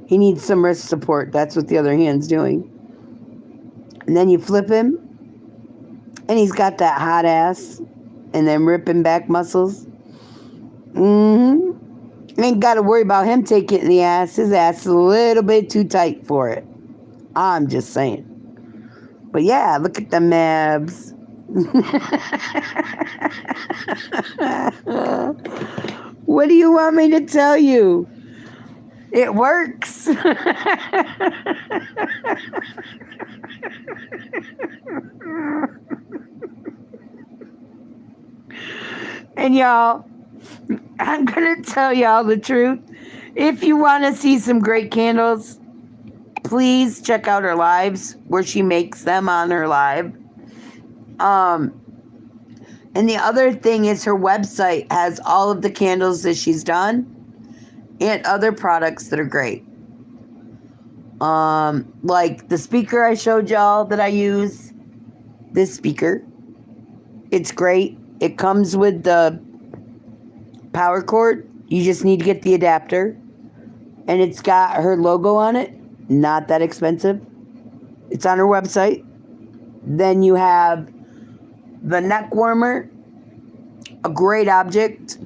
he needs some wrist support. That's what the other hand's doing. And then you flip him, and he's got that hot ass and then ripping back muscles. Ain't got to worry about him taking it in the ass. His ass is a little bit too tight for it. I'm just saying. But yeah, look at the abs. What do you want me to tell you? It works. And y'all, I'm going to tell y'all the truth. If you want to see some great candles, please check out her lives where she makes them on her live. And the other thing is her website has all of the candles that she's done and other products that are great. Like the speaker I showed y'all that I use, this speaker, it's great. It comes with the power cord. You just need to get the adapter. And it's got her logo on it. Not that expensive. It's on her website. Then you have the neck warmer. A great object.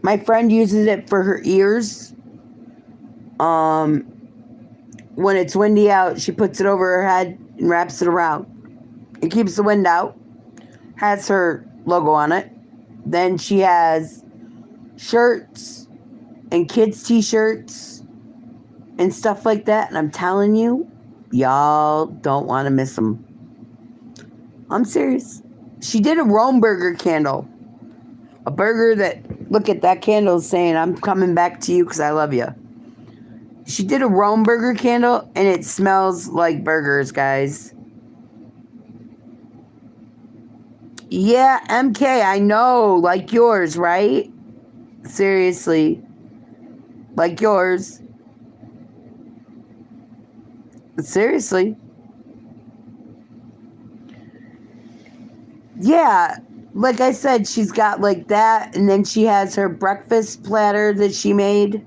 My friend uses it for her ears. When it's windy out, she puts it over her head and wraps it around. It keeps the wind out. Has her logo on it. Then she has shirts and kids' t-shirts and stuff like that. And I'm telling you, y'all don't want to miss them. I'm serious. She did a Rome burger candle. A burger that, look at that candle saying, I'm coming back to you because I love you. She did a Rome burger candle and it smells like burgers, guys. Yeah, MK, I know, like yours, right? Seriously. Like yours. Seriously. Yeah, like I said, she's got like that, and then she has her breakfast platter that she made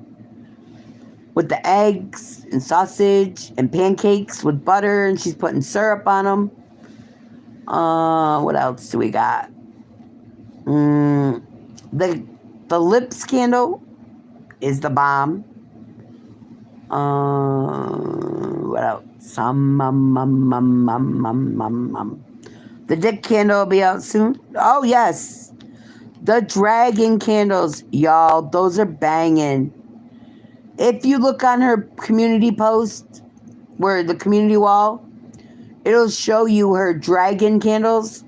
with the eggs and sausage and pancakes with butter, and she's putting syrup on them. What else do we got? The lips candle is the bomb. What else? The dick candle will be out soon. Oh, yes. The dragon candles, y'all. Those are banging. If you look on her community post, where the community wall, it'll show you her dragon candles.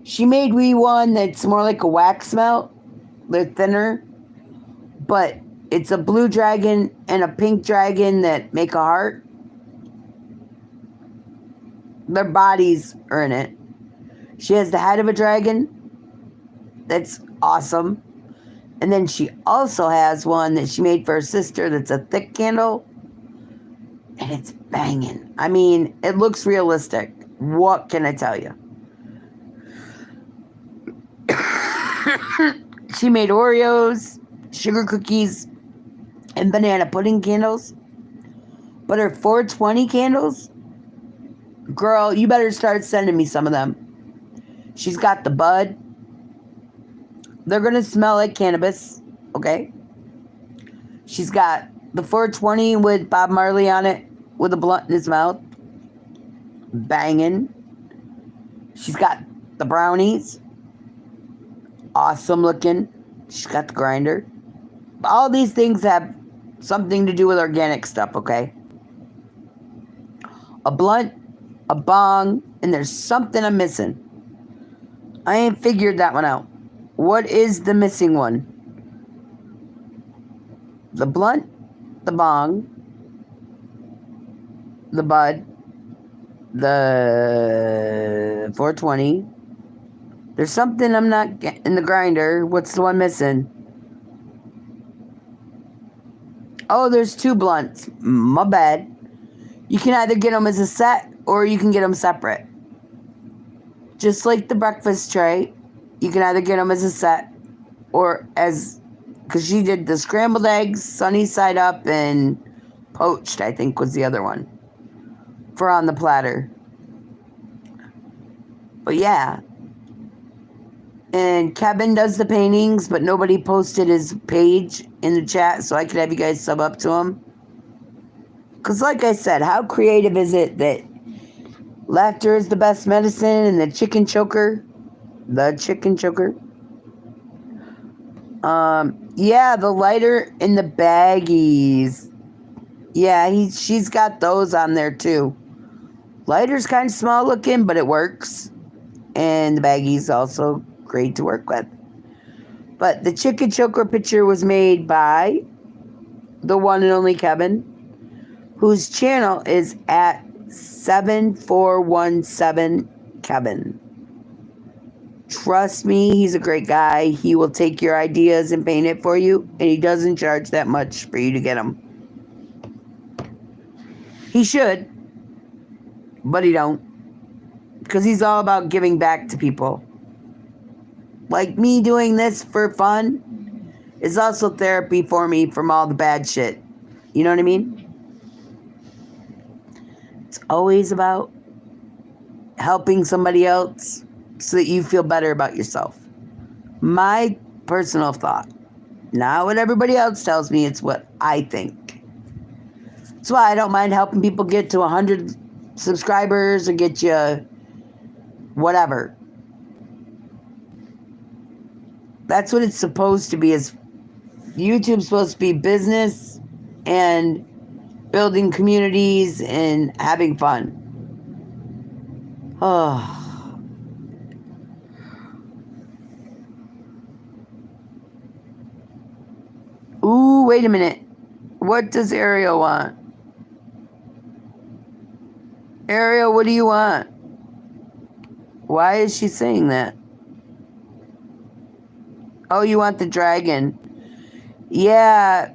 She made me one that's more like a wax melt. They're thinner. But it's a blue dragon and a pink dragon that make a heart. Their bodies are in it. She has the head of a dragon. That's awesome. And then she also has one that she made for her sister that's a thick candle. And it's banging. I mean, it looks realistic. What can I tell you? She made Oreos, sugar cookies, and banana pudding candles. But her 420 candles, girl, you better start sending me some of them. She's got the bud. They're going to smell like cannabis, okay? She's got the 420 with Bob Marley on it with a blunt in his mouth. Banging. She's got the brownies. Awesome looking. She's got the grinder. All these things have something to do with organic stuff, okay? A blunt, a bong, and there's something I'm missing. I ain't figured that one out. What is the missing one? The blunt, the bong, the bud, the 420. There's something I'm not getting in the grinder. What's the one missing? Oh, there's 2 blunts. My bad. You can either get them as a set or you can get them separate. Just like the breakfast tray, you can either get them as a set or as because she did the scrambled eggs, sunny side up, and poached, I think was the other one, for on the platter. But yeah. And Kevin does the paintings, but nobody posted his page in the chat, so I could have you guys sub up to him. Because like I said, how creative is it that laughter is the best medicine and the chicken choker? Yeah, the lighter and the baggies. Yeah, she's got those on there too. Lighter's kind of small looking, but it works. And the baggies also great to work with. But the chicken choker picture was made by the one and only Kevin, whose channel is at 7417 Kevin. Trust me, he's a great guy. He will take your ideas and paint it for you, and he doesn't charge that much for you to get them. He should, but he don't, because he's all about giving back to people. Like me doing this for fun is also therapy for me from all the bad shit. You know what I mean? It's always about helping somebody else so that you feel better about yourself. My personal thought. Not what everybody else tells me, it's what I think. That's why I don't mind helping people get to 100 subscribers or get you whatever. That's what it's supposed to be. Is YouTube's supposed to be business and building communities and having fun. Oh. Ooh, wait a minute. What does Ariel want? Ariel, what do you want? Why is she saying that? Oh, you want the dragon. Yeah.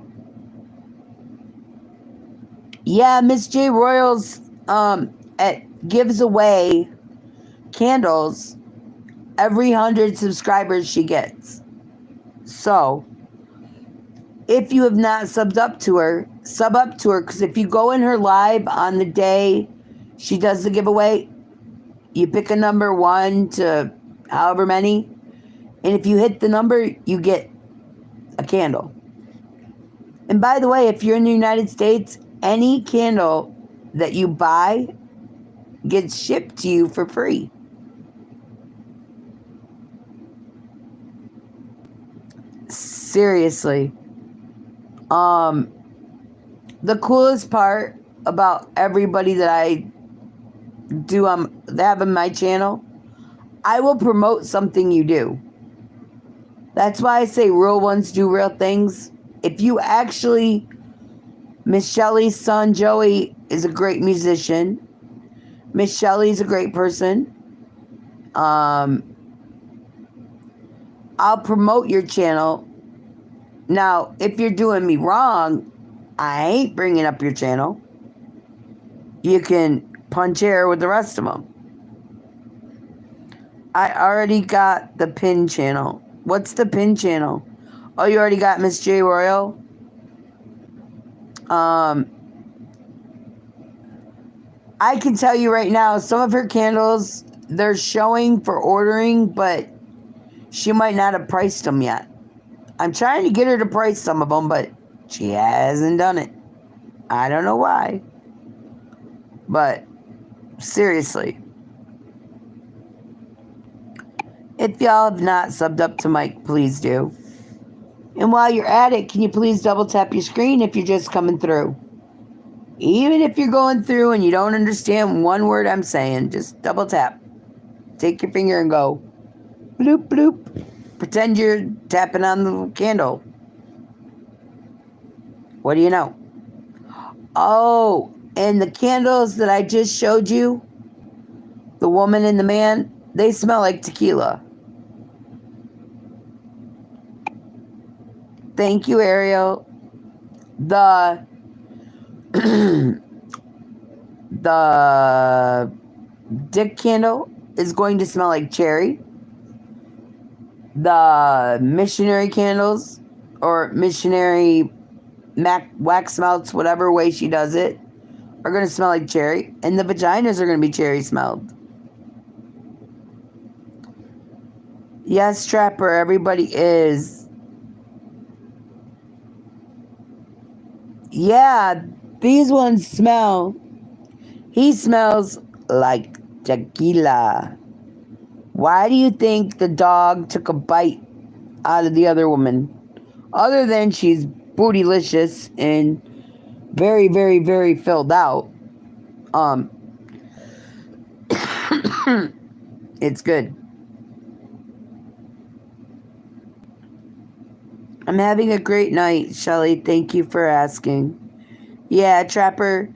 Yeah, Miss J Royals gives away candles every 100 subscribers she gets. So, if you have not subbed up to her, sub up to her, because if you go in her live on the day she does the giveaway, you pick a number 1 to however many, and if you hit the number, you get a candle. And by the way, if you're in the United States, any candle that you buy gets shipped to you for free. Seriously. The coolest part about everybody that I do that have on my channel, I will promote something you do. That's why I say real ones do real things. If you actually, Miss Shelley's son Joey is a great musician. Miss Shelley's a great person. I'll promote your channel. Now, if you're doing me wrong, I ain't bringing up your channel. You can punch air with the rest of them. I already got the pin channel. What's the pin channel? Oh, you already got Miss J Royal? I can tell you right now, some of her candles, they're showing for ordering, but she might not have priced them yet. I'm trying to get her to price some of them, but she hasn't done it. I don't know why. But seriously, if y'all have not subbed up to Mike, please do. And while you're at it, can you please double tap your screen if you're just coming through? Even if you're going through and you don't understand one word I'm saying, just double tap. Take your finger and go bloop, bloop. Pretend you're tapping on the candle. What do you know? Oh, and the candles that I just showed you, the woman and the man, they smell like tequila. Thank you, Ariel. The dick candle is going to smell like cherry. The missionary candles or missionary wax melts, whatever way she does it, are going to smell like cherry. And the vaginas are going to be cherry smelled. Yes, Trapper, everybody is. Yeah, these ones smell. He smells like tequila. Why do you think the dog took a bite out of the other woman? Other than she's bootylicious and very, very, very filled out. It's good. I'm having a great night, Shelly. Thank you for asking. Yeah, Trapper.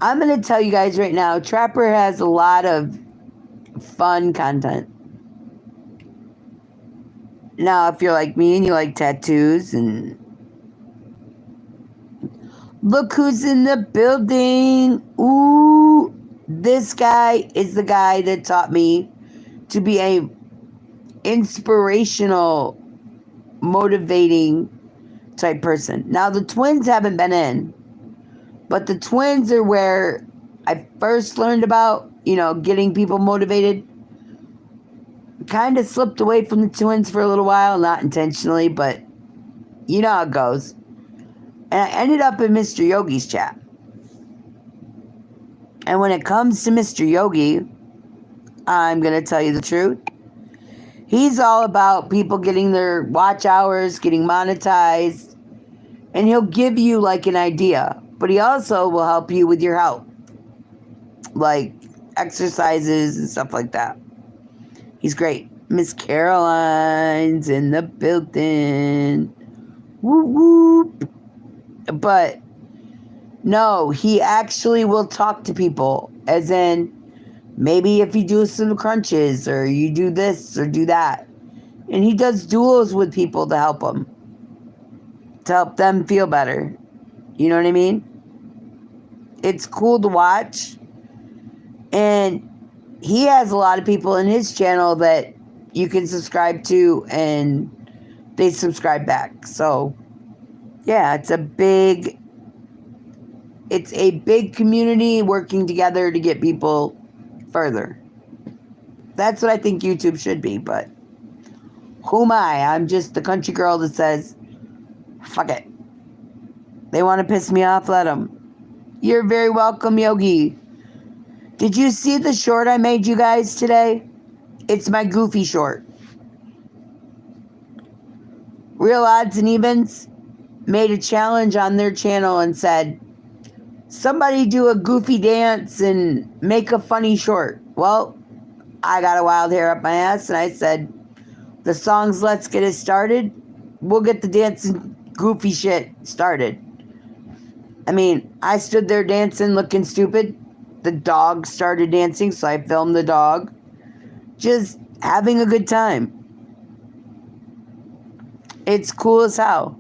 I'm going to tell you guys right now, Trapper has a lot of fun content. Now, if you're like me and you like tattoos and... Look who's in the building. Ooh, this guy is the guy that taught me to be a inspirational, motivating type person. Now, the twins haven't been in, but the twins are where I first learned about, getting people motivated. Kind of slipped away from the twins for a little while, not intentionally, but you know how it goes. And I ended up in Mr. Yogi's chat. And when it comes to Mr. Yogi, I'm going to tell you the truth. He's all about people getting their watch hours, getting monetized, and he'll give you like an idea, but he also will help you with your health, like exercises and stuff like that. He's great. Miss Caroline's in the building. Whoop whoop. But no, he actually will talk to people, as in maybe if you do some crunches or you do this or do that. And he does duels with people to help them feel better. You know what I mean? It's cool to watch. And he has a lot of people in his channel that you can subscribe to and they subscribe back. So yeah, it's a big community working together to get people further. That's what I think YouTube should be, but who am I? I'm just the country girl that says, fuck it. They want to piss me off, let them. You're very welcome, Yogi. Did you see the short I made you guys today? It's my goofy short. Real Odds and Evens made a challenge on their channel and said, somebody do a goofy dance and make a funny short. Well, I got a wild hair up my ass and I said, the song's Let's Get It Started. We'll get the dancing goofy shit started. I mean, I stood there dancing looking stupid. The dog started dancing, so I filmed the dog. Just having a good time. It's cool as hell.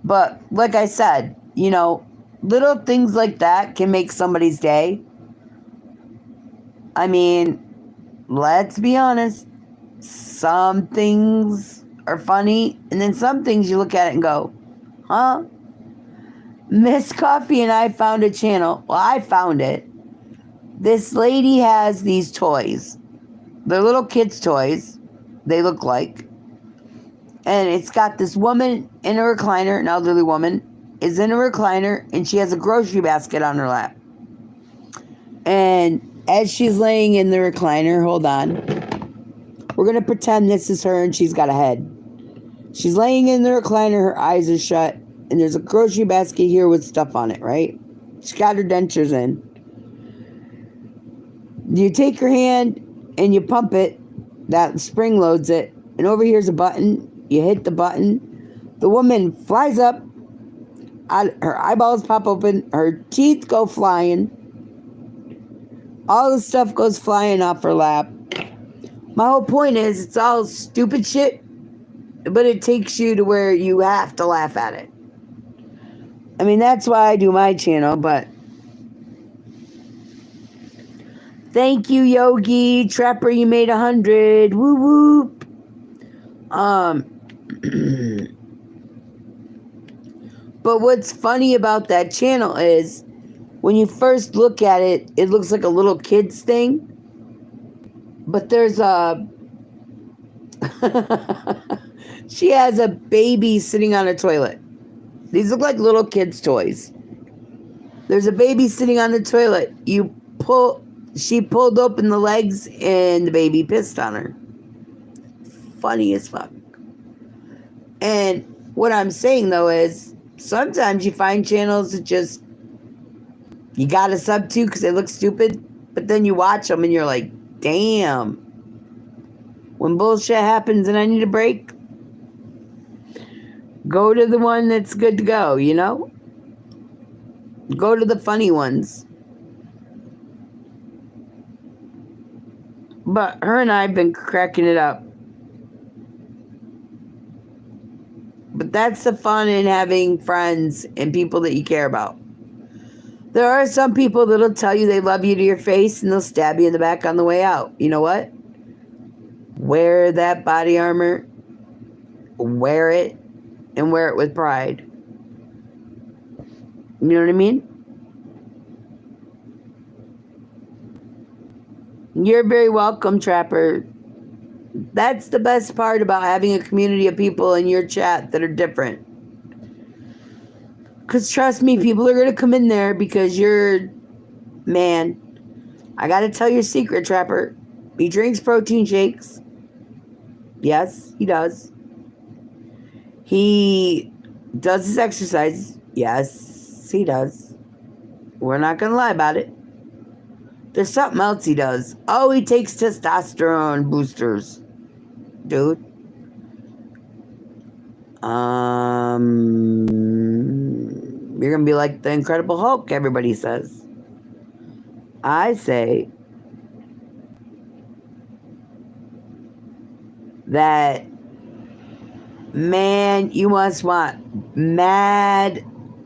But like I said, little things like that can make somebody's day. I mean, let's be honest. Some things are funny, and then some things you look at it and go, huh? Miss Coffee and I found a channel. Well, I found it. This lady has these toys. They're little kids' toys. They look like. And it's got this woman in a recliner, an elderly woman, is in a recliner, and she has a grocery basket on her lap. And as she's laying in the recliner, hold on. We're going to pretend this is her and she's got a head. She's laying in the recliner, her eyes are shut, and there's a grocery basket here with stuff on it, right? She's got her dentures in. You take her hand and you pump it, that spring loads it, and over here's a button. You hit the button. The woman flies up. Her eyeballs pop open. Her teeth go flying. All the stuff goes flying off her lap. My whole point is it's all stupid shit, but it takes you to where you have to laugh at it. I mean, that's why I do my channel, but thank you, Yogi. Trapper, you made 100. Woo whoop. But what's funny about that channel is when you first look at it, it looks like a little kid's thing. But there's a... she has a baby sitting on a toilet. These look like little kids' toys. There's a baby sitting on the toilet. She pulled open the legs and the baby pissed on her. Funny as fuck. And what I'm saying though is sometimes you find channels that just you gotta sub to because they look stupid, but then you watch them and you're like, damn. When bullshit happens and I need a break, go to the one that's good to go, you know? Go to the funny ones. But her and I have been cracking it up. But that's the fun in having friends and people that you care about. There are some people that'll tell you they love you to your face and they'll stab you in the back on the way out. You know what? Wear that body armor. Wear it. And wear it with pride. You know what I mean? You're very welcome, Trapper. That's the best part about having a community of people in your chat that are different. Because trust me, people are going to come in there because you're... Man, I got to tell your secret, Trapper. He drinks protein shakes. Yes, he does. He does his exercise. Yes, he does. We're not going to lie about it. There's something else he does. Oh, he takes testosterone boosters. Dude. You're going to be like the Incredible Hulk, everybody says. I say that, man, you must want mad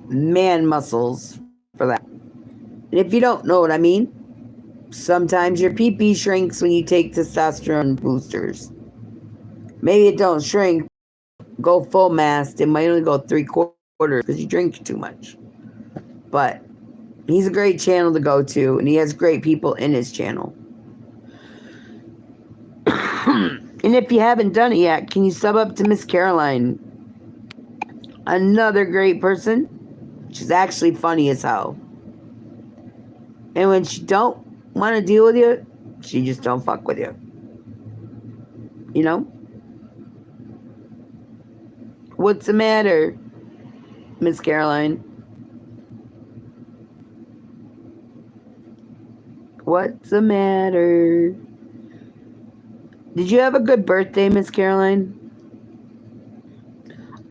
man muscles for that. And if you don't know what I mean, sometimes your pee-pee shrinks when you take testosterone boosters. Maybe it don't shrink. Go full mast. It might only go 3/4 because you drink too much. But he's a great channel to go to, and he has great people in his channel. And if you haven't done it yet, can you sub up to Miss Caroline? Another great person. She's actually funny as hell. And when she don't want to deal with you, she just don't fuck with you. You know? What's the matter, Miss Caroline? What's the matter? Did you have a good birthday, Miss Caroline?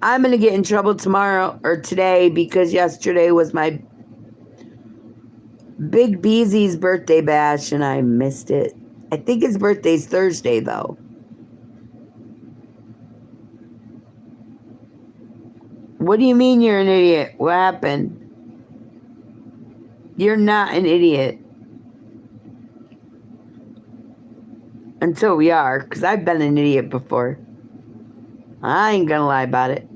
I'm going to get in trouble tomorrow or today because yesterday was my Big Beezy's birthday bash and I missed it. I think his birthday's Thursday, though. What do you mean you're an idiot? What happened? You're not an idiot. Until we are, because I've been an idiot before. I ain't gonna lie about it.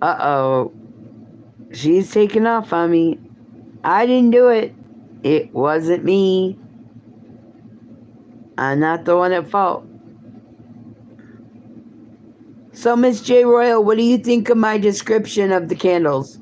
Uh-oh. She's taking off on me. I didn't do it. It wasn't me. I'm not the one at fault. So, Miss J. Royal, what do you think of my description of the candles?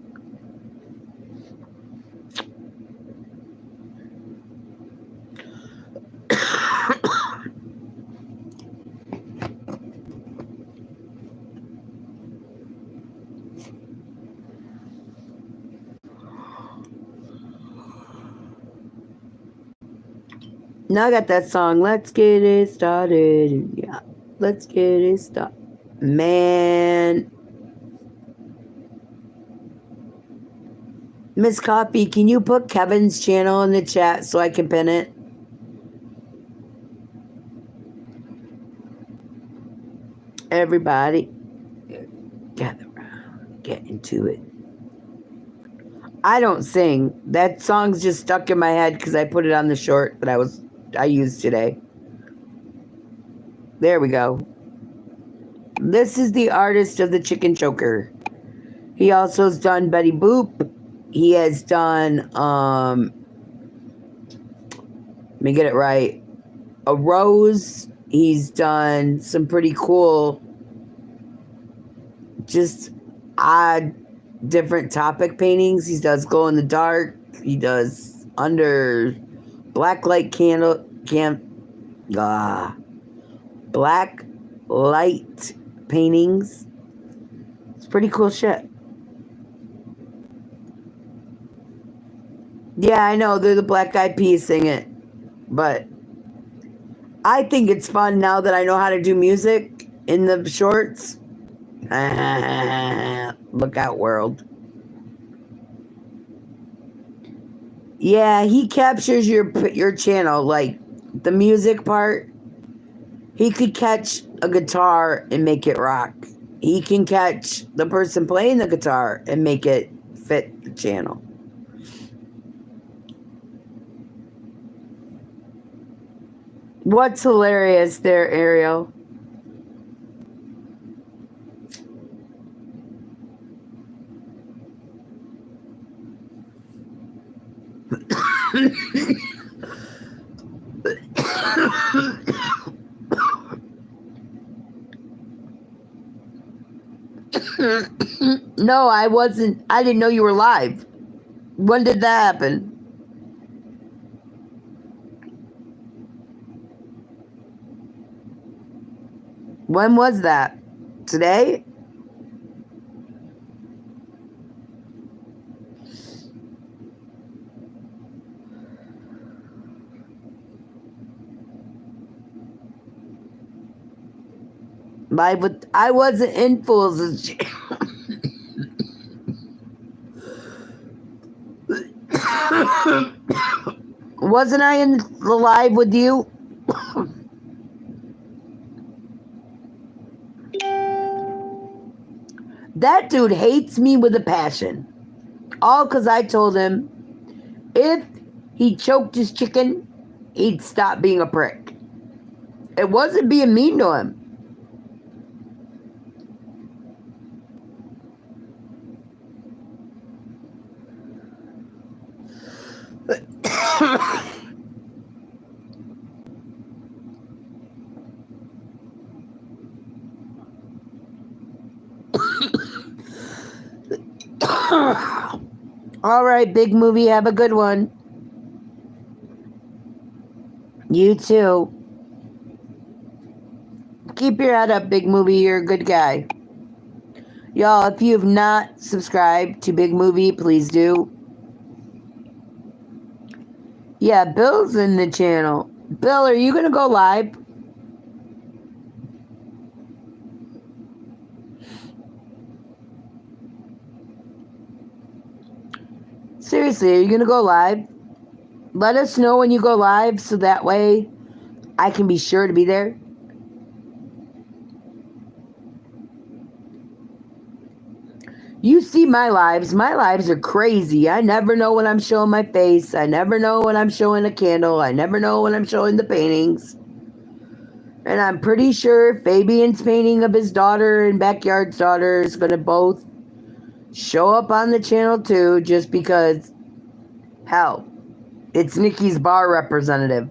Now I got that song, Let's Get It Started. Yeah, let's get it started. Man. Miss Coffee, can you put Kevin's channel in the chat so I can pin it? Everybody, gather around, get into it. I don't sing. That song's just stuck in my head because I put it on the short that I used today. There we go. This is the artist of the chicken choker. He also has done Betty Boop. He has done, let me get it right, a rose. He's done some pretty cool, just odd, different topic paintings. He does glow in the dark. He does under black light black light paintings. It's pretty cool shit. Yeah, I know they're the Black Eyed Peas singing, but I think it's fun now that I know how to do music in the shorts. Look out, world. Yeah, he captures your channel, like the music part. He could catch a guitar and make it rock. He can catch the person playing the guitar and make it fit the channel. What's hilarious there, Ariel? No, I wasn't. I didn't know you were live. When did that happen? When was that? Today? Live with. I wasn't in Fools. Wasn't I in the live with you? That dude hates me with a passion. All because I told him if he choked his chicken, he'd stop being a prick. It wasn't being mean to him. All right, big movie. Have a good one. You too. Keep your head up, big movie. You're a good guy. Y'all, if you have not subscribed to Big Movie, please do. Yeah, Bill's in the channel. Bill, are you going to go live? Seriously, are you going to go live? Let us know when you go live so that way I can be sure to be there. You see my lives. My lives are crazy. I never know when I'm showing my face. I never know when I'm showing a candle. I never know when I'm showing the paintings. And I'm pretty sure Fabian's painting of his daughter and Backyard's daughter is going to both show up on the channel too, just because, hell, it's Nicci's bar representative.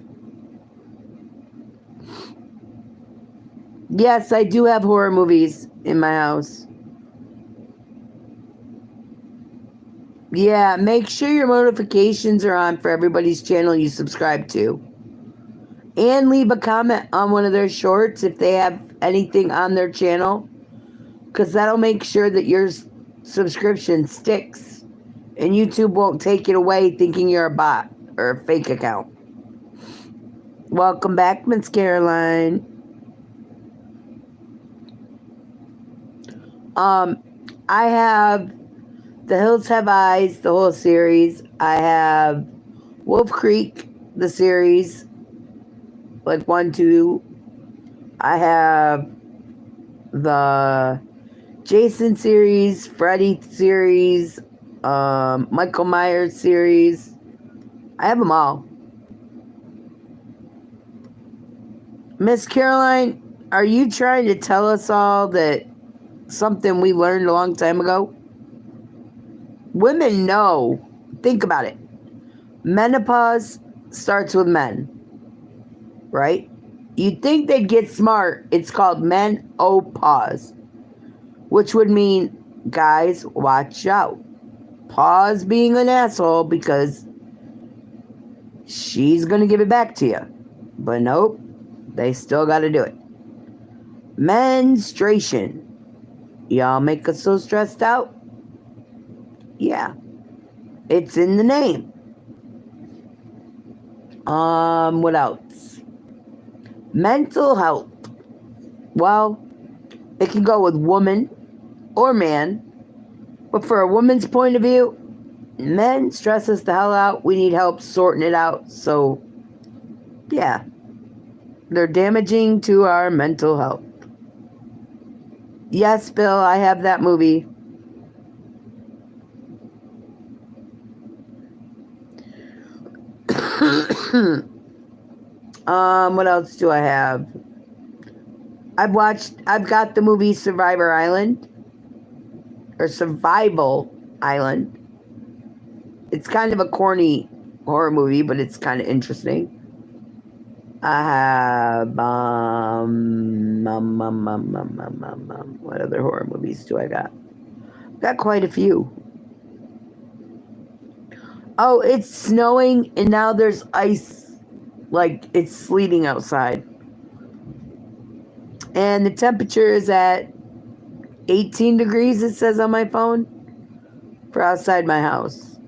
Yes, I do have horror movies in my house. Yeah, make sure your notifications are on for everybody's channel you subscribe to. And leave a comment on one of their shorts if they have anything on their channel, because that'll make sure that your subscription sticks and YouTube won't take it away thinking you're a bot or a fake account. Welcome back, Miss Caroline. I have The Hills Have Eyes, the whole series. I have Wolf Creek, the series, like 1, 2. I have the Jason series, Freddy series, Michael Myers series. I have them all. Miss Caroline, Are you trying to tell us all that something we learned a long time ago? Women know. Think about it. Menopause starts with men, right? You'd think they'd get smart. It's called menopause, which would mean, guys, watch out. Pause being an asshole because she's going to give it back to you. But nope, they still got to do it. Menstruation. Y'all make us so stressed out? Yeah. It's in the name. What else? Mental health. Well, it can go with woman or man. But for a woman's point of view, men stress us the hell out. We need help sorting it out. So, yeah. They're damaging to our mental health. Yes, Bill, I have that movie. What else do I have? I've got the movie Survivor Island. Or Survival Island. It's kind of a corny horror movie, but it's kind of interesting. I have what other horror movies do I got? Got quite a few. Oh, it's snowing and now there's ice, like it's sleeting outside. And the temperature is at 18 degrees, it says on my phone, for outside my house.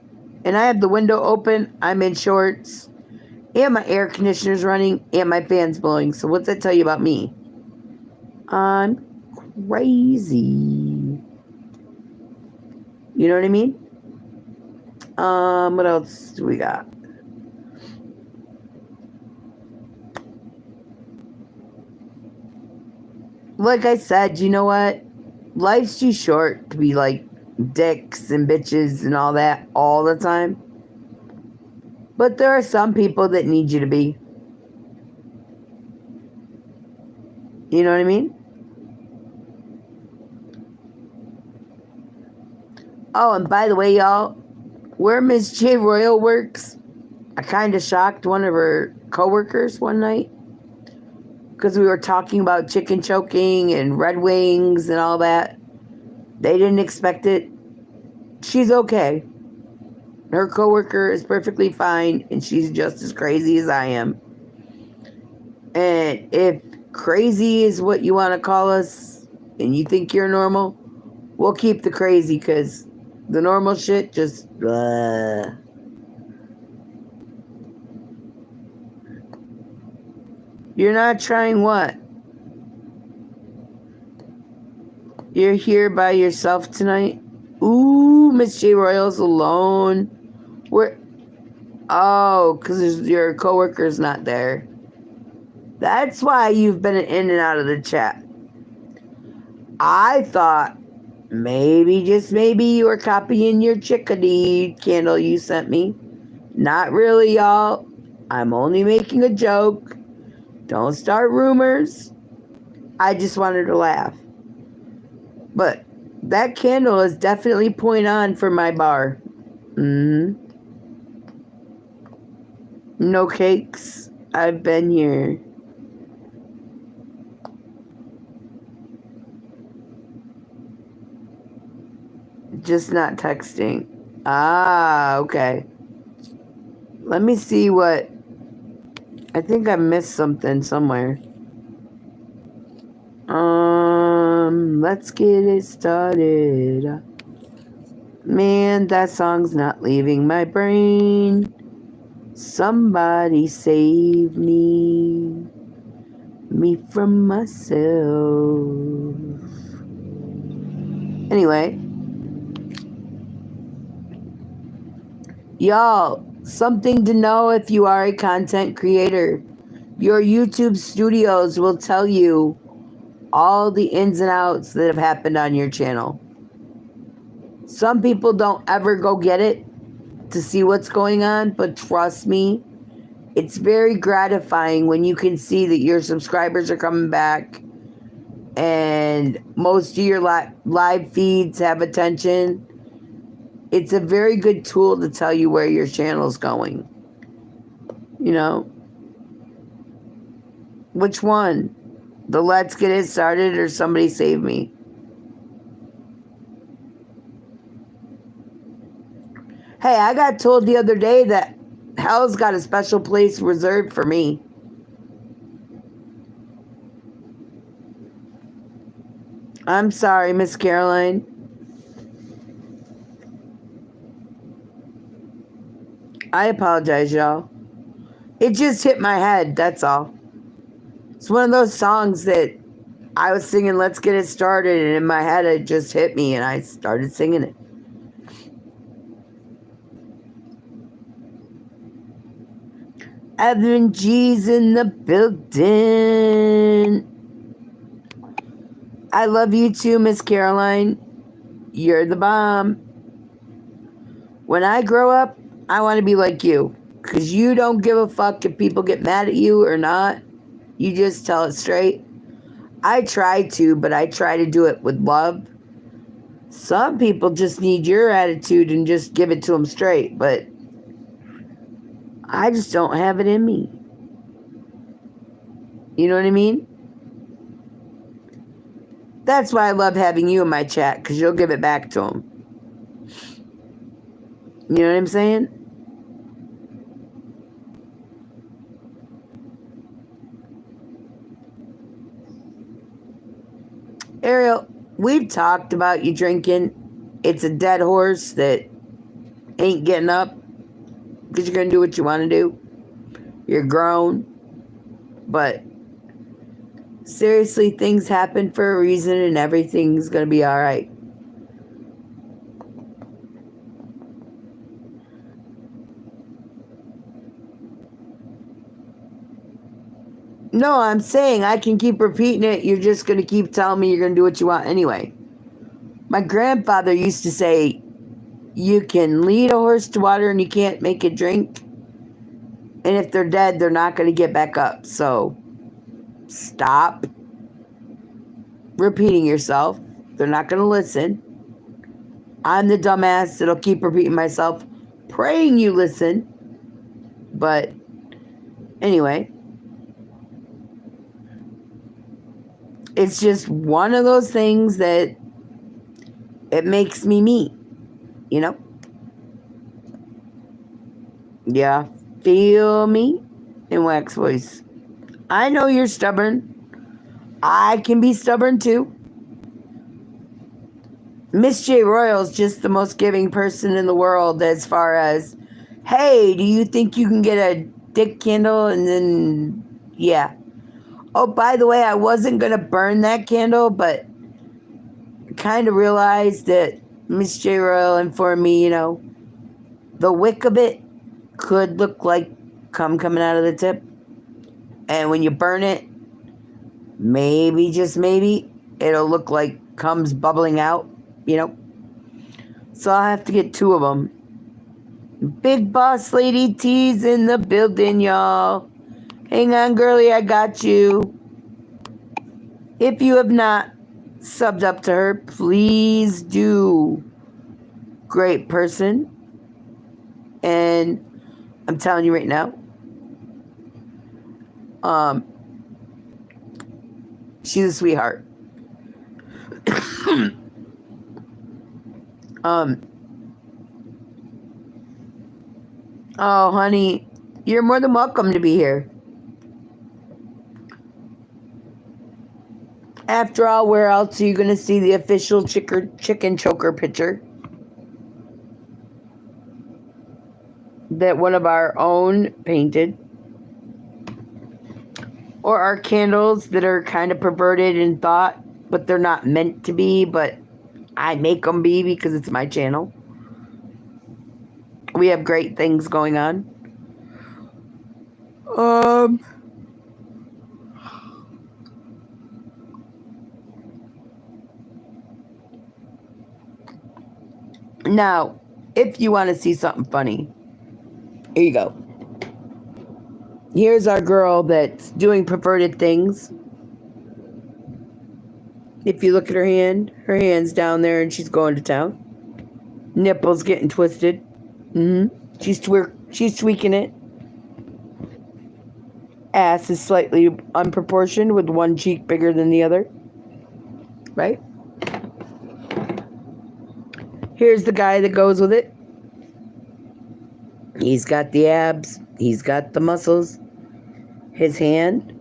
And I have the window open, I'm in shorts, and my air conditioner's running, and my fan's blowing. So what's that tell you about me? I'm crazy. You know what I mean? What else do we got? Like I said, you know what? Life's too short to be like dicks and bitches and all that all the time. But there are some people that need you to be. You know what I mean? Oh, and by the way, y'all, where Miss J. Royal works, I kind of shocked one of her coworkers one night because we were talking about chicken choking and Red Wings and all that. They didn't expect it. She's okay. Her coworker is perfectly fine, and she's just as crazy as I am. And if crazy is what you want to call us, and you think you're normal, we'll keep the crazy, because the normal shit just... You're not trying what? You're here by yourself tonight? Ooh, Miss J. Royal's alone. Where? Oh, because your coworker's not there. That's why you've been in and out of the chat. I thought maybe, just maybe, you were copying your chickadee candle you sent me. Not really, y'all. I'm only making a joke. Don't start rumors. I just wanted to laugh. But that candle is definitely point on for my bar. No cakes. I've been here. Just not texting. Ah, okay. Let me see what... I think I missed something somewhere. Let's get it started. Man, that song's not leaving my brain. Somebody save me from myself. Anyway, y'all, something to know if you are a content creator. Your YouTube studios will tell you all the ins and outs that have happened on your channel. Some people don't ever go get it to see what's going on, but trust me, it's very gratifying when you can see that your subscribers are coming back and most of your live feeds have attention, it's a very good tool to tell you where your channel's going. You know? Which one? The Let's Get It Started or Somebody Save Me? Hey, I got told the other day that hell's got a special place reserved for me. I'm sorry, Miss Caroline. I apologize, y'all. It just hit my head, that's all. It's one of those songs that I was singing Let's Get It Started, and in my head it just hit me, and I started singing it. Evan G's in the building. I love you too, Miss Caroline. You're the bomb. When I grow up, I want to be like you. Because you don't give a fuck if people get mad at you or not. You just tell it straight. I try to, but I try to do it with love. Some people just need your attitude and just give it to them straight. But I just don't have it in me. You know what I mean? That's why I love having you in my chat, because you'll give it back to them. You know what I'm saying? Ariel, we've talked about you drinking. It's a dead horse that ain't getting up because you're going to do what you want to do. You're grown. But seriously, things happen for a reason and everything's going to be all right. No, I'm saying I can keep repeating it. You're just going to keep telling me you're going to do what you want anyway. My grandfather used to say, you can lead a horse to water and you can't make it drink. And if they're dead, they're not going to get back up. So stop repeating yourself. They're not going to listen. I'm the dumbass that'll keep repeating myself, praying you listen. But anyway, it's just one of those things that it makes me me, you know? Yeah, feel me in Wax Voice. I know you're stubborn. I can be stubborn too. Miss J. Royal's just the most giving person in the world as far as, hey, do you think you can get a dick candle? And then, yeah. Oh, by the way, I wasn't going to burn that candle, but kind of realized that Miss J. Royal informed me, you know, the wick of it could look like cum coming out of the tip. And when you burn it, maybe, just maybe, it'll look like cum's bubbling out, you know. So I'll have to get 2 of them. Big Boss Lady T's in the building, y'all. Hang on, girlie, I got you. If you have not subbed up to her, please do. Great person. And I'm telling you right now, she's a sweetheart. Oh, honey, you're more than welcome to be here. After all, where else are you going to see the official chicken choker picture that one of our own painted? Or our candles that are kind of perverted in thought, but they're not meant to be, but I make them be because it's my channel. We have great things going on. Now, if you want to see something funny, here you go. Here's our girl that's doing perverted things. If you look at her hand's down there and she's going to town. Nipples getting twisted. She's tweaking it. Ass is slightly unproportioned with one cheek bigger than the other. Right? Here's the guy that goes with it. He's got the abs. He's got the muscles. His hand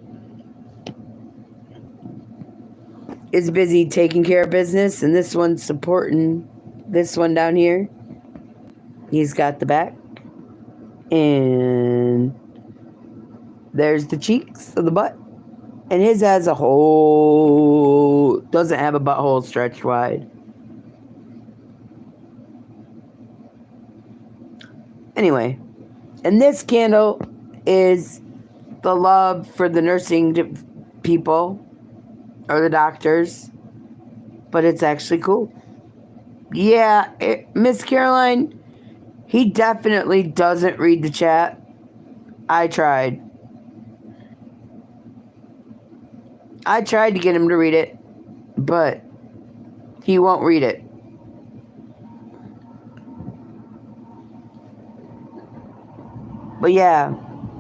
is busy taking care of business, and this one's supporting this one down here. He's got the back. And there's the cheeks of the butt. And his has a hole, doesn't have a butthole stretched wide. Anyway, and this candle is the love for the nursing people or the doctors, but it's actually cool. Yeah, Miss Caroline, he definitely doesn't read the chat. I tried to get him to read it, but he won't read it. But yeah,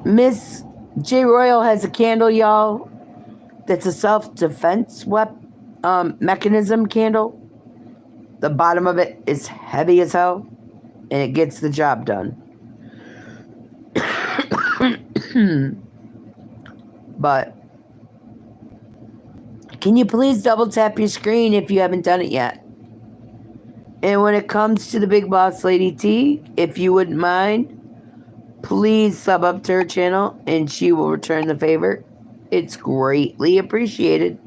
Miss J. Royal has a candle, y'all, that's a self-defense mechanism candle. The bottom of it is heavy as hell, and it gets the job done. But can you please double tap your screen if you haven't done it yet? And when it comes to the Big Boss Lady T, if you wouldn't mind, please sub up to her channel and she will return the favor. It's greatly appreciated.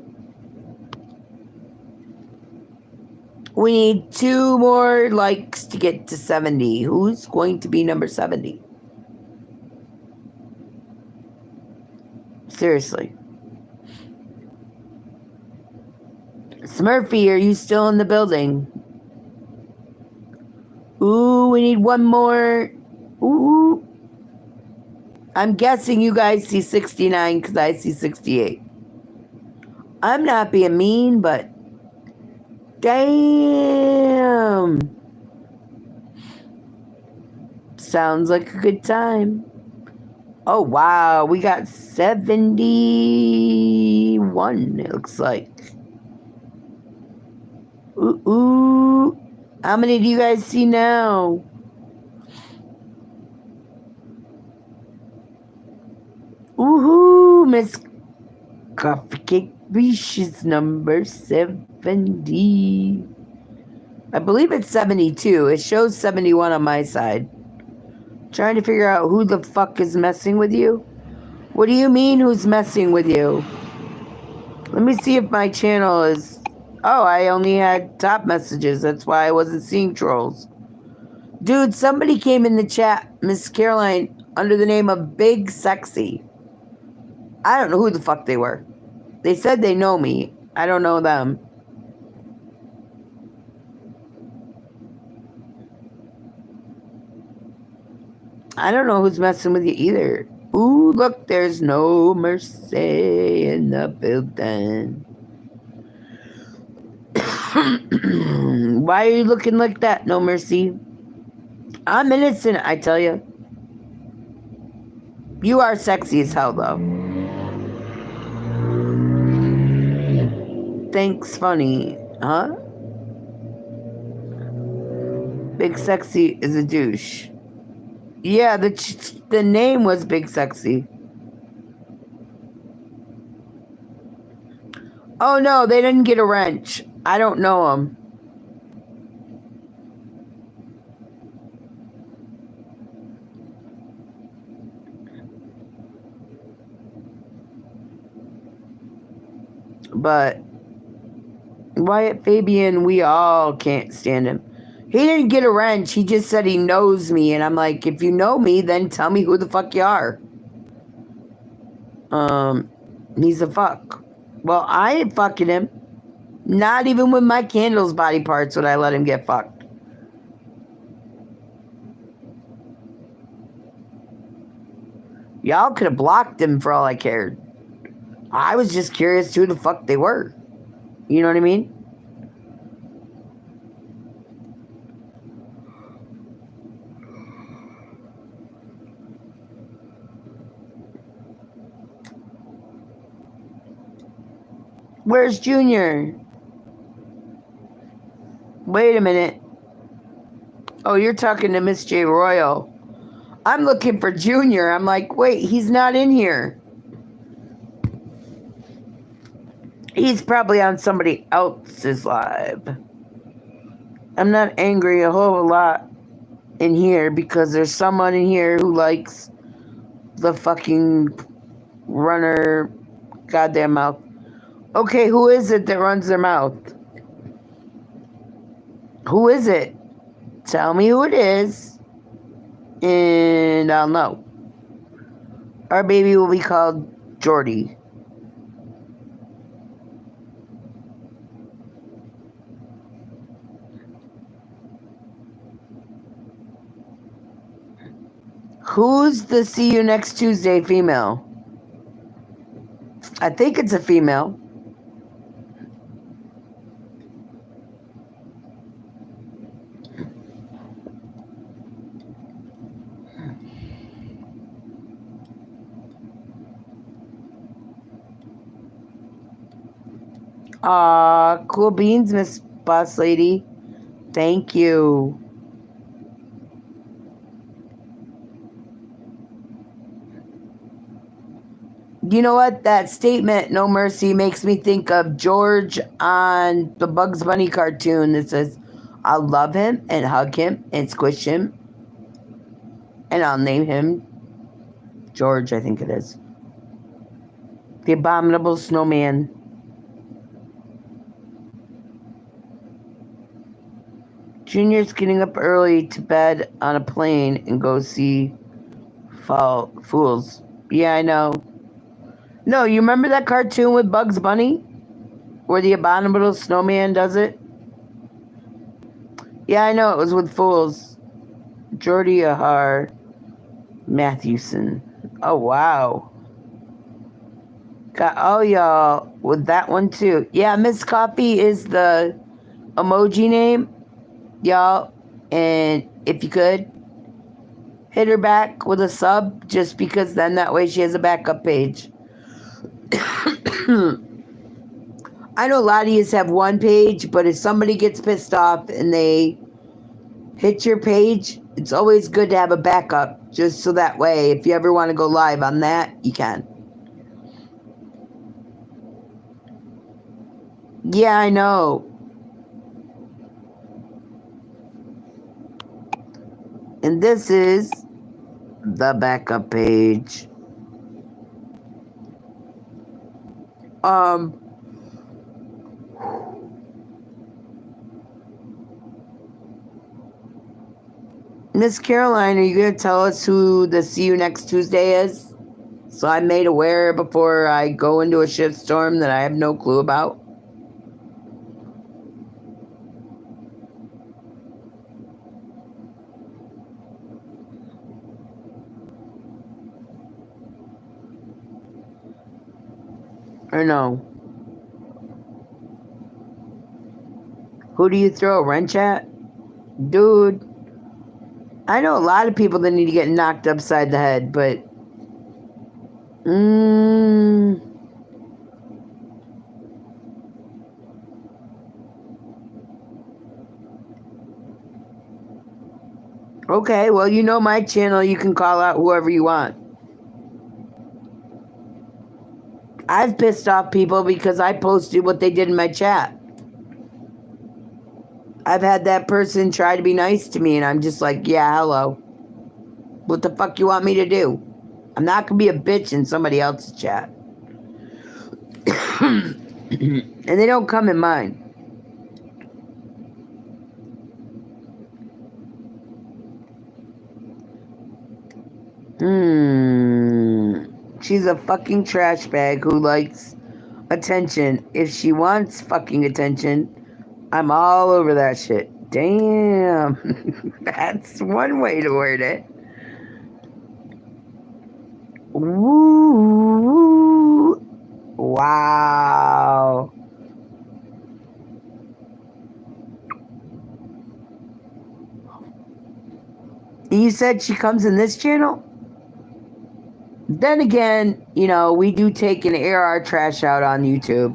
We need 2 more likes to get to 70. Who's going to be number 70? Seriously. Smurfy, are you still in the building? Ooh, we need 1 more. Ooh. I'm guessing you guys see 69 because I see 68. I'm not being mean, but damn. Sounds like a good time. Oh, wow. We got 71, it looks like. Ooh. How many do you guys see now? Woohoo! Miss Coffee Cake reaches number 70. I believe it's 72. It shows 71 on my side. Trying to figure out who the fuck is messing with you. What do you mean who's messing with you? Let me see if my channel is... Oh, I only had top messages. That's why I wasn't seeing trolls. Dude, somebody came in the chat, Miss Caroline, under the name of Big Sexy. I don't know who the fuck they were. They said they know me. I don't know them. I don't know who's messing with you either. Ooh, look, there's no mercy in the building. Why are you looking like that? No mercy. I'm innocent, I tell you. You are sexy as hell, though. Thanks, funny. Huh? Big Sexy is a douche. Yeah, the name was Big Sexy. Oh, no, they didn't get a wrench. I don't know them. But Wyatt Fabian, we all can't stand him. He didn't get a wrench. He just said he knows me. And I'm like, if you know me, then tell me who the fuck you are. He's a fuck. Well, I ain't fucking him. Not even with my candle's body parts would I let him get fucked. Y'all could have blocked him for all I cared. I was just curious who the fuck they were. You know what I mean? Where's Junior? Wait a minute. Oh, you're talking to Miss J. Royal. I'm looking for Junior. I'm like, wait, he's not in here. He's probably on somebody else's live. I'm not angry a whole lot in here because there's someone in here who likes the fucking runner goddamn mouth. Okay, who is it that runs their mouth? Who is it? Tell me who it is, and I'll know. Our baby will be called Jordy. Who's the see you next Tuesday female? I think it's a female. Cool beans, Miss Boss Lady. Thank you. You know what? That statement, no mercy, makes me think of George on the Bugs Bunny cartoon that says, I'll love him and hug him and squish him. And I'll name him George, I think it is. The Abominable Snowman. Junior's getting up early to bed on a plane and go see Fools. Yeah, I know. No, you remember that cartoon with Bugs Bunny? Where the Abominable Snowman does it? Yeah, I know, it was with Fools. Jordy Ahar Matthewson. Oh, wow. Got all y'all with that one, too. Yeah, Miss Coffee is the emoji name, y'all. And if you could, hit her back with a sub, just because then that way she has a backup page. I know a lot of you have one page, but if somebody gets pissed off and they hit your page, it's always good to have a backup, just so that way, if you ever want to go live on that, you can. Yeah, I know. And this is the backup page. Miss Caroline, are you going to tell us who the See You Next Tuesday is? So I'm made aware before I go into a shitstorm that I have no clue about. Or no? Who do you throw a wrench at? Dude, I know a lot of people that need to get knocked upside the head, but... Okay, well, you know my channel. You can call out whoever you want. I've pissed off people because I posted what they did in my chat. I've had that person try to be nice to me, and I'm just like, yeah, hello. What the fuck you want me to do? I'm not going to be a bitch in somebody else's chat. And they don't come in mine. She's a fucking trash bag who likes attention. If she wants fucking attention, I'm all over that shit. Damn. That's one way to word it. Woo. Wow. said she comes in this channel? Then again, you know, we do take and air our trash out on YouTube.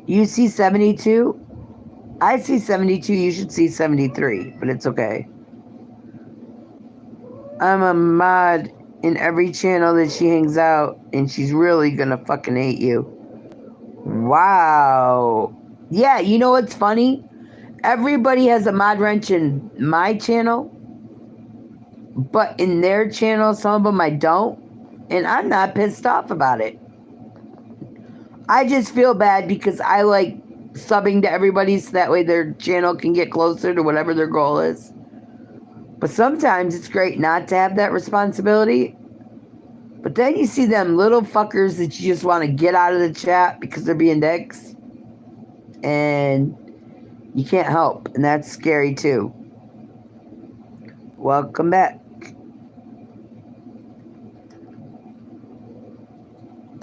You see 72? I see 72. You should see 73, but it's okay. I'm a mod in every channel that she hangs out, and she's really gonna fucking hate you. Wow. Yeah, you know what's funny? Everybody has a mod wrench in my channel, but in their channel, some of them I don't, and I'm not pissed off about it. I just feel bad because I like subbing to everybody so that way their channel can get closer to whatever their goal is. But sometimes it's great not to have that responsibility. But then you see them little fuckers that you just want to get out of the chat because they're being dicks. And you can't help. And that's scary too. Welcome back.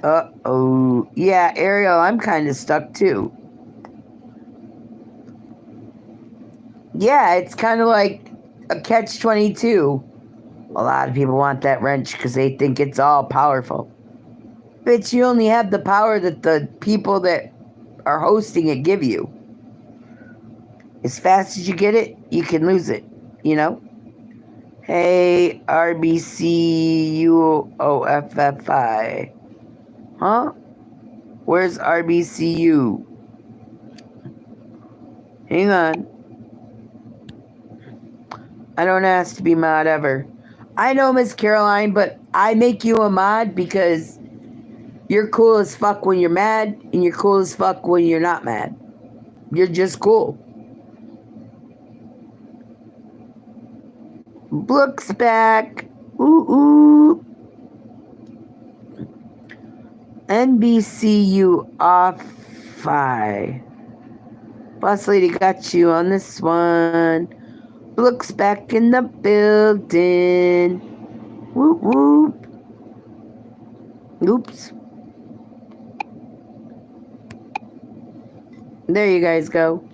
Uh-oh. Yeah, Ariel, I'm kind of stuck too. Yeah, it's kind of like a catch-22. A lot of people want that wrench because they think it's all powerful. Bitch, you only have the power that the people that are hosting it give you. As fast as you get it, you can lose it, you know? Hey, RBCUOFFI. Huh? Where's RBCU? Hang on. I don't ask to be mod ever. I know, Miss Caroline, but I make you a mod because you're cool as fuck when you're mad, and you're cool as fuck when you're not mad. You're just cool. Brooks back. Ooh, ooh. NBCU off 5. Boss lady got you on this one. Brooks back in the building. Whoop whoop. Oops. There you guys go.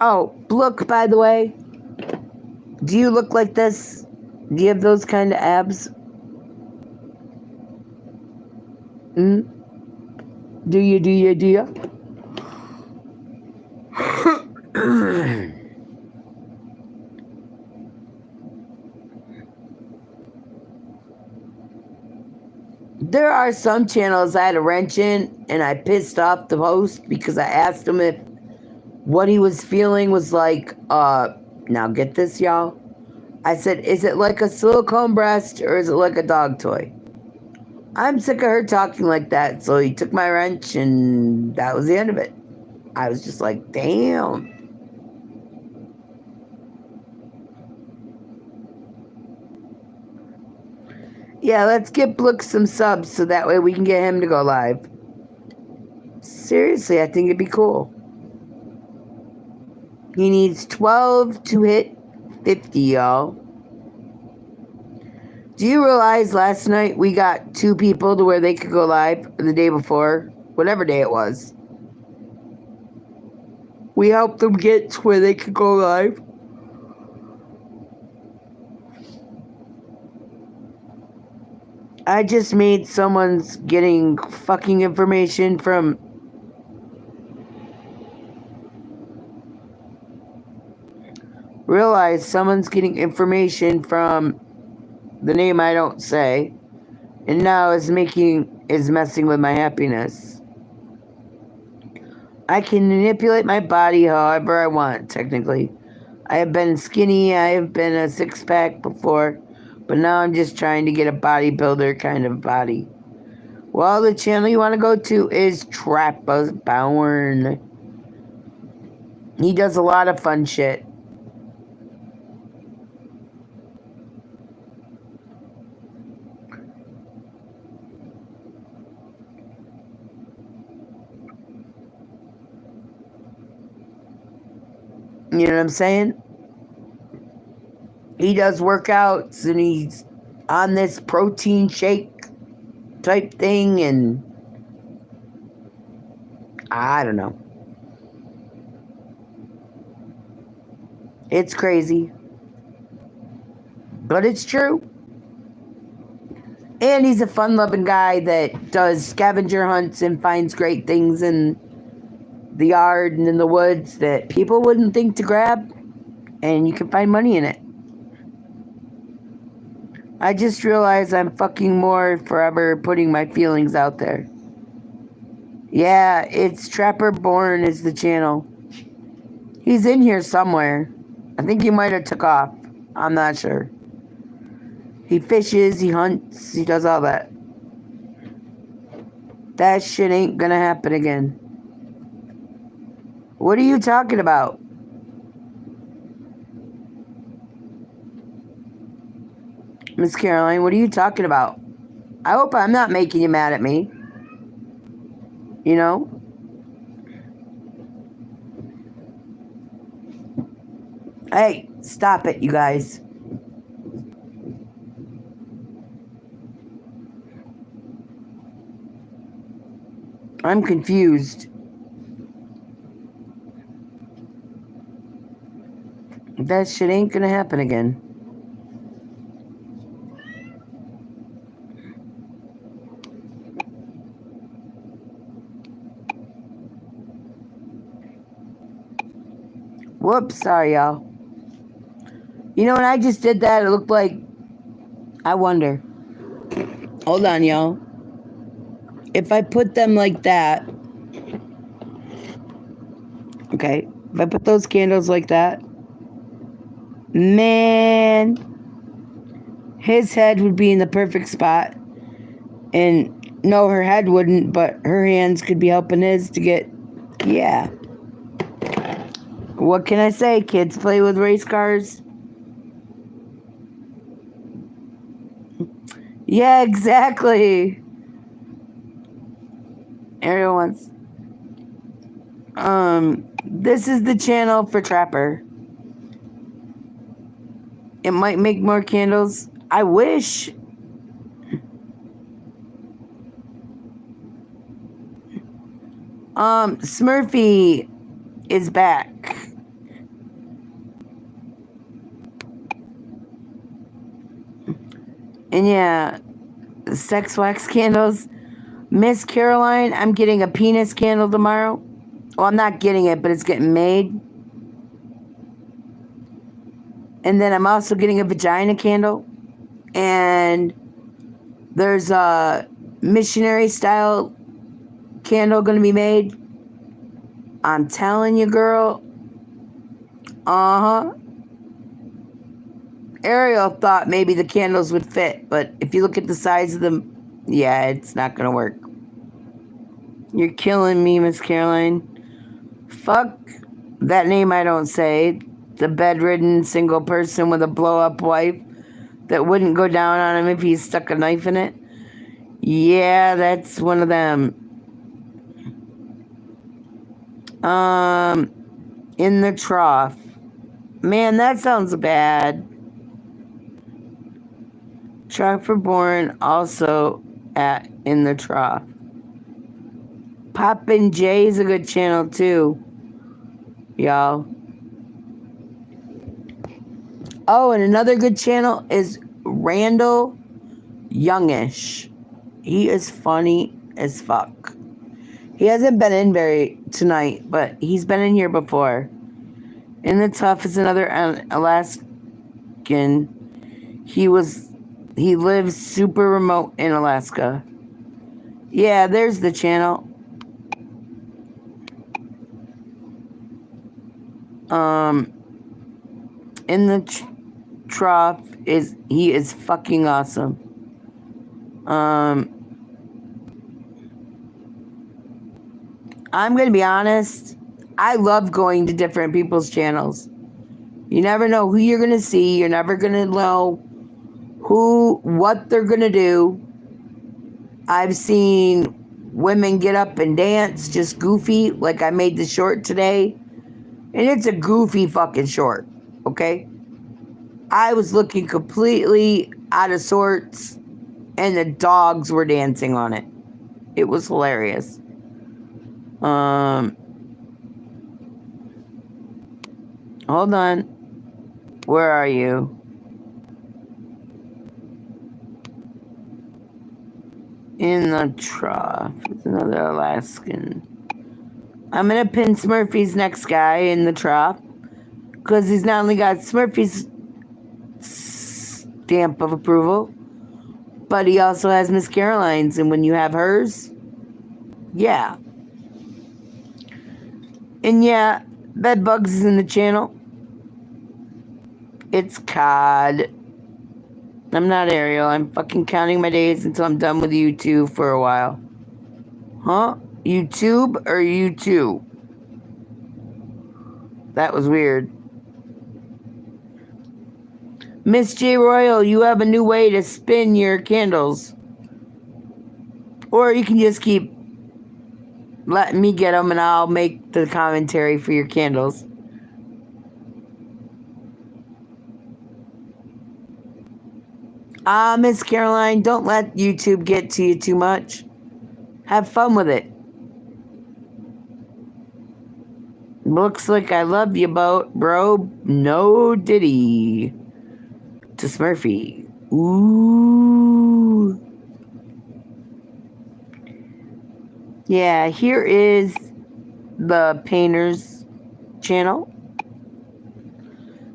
Oh, look, by the way. Do you look like this? Do you have those kind of abs? Do you? There are some channels I had a wrench in, and I pissed off the host because I asked him if what he was feeling was like, now get this, y'all. I said, is it like a silicone breast or is it like a dog toy? I'm sick of her talking like that, so he took my wrench and that was the end of it. I was just like, damn. Yeah, let's get Blook some subs so that way we can get him to go live. Seriously, I think it'd be cool. He needs 12 to hit 50, y'all. Do you realize last night we got 2 people to where they could go live, or the day before, whatever day it was? We helped them get to where they could go live. I just made someone's getting fucking information from... Realize someone's getting information from the name I don't say, and now is messing with my happiness. I can manipulate my body however I want, technically. I have been skinny, I have been a 6-pack before, but now I'm just trying to get a bodybuilder kind of body. Well, the channel you want to go to is Trappa's Bourne. He does a lot of fun shit. You know what I'm saying? He does workouts and he's on this protein shake type thing, and I don't know. It's crazy. But it's true. And he's a fun-loving guy that does scavenger hunts and finds great things in the yard and in the woods that people wouldn't think to grab, and you can find money in it. I just realized I'm fucking more forever putting my feelings out there. Yeah, it's Trapper Born is the channel. He's in here somewhere. I think he might have took off. I'm not sure. He fishes, he hunts, he does all that. That shit ain't gonna happen again. What are you talking about? Miss Caroline, what are you talking about? I hope I'm not making you mad at me. You know? Hey, stop it, you guys. I'm confused. That shit ain't gonna happen again. Whoops, sorry, y'all. You know, when I just did that, it looked like... I wonder. Hold on, y'all. If I put them like that... Okay. If I put those candles like that... Man... His head would be in the perfect spot. And no, her head wouldn't, but her hands could be helping his to get... Yeah. What can I say? Kids play with race cars. Yeah, exactly. Ariel wants... This is the channel for Trapper. It might make more candles. I wish. Smurfy is back. And yeah, sex wax candles. Miss Caroline, I'm getting a penis candle tomorrow. Well, I'm not getting it, but it's getting made. And then I'm also getting a vagina candle. And there's a missionary style candle going to be made. I'm telling you, girl. Uh-huh. Ariel thought maybe the candles would fit, but if you look at the size of them, yeah, it's not going to work. You're killing me, Miss Caroline. Fuck that name I don't say. The bedridden single person with a blow-up wife that wouldn't go down on him if he stuck a knife in it. Yeah, that's one of them. In the trough. Man, that sounds bad. Trapper Born also at In the Trough. Poppin' J is a good channel too, y'all. Oh, and another good channel is Randall Youngish. He is funny as fuck. He hasn't been in very tonight, but he's been in here before. In the Tough is another Alaskan. He lives super remote in Alaska. Yeah, there's the channel. In the trough he is fucking awesome. I'm gonna be honest. I love going to different people's channels. You never know who you're gonna see. You're never gonna know what they're gonna do. I've seen women get up and dance just goofy, like I made the short today. And it's a goofy fucking short, okay? I was looking completely out of sorts, and the dogs were dancing on it. It was hilarious. Hold on. Where are you? In the trough. It's another Alaskan. I'm gonna pin Smurfy's next guy in the trough. Because he's not only got Smurfy's stamp of approval, but he also has Miss Caroline's. And when you have hers, yeah. And yeah, Bedbugs is in the channel. It's COD. I'm not Ariel. I'm fucking counting my days until I'm done with YouTube for a while. Huh? YouTube or YouTube? That was weird. Miss J. Royal, you have a new way to spin your candles. Or you can just keep letting me get them and I'll make the commentary for your candles. Miss Caroline, don't let YouTube get to you too much. Have fun with it. Looks like I love you, bro. No diddy. To Smurfy. Ooh. Yeah, here is the painter's channel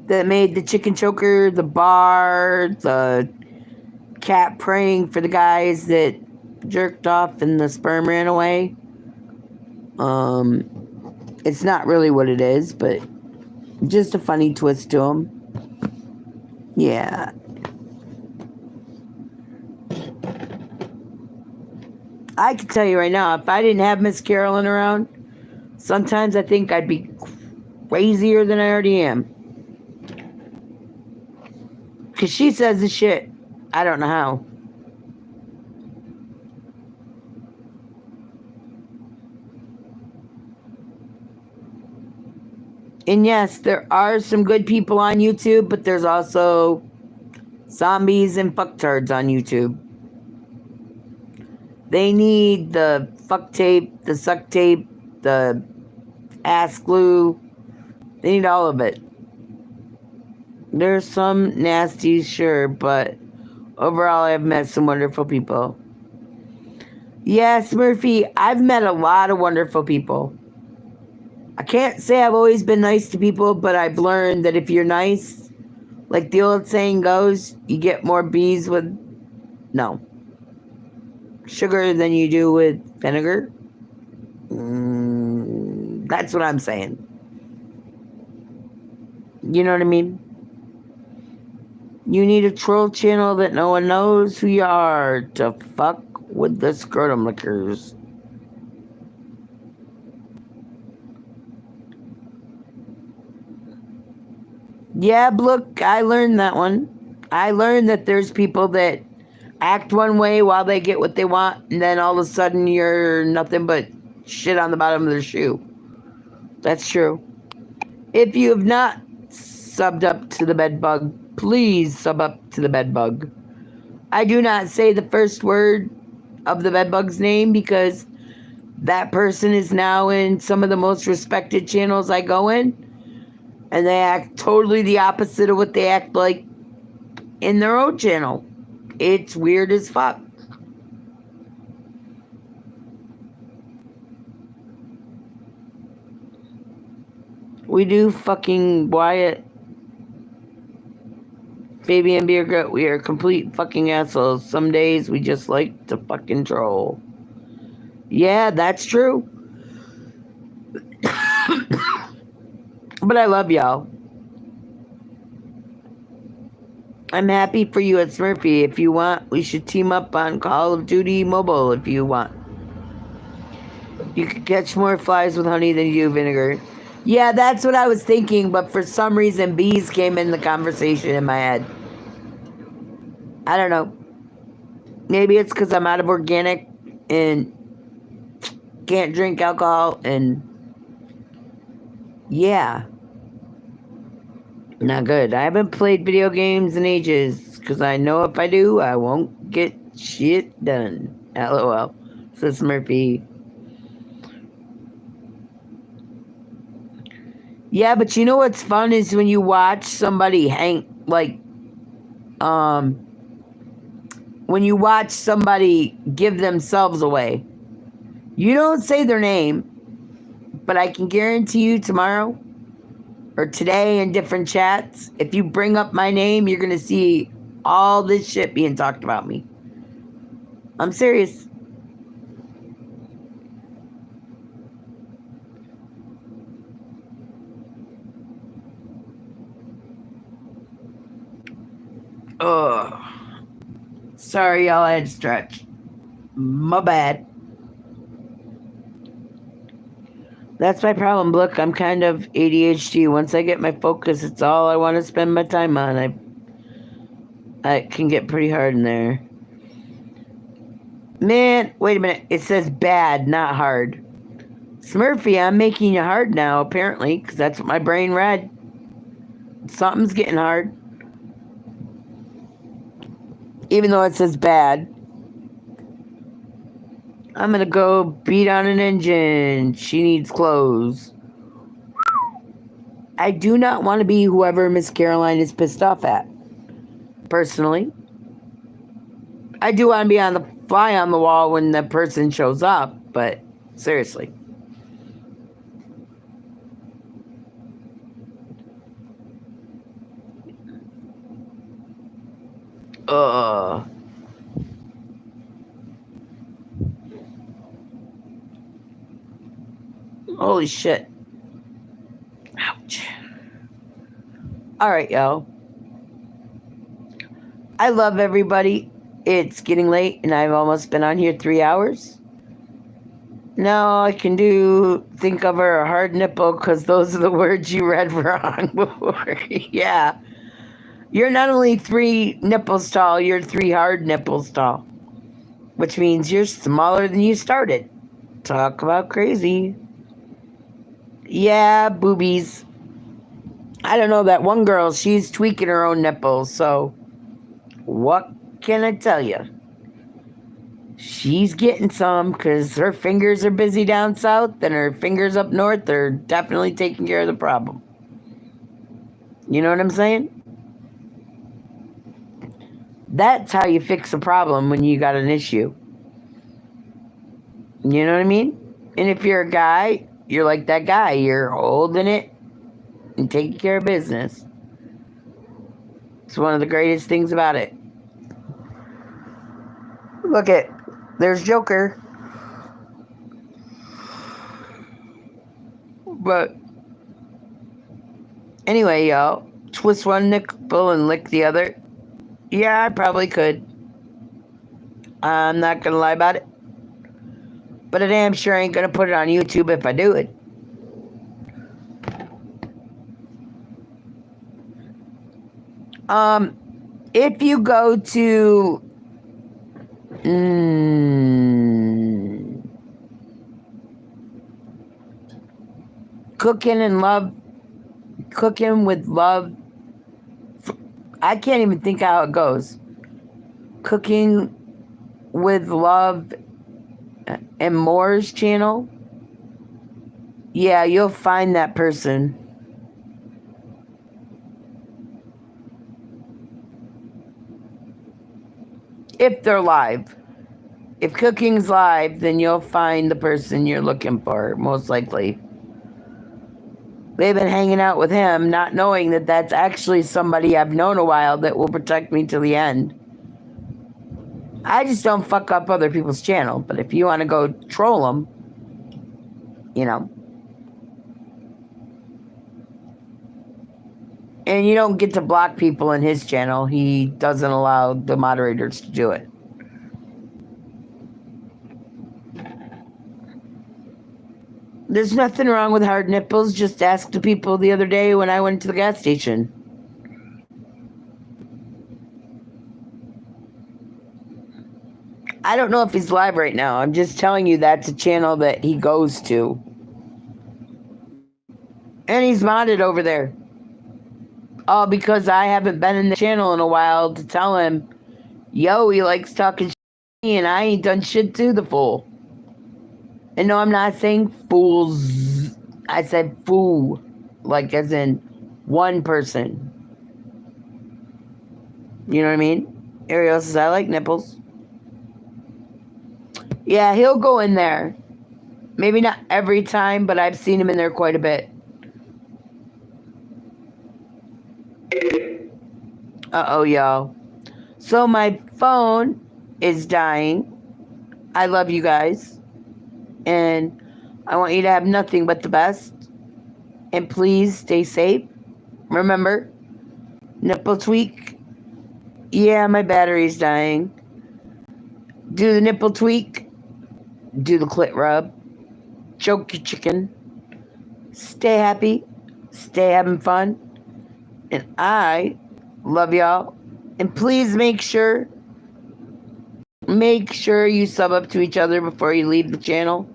that made the chicken choker, the bar, the cat praying for the guys that jerked off and the sperm ran away. It's not really what it is, but just a funny twist to them. Yeah. I can tell you right now, if I didn't have Miss Carolyn around, sometimes I think I'd be crazier than I already am. Because she says the shit. I don't know how. And yes, there are some good people on YouTube, but there's also zombies and fucktards on YouTube. They need the fuck tape, the suck tape, the ass glue. They need all of it. There's some nasties, sure, but overall I've met some wonderful people. Yes, Murphy, I've met a lot of wonderful people. I can't say I've always been nice to people, but I've learned that if you're nice, like the old saying goes, you get more bees with sugar than you do with vinegar. That's what I'm saying. You know what I mean? You need a troll channel that no one knows who you are to fuck with the scrotum lickers. Yeah, look, I learned that one. I learned that there's people that act one way while they get what they want, and then all of a sudden you're nothing but shit on the bottom of their shoe. That's true. If you have not subbed up to the bedbug, please sub up to the bedbug. I do not say the first word of the bedbug's name because that person is now in some of the most respected channels I go in, and they act totally the opposite of what they act like in their own channel. It's weird as fuck. We do fucking Wyatt, Fabian Beergut, we are complete fucking assholes. Some days we just like to fucking troll. Yeah, that's true. But I love y'all. I'm happy for you at Smurfy. If you want, we should team up on Call of Duty Mobile if you want. You could catch more flies with honey than you do vinegar. Yeah, that's what I was thinking, but for some reason bees came in the conversation in my head. I don't know. Maybe it's because I'm out of organic and can't drink alcohol and yeah. Not good. I haven't played video games in ages because I know if I do, I won't get shit done. LOL. Says Murphy. Yeah, but you know what's fun is when you watch somebody when you watch somebody give themselves away. You don't say their name, but I can guarantee you tomorrow or today in different chats, if you bring up my name, you're going to see all this shit being talked about me. I'm serious. Ugh. Sorry, y'all, I had to stretch. My bad. That's my problem. Look, I'm kind of ADHD. Once I get my focus, it's all I want to spend my time on. I can get pretty hard in there. Man, wait a minute. It says bad, not hard. Smurfy, I'm making you hard now, apparently, because that's what my brain read. Something's getting hard. Even though it says bad. I'm gonna go beat on an engine. She needs clothes. I do not want to be whoever Miss Caroline is pissed off at. Personally. I do want to be on the fly on the wall when the person shows up, but seriously. Ugh. Holy shit. Ouch. All right, y'all. I love everybody. It's getting late, and I've almost been on here 3 hours. Now I can think of her a hard nipple because those are the words you read wrong before. Yeah. You're not only 3 nipples tall, you're 3 hard nipples tall, which means you're smaller than you started. Talk about crazy. Yeah, boobies. I don't know, that one girl, she's tweaking her own nipples, so what can I tell you? She's getting some because her fingers are busy down south and her fingers up north are definitely taking care of the problem. You know what I'm saying? That's how you fix a problem when you got an issue. You know what I mean? And if you're a guy, you're like that guy. You're holding it and taking care of business. It's one of the greatest things about it. Look at, there's Joker. But anyway, y'all, twist one nipple and lick the other. Yeah, I probably could. I'm not gonna lie about it. But I damn sure ain't gonna put it on YouTube if I do it. If you go to Cooking with Love, I can't even think how it goes. Cooking with Love and More's channel. Yeah, you'll find that person. If they're live. If cooking's live, then you'll find the person you're looking for, most likely. They've been hanging out with him, not knowing that that's actually somebody I've known a while that will protect me till the end. I just don't fuck up other people's channel, but if you want to go troll them, you know. And you don't get to block people in his channel. He doesn't allow the moderators to do it. There's nothing wrong with hard nipples. Just ask the people the other day when I went to the gas station. I don't know if he's live right now. I'm just telling you that's a channel that he goes to. And he's modded over there. All because I haven't been in the channel in a while to tell him, yo, he likes talking shit and I ain't done shit to the fool. And no, I'm not saying fools. I said fool. like as in one person. You know what I mean? Ariel says, I like nipples. Yeah, he'll go in there. Maybe not every time, but I've seen him in there quite a bit. Uh-oh, y'all. So my phone is dying. I love you guys. And I want you to have nothing but the best. And please stay safe. Remember, nipple tweak. Yeah, my battery's dying. Do the nipple tweak. Do the clit rub. Choke your chicken. Stay happy. Stay having fun. And I love y'all. And please make sure you sub up to each other before you leave the channel.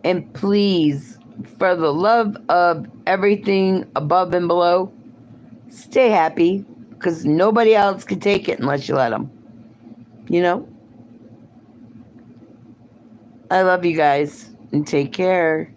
And please, for the love of everything above and below, stay happy, because nobody else can take it unless you let them. You know? I love you guys, and take care.